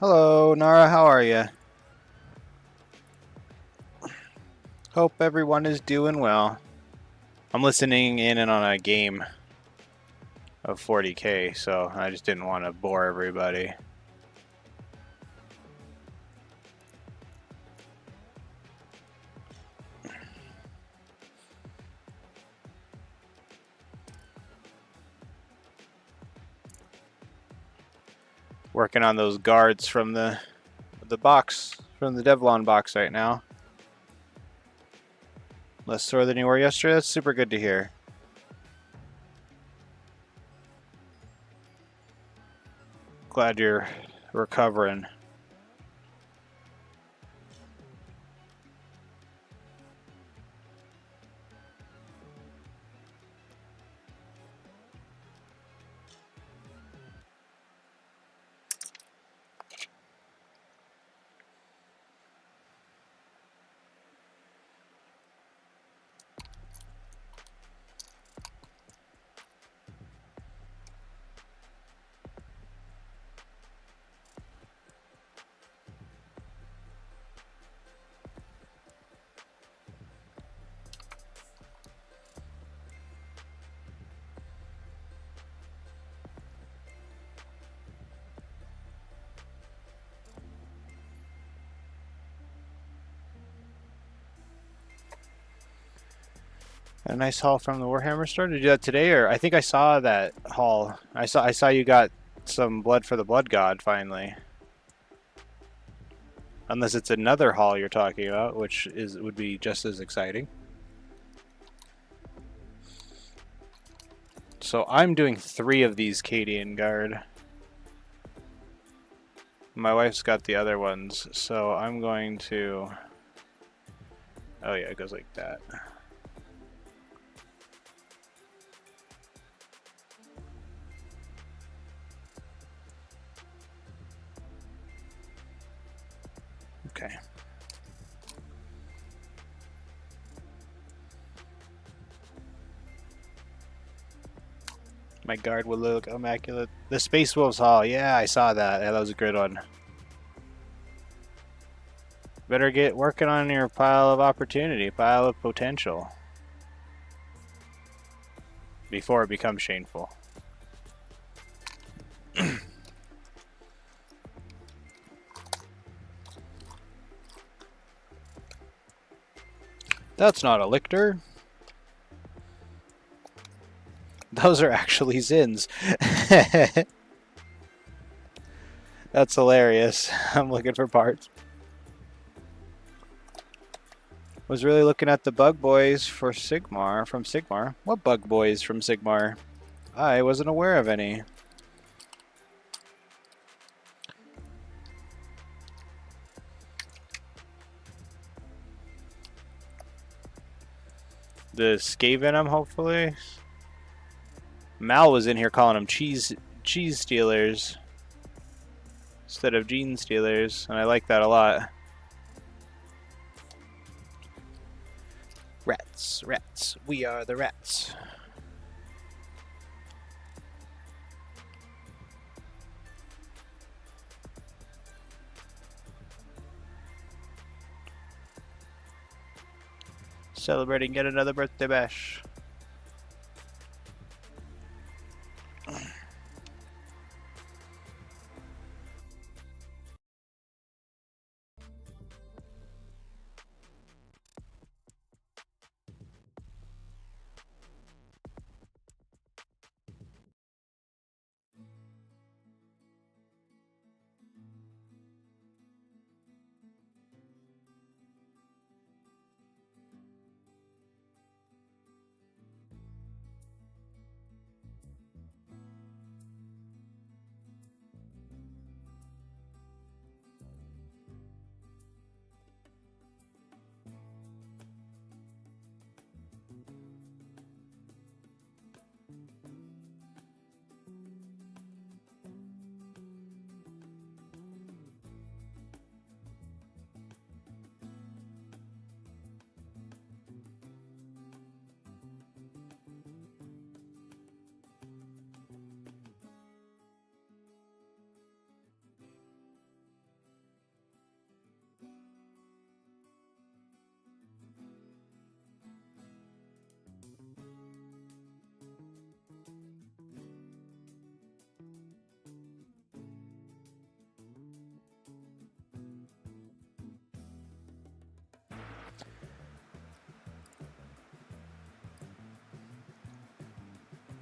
Hello, Nara. How are you? Hope everyone is doing well. I'm listening in and on a game of 40K, so I just didn't want to bore everybody. Working on those guards from the box, from the Devlon box right now. Less sore than you were yesterday. That's super good to hear. Glad you're recovering. A nice haul from the Warhammer store. Did you do that today, or I think I saw that haul. I saw you got some blood for the Blood God finally. Unless it's another haul you're talking about, which would be just as exciting. So I'm doing 3 of these Cadian Guard. My wife's got the other ones, so I'm going to... Oh yeah, it goes like that. Okay. My guard will look immaculate. The Space Wolves Hall. Yeah, I saw that. Yeah, that was a good one. Better get working on your pile of opportunity, pile of potential. Before it becomes shameful. That's not a lictor. Those are actually Zins. That's hilarious. I'm looking for parts. Was really looking at the bug boys for Sigmar, from Sigmar. What bug boys from Sigmar? I wasn't aware of any. The Skavenom, hopefully. Mal was in here calling them cheese stealers instead of gene stealers, and I like that a lot. Rats, rats, we are the rats. Celebrating yet another birthday bash.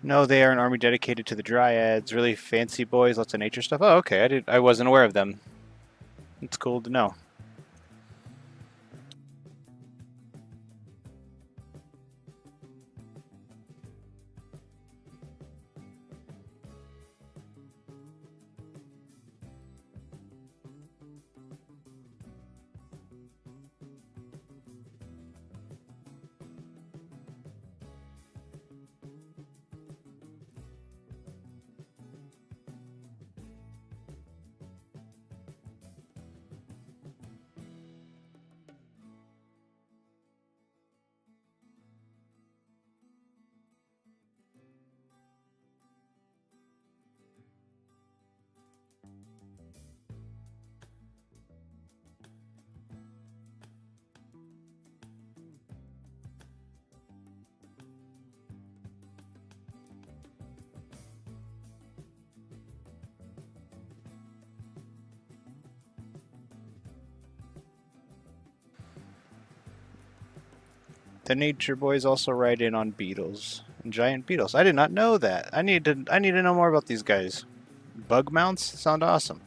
No, they are an army dedicated to the Dryads. Really fancy boys, lots of nature stuff. Oh, okay. I wasn't aware of them. It's cool to know. The nature boys also ride in on beetles and giant beetles. I did not know that. I need to know more about these guys. Bug mounts sound awesome.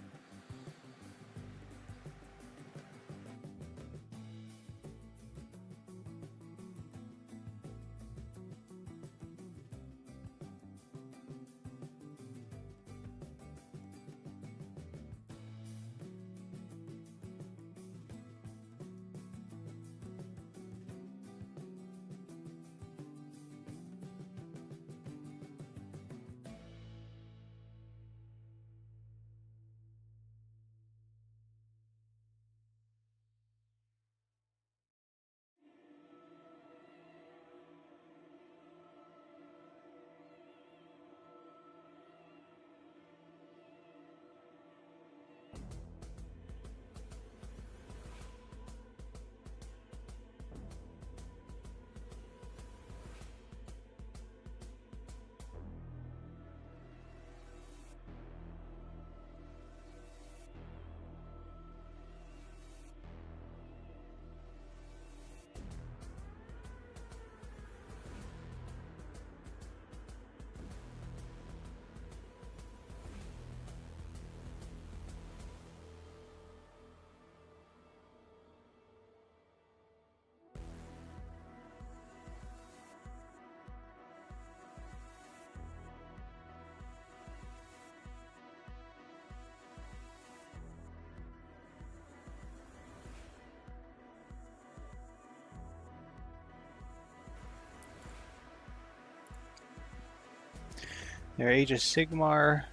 Their Age of Sigmar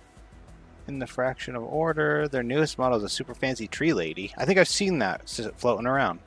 in the Fraction of Order. Their newest model is a super fancy tree lady. I think I've seen that floating around.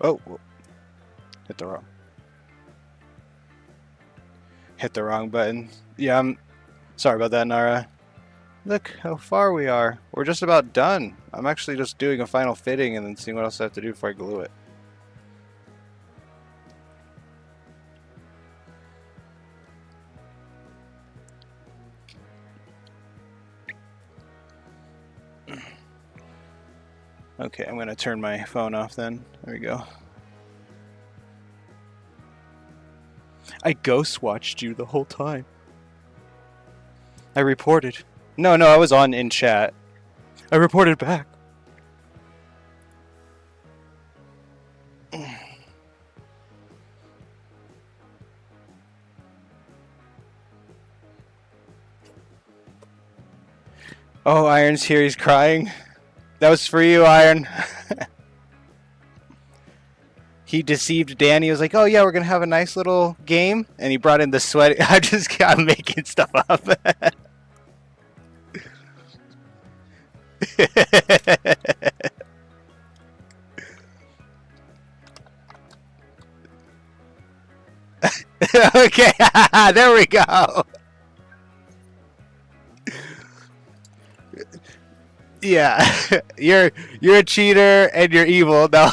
Oh, hit the wrong button. Yeah, I'm sorry about that, Nara. Look how far we are. We're just about done. I'm actually just doing a final fitting and then seeing what else I have to do before I glue it. Okay, I'm gonna turn my phone off then. There we go. I ghost watched you the whole time. I reported. No, I was on in chat. I reported back. Oh, Iron's here. He's crying. That was for you, Iron. He deceived Danny. He was like, "Oh yeah, we're gonna have a nice little game," and he brought in the sweat. I'm making stuff up. Okay, there we go. Yeah, you're a cheater and you're evil. No.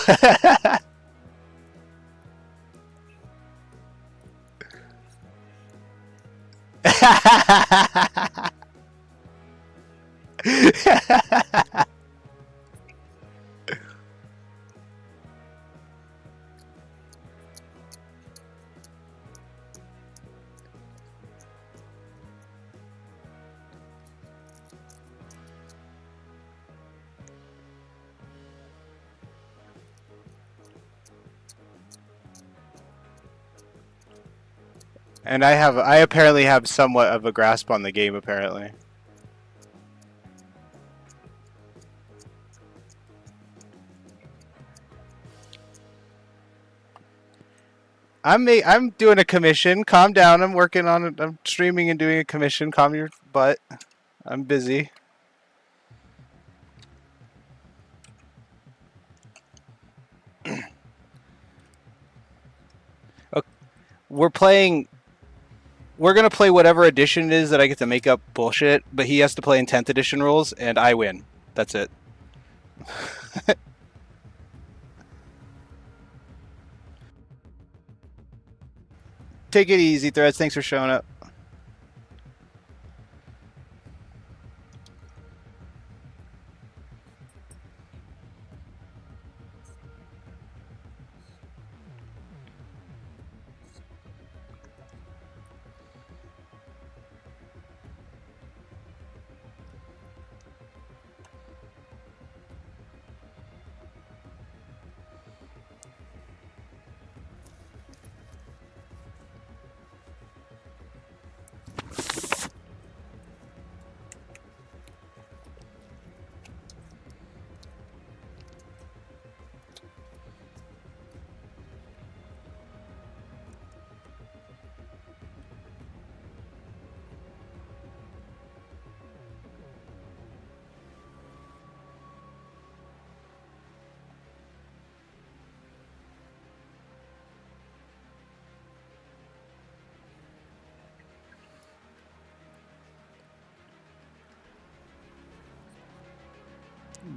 And I apparently have somewhat of a grasp on the game, apparently. I'm doing a commission. Calm down. I'm working on it. I'm streaming and doing a commission. Calm your butt. I'm busy. Okay. We're gonna play whatever edition it is that I get to make up bullshit, but he has to play in 10th edition rules, and I win. That's it. Take it easy, Threads. Thanks for showing up.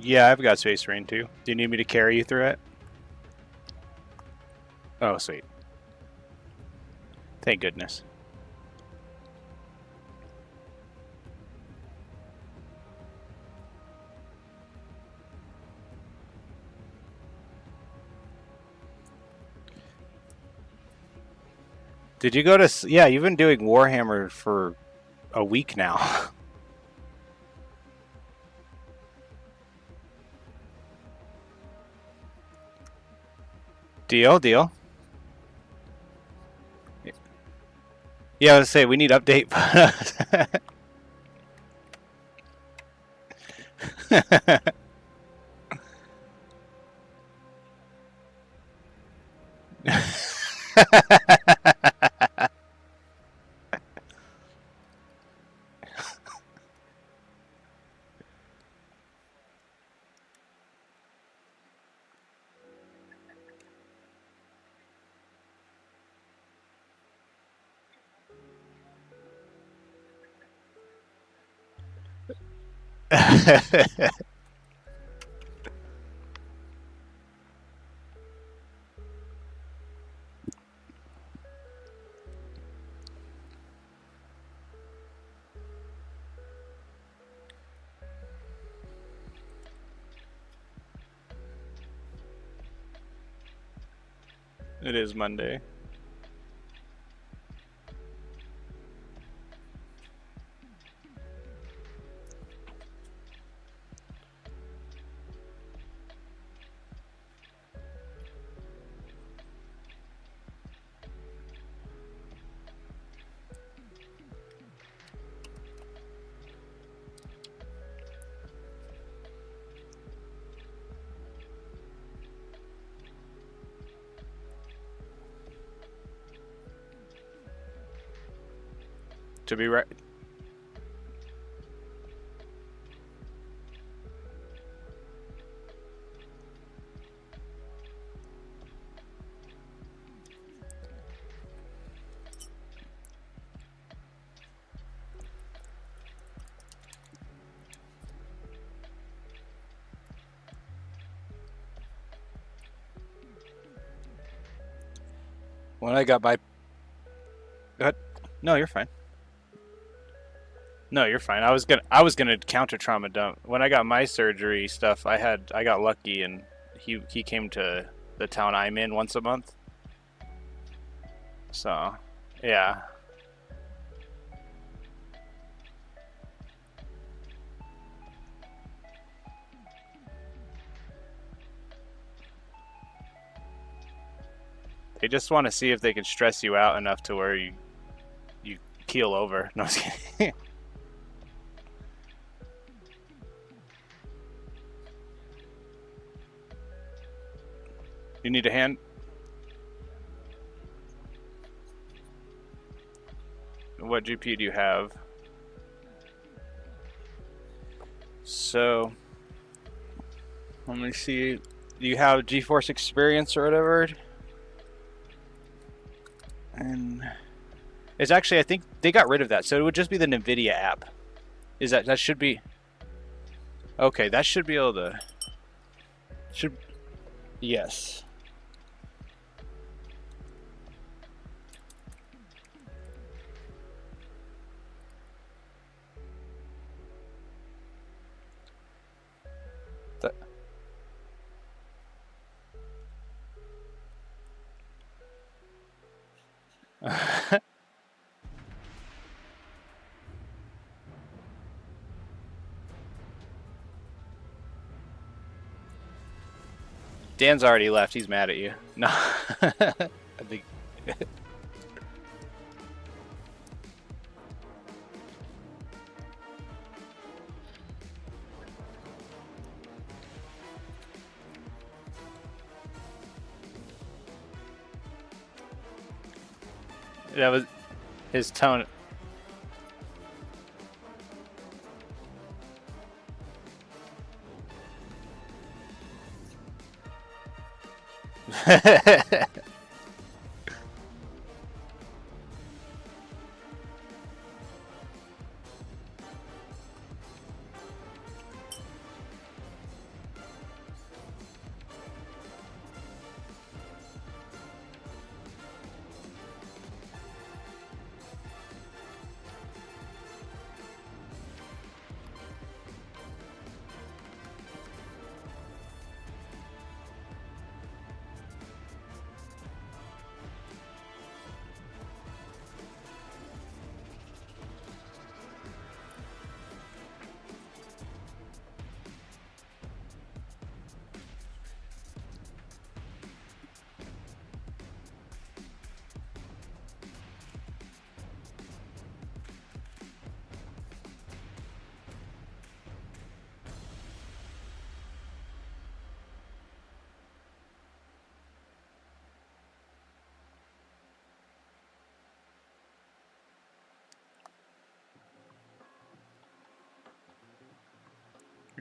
Yeah, I've got Space Marine too. Do you need me to carry you through it? Oh, sweet. Thank goodness. Did you go to... Yeah, you've been doing Warhammer for a week now. Deal. Yeah, I was say we need update. It is Monday. To be right. When I got my... Go ahead. No, you're fine. No, you're fine. I was gonna counter trauma dump. When I got my surgery stuff, I got lucky and he came to the town I'm in once a month. So, yeah. They just want to see if they can stress you out enough to where you keel over. No, I was kidding. You need a hand? What GP do you have? So, let me see. Do you have GeForce Experience or whatever? And it's actually, I think they got rid of that, so it would just be the NVIDIA app. Is that should be? Okay, that should be able to. Should yes. Dan's already left. He's mad at you. No. I think. That was his tone.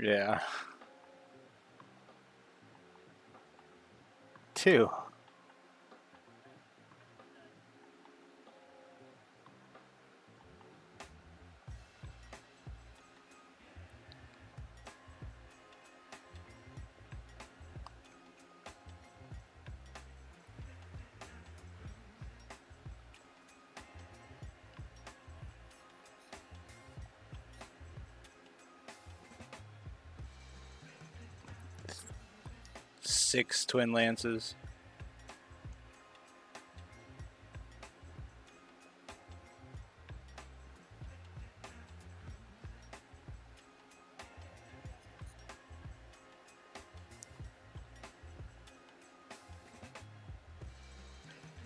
Yeah. 2. 6 twin lances.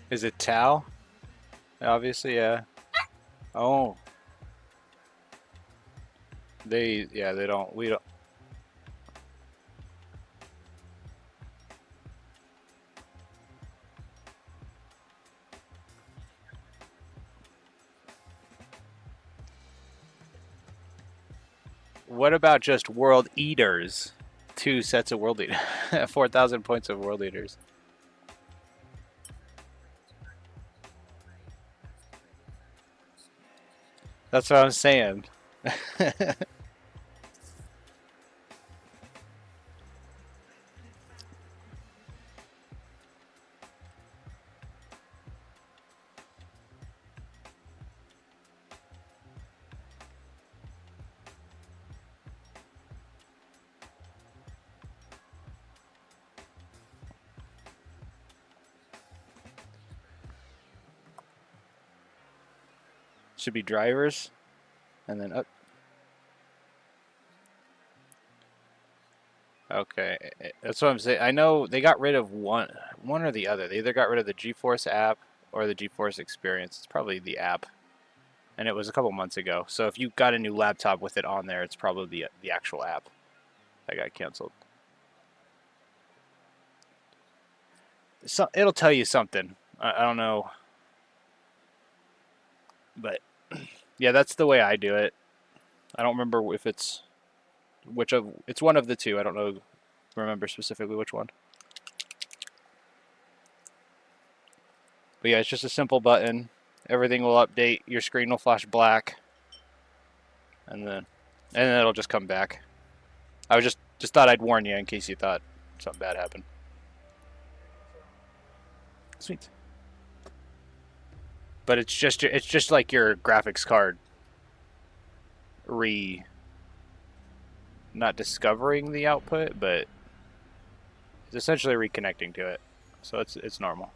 Is it Tau? Obviously, yeah. Oh. They don't, we don't. What about just World Eaters? 2 sets of World Eaters. 4,000 points of World Eaters. That's what I'm saying. Should be drivers, and then up. Okay, that's what I'm saying. I know they got rid of one or the other. They either got rid of the GeForce app or the GeForce Experience. It's probably the app, and it was a couple months ago. So if you got a new laptop with it on there, it's probably the actual app that got canceled. So it'll tell you something. I don't know, but yeah, that's the way I do it. I don't remember if it's it's one of the two. I don't remember specifically which one. But yeah, it's just a simple button. Everything will update. Your screen will flash black, and then it'll just come back. I was just thought I'd warn you in case you thought something bad happened. Sweet. But it's just like your graphics card not discovering the output, but it's essentially reconnecting to it. So it's normal.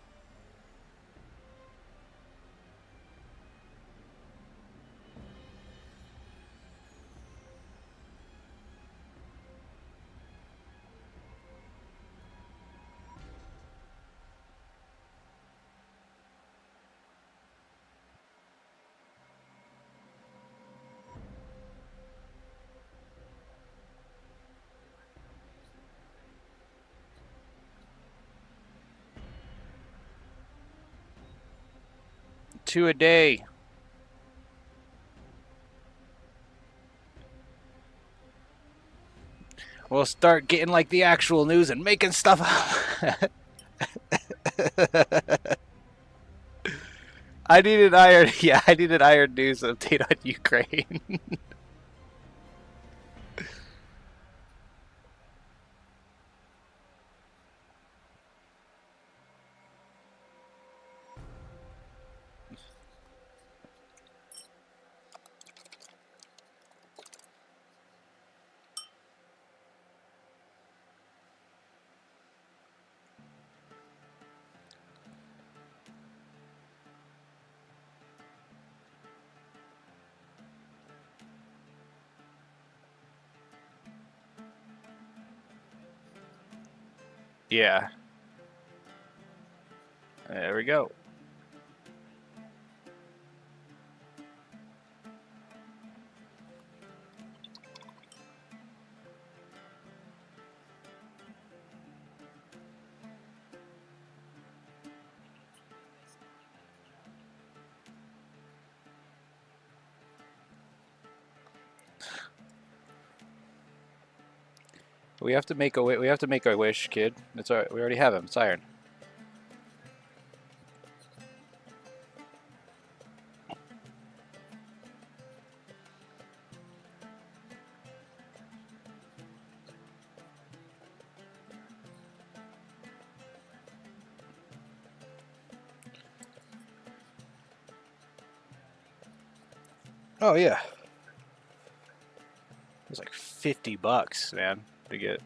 Two a day. We'll start getting like the actual news and making stuff up. I need an iron news update on Ukraine. Yeah. There we go. We have to make a wish, kid. It's alright. We already have him. It's iron. Oh yeah. It was like $50, man, to get.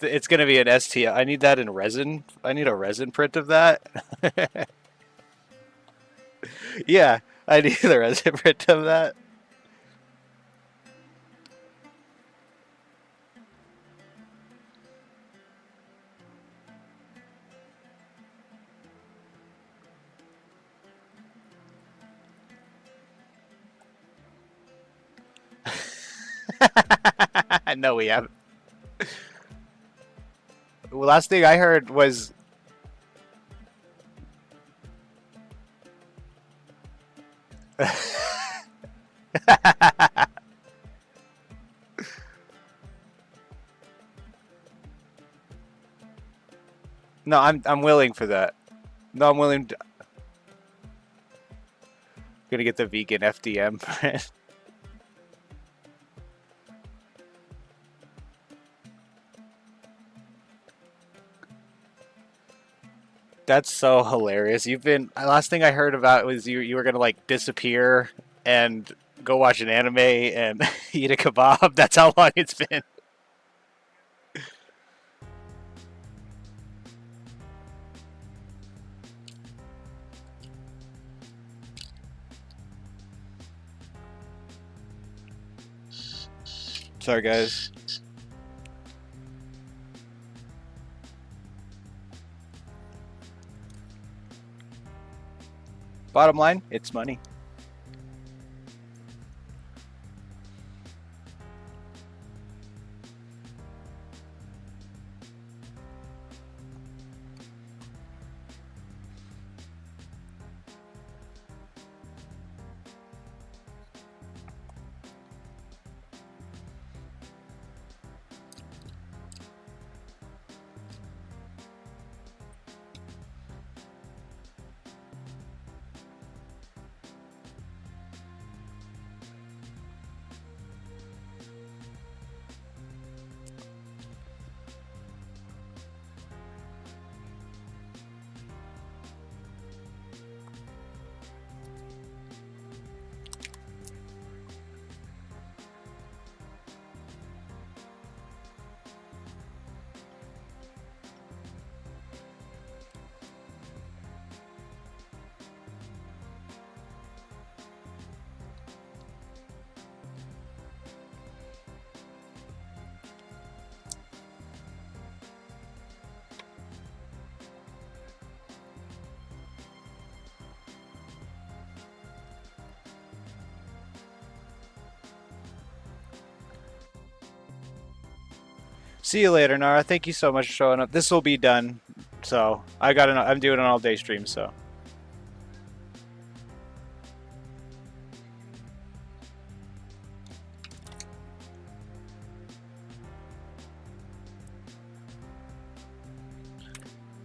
It's gonna be an ST. I need that in resin. I need a resin print of that. Yeah, I need the resin print of that. No, we haven't. Well, last thing I heard was no, I'm willing for that. No, I'm willing to, gonna get the vegan FDM print. That's so hilarious. You've been last thing I heard about was you were gonna like disappear and go watch an anime and eat a kebab. That's how long it's been. Sorry, guys. Bottom line, it's money. See you later, Nara. Thank you so much for showing up. This will be done. So I'm doing an all day stream, so.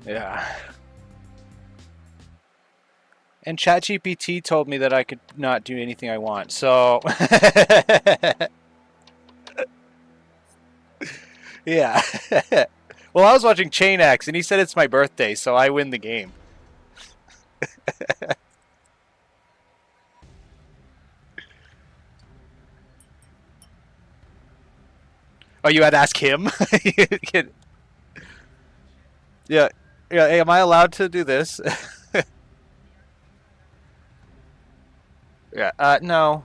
Yeah. And ChatGPT told me that I could not do anything I want, so. Yeah. Well, I was watching Chain X, and he said it's my birthday, so I win the game. Oh, you had to ask him? Yeah. Yeah. Hey, am I allowed to do this? Yeah. No.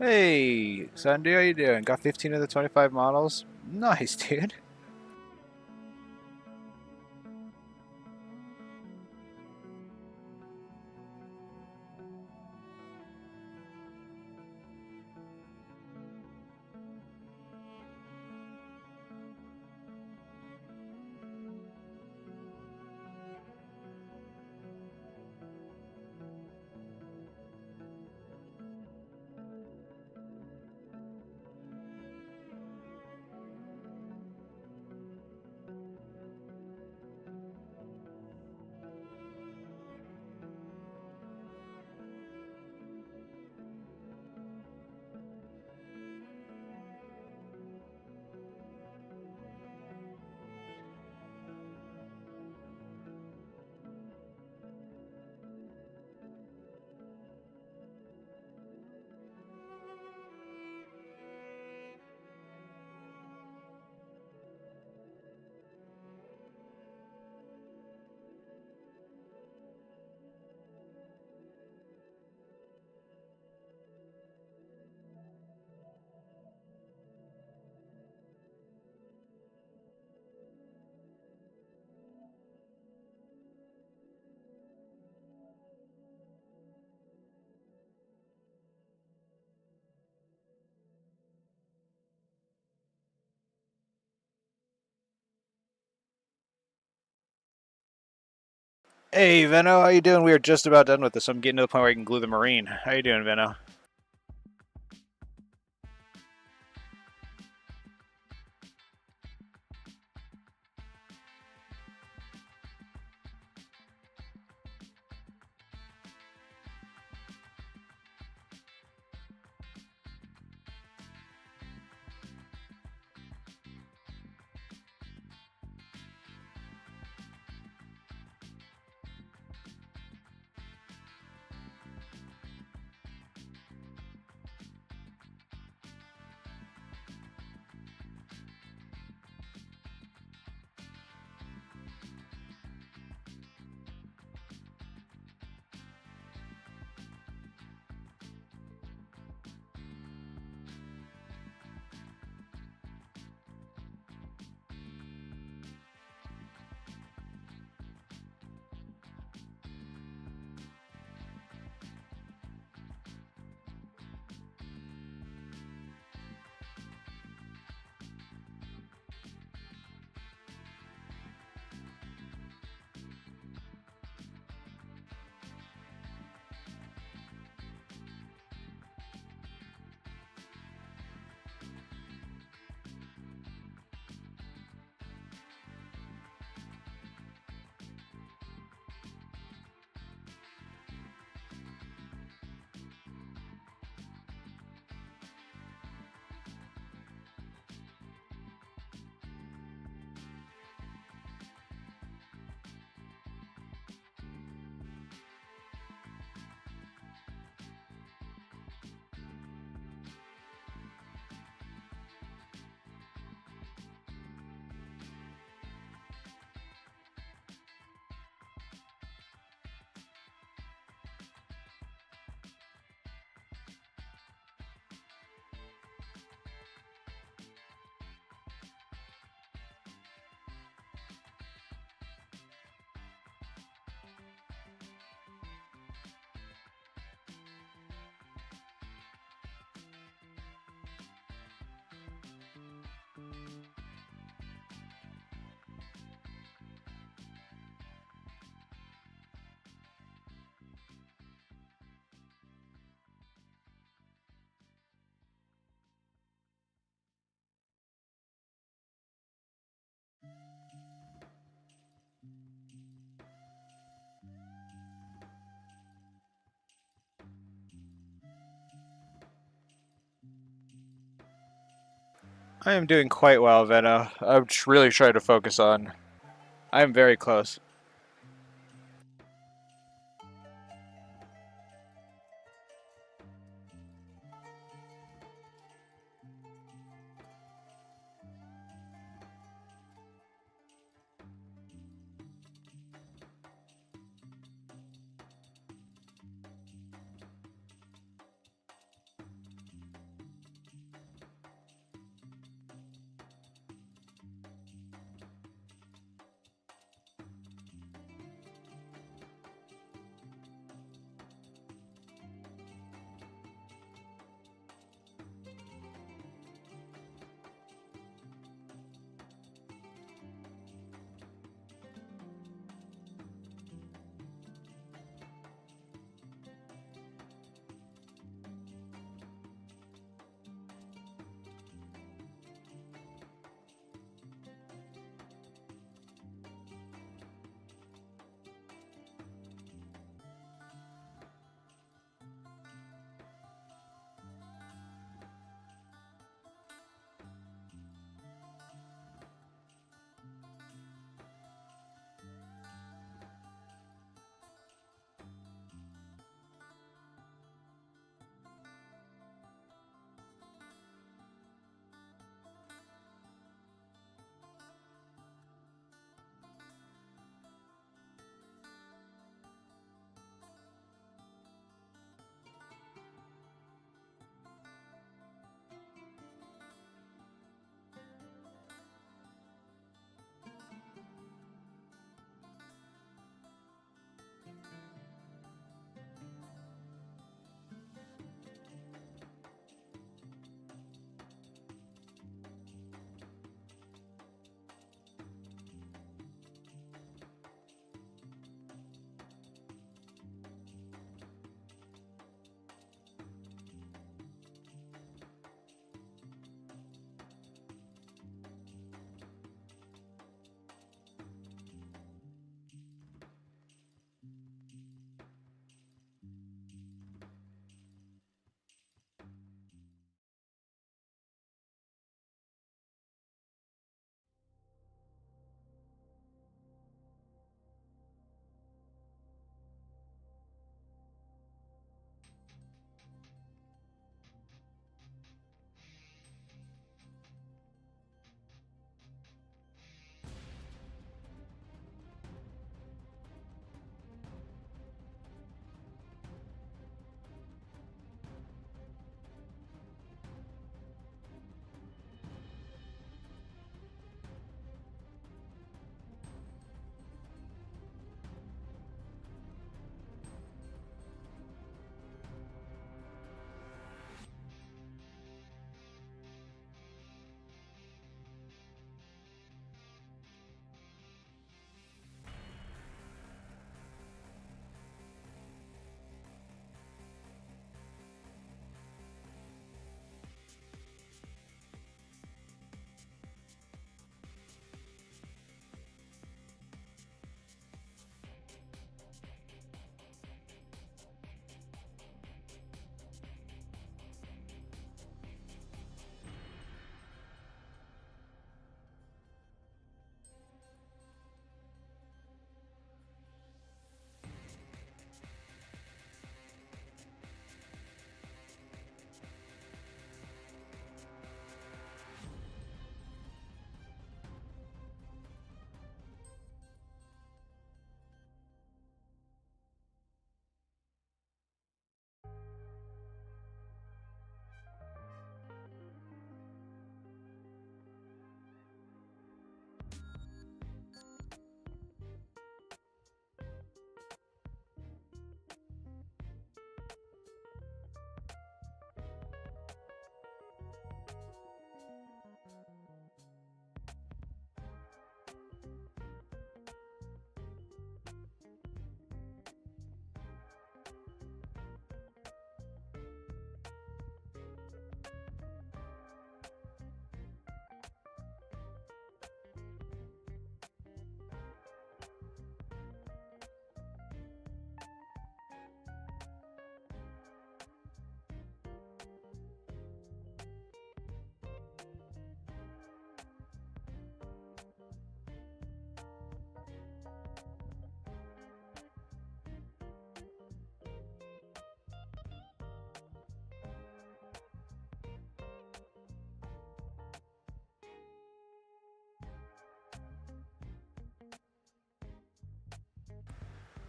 Hey, Sandy, how you doing? Got 15 of the 25 models? Nice, dude. Hey, Veno, how you doing? We are just about done with this. I'm getting to the point where I can glue the marine. How you doing, Veno? I am doing quite well, Veno. I'm really trying to focus on. I am very close.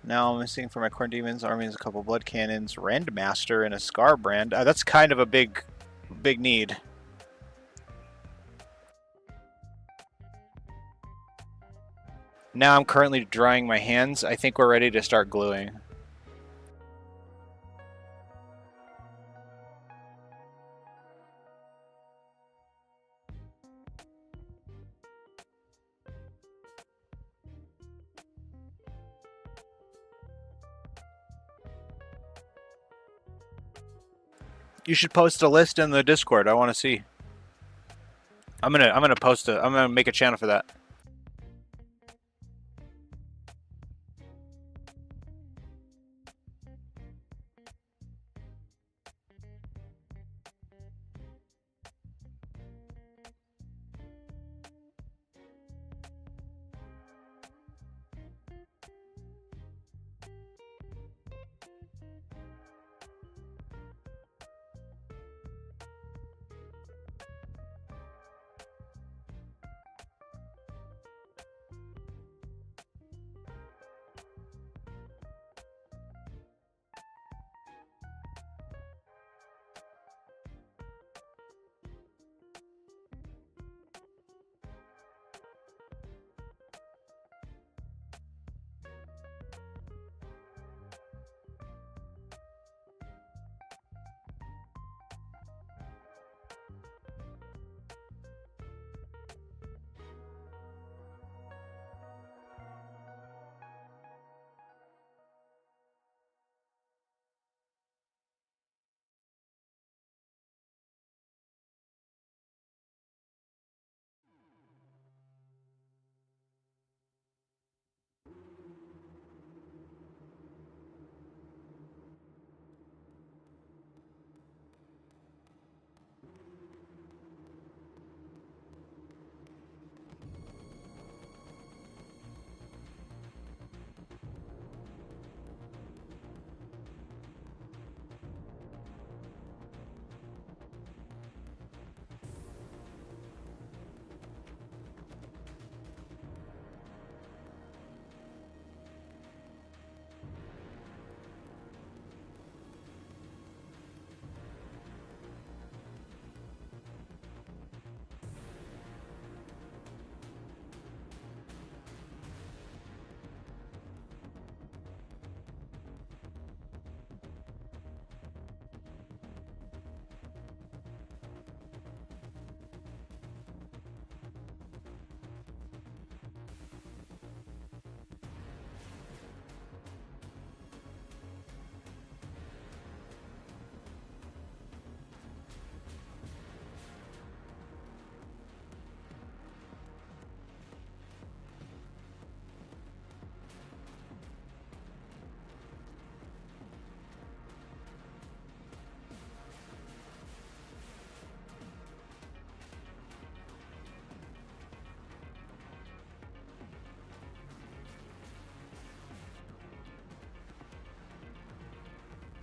Now I'm missing for my Corn Demons army is a couple Blood Cannons, Rendmaster, and a Scar Brand. That's kind of a big need. Now I'm currently drying my hands. I think we're ready to start gluing. You should post a list in the Discord. I want to see. I'm gonna post it. I'm gonna make a channel for that.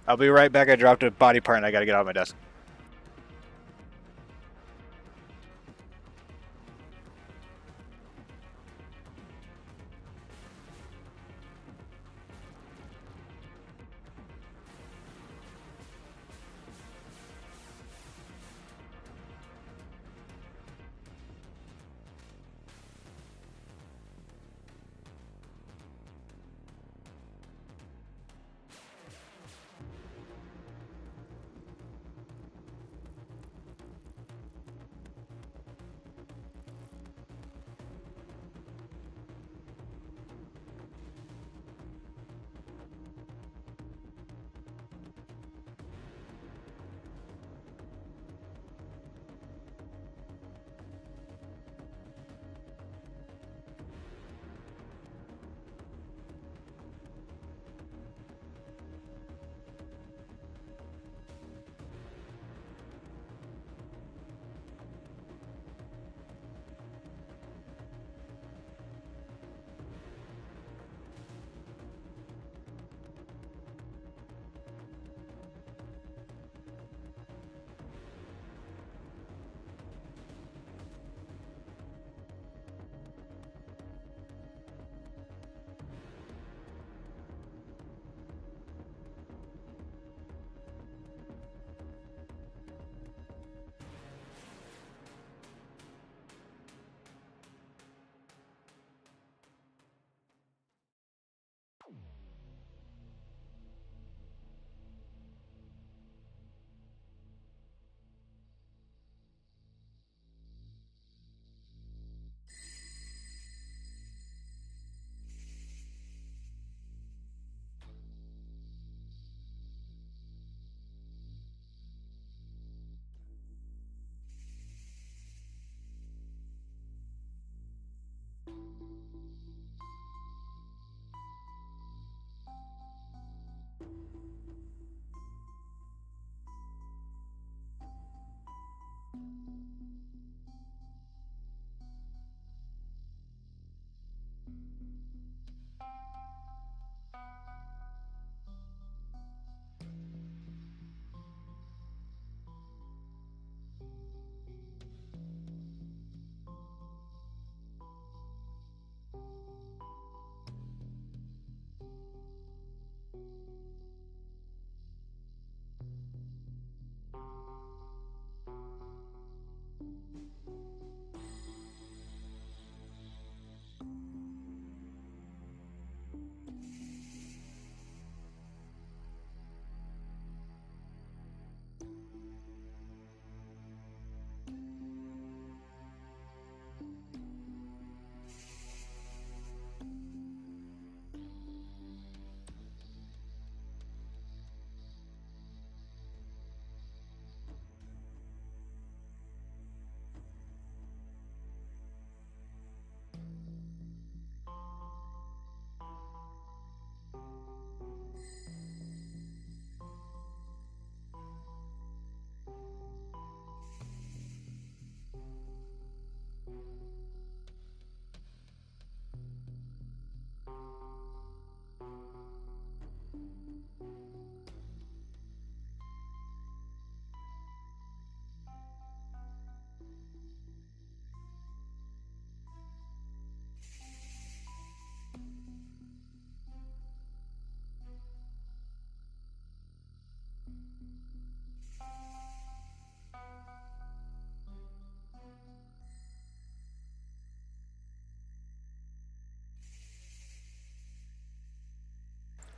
I'll be right back. I dropped a body part and I gotta get out of my desk.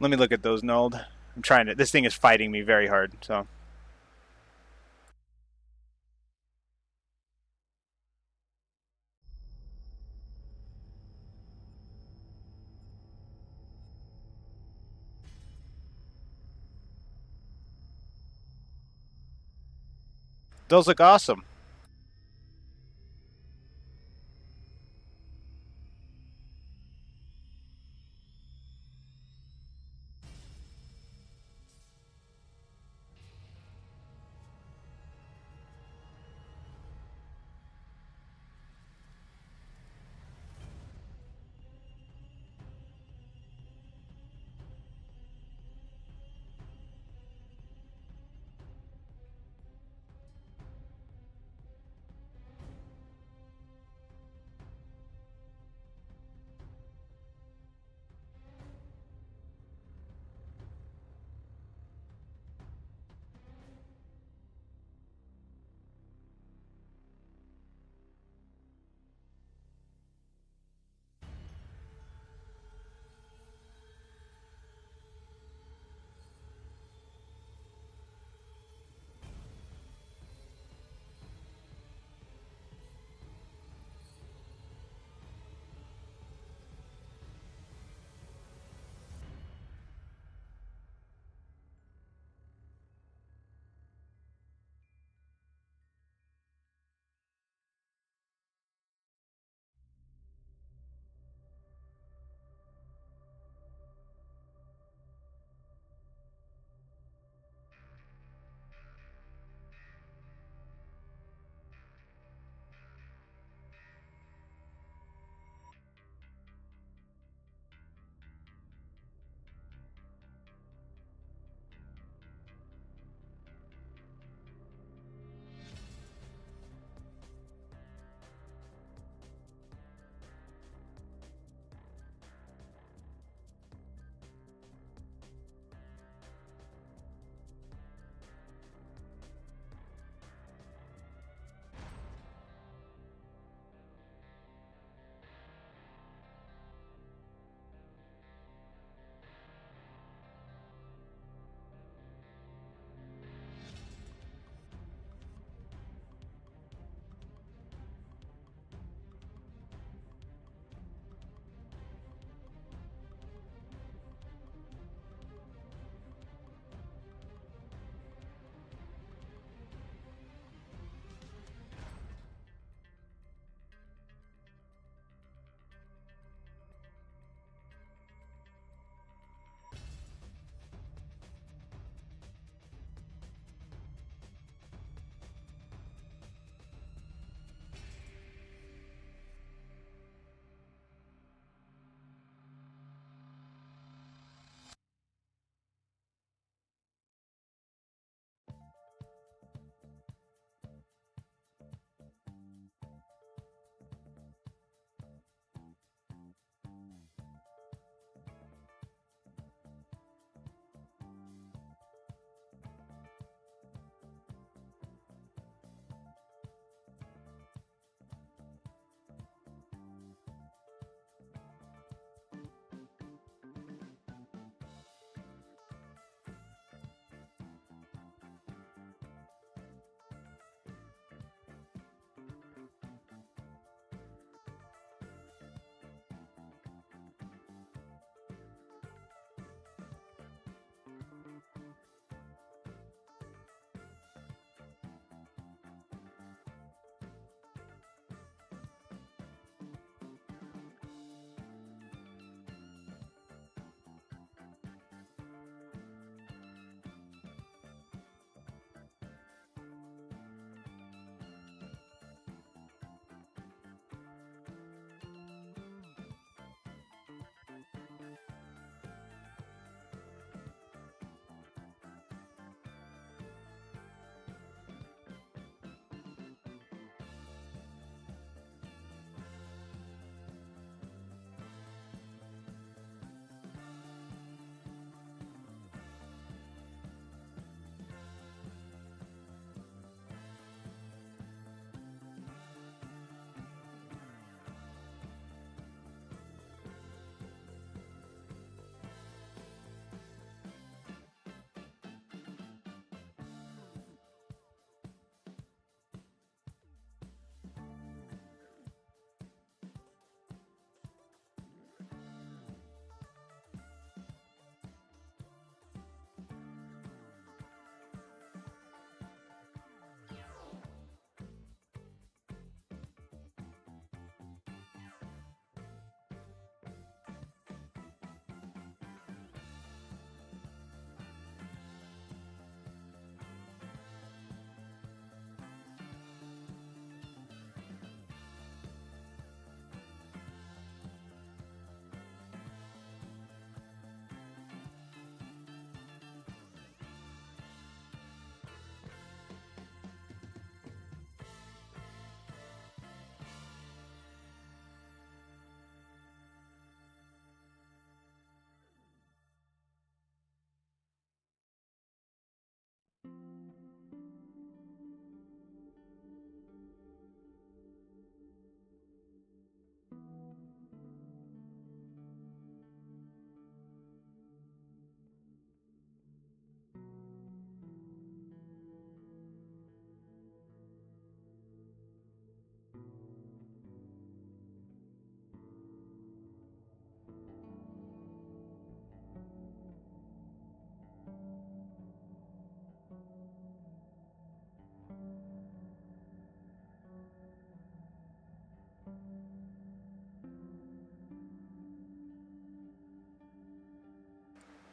Let me look at those, Nold. I'm trying to. This thing is fighting me very hard, so. Those look awesome.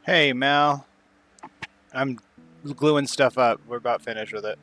Hey, Mal. I'm gluing stuff up. We're about finished with it.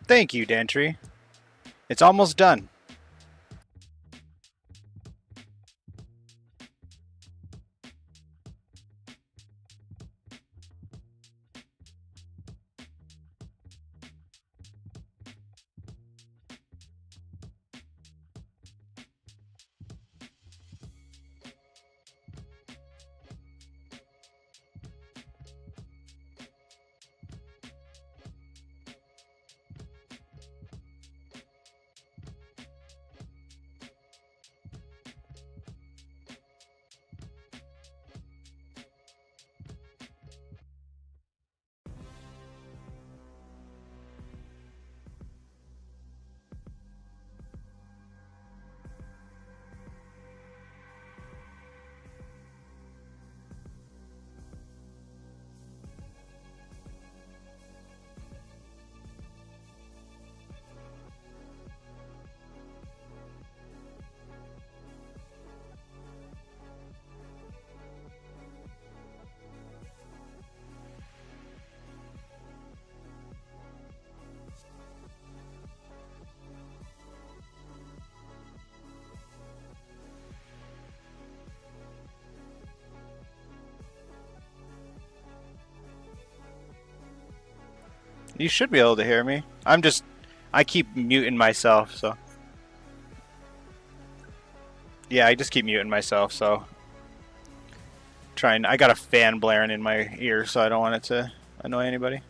Thank you, Dantry. It's almost done. You should be able to hear me. I keep muting myself, so. Yeah, I just keep muting myself, so. I got a fan blaring in my ear, so I don't want it to annoy anybody.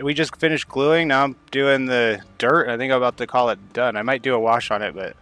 We just finished gluing. Now I'm doing the dirt. I think I'm about to call it done. I might do a wash on it, but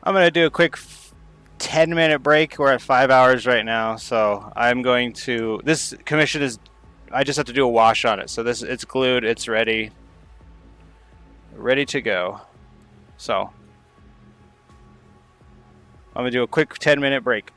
I'm going to do a quick 10-minute break. We're at 5 hours right now, so I'm going to... This commission is... I just have to do a wash on it. So it's glued, it's ready. Ready to go. So I'm going to do a quick 10-minute break.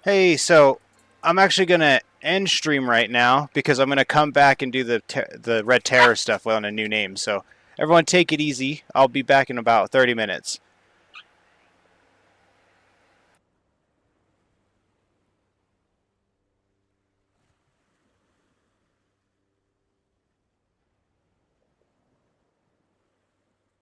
Hey, so I'm actually gonna end stream right now because I'm gonna come back and do the Red Terror stuff on a new name. So everyone, take it easy. I'll be back in about 30 minutes.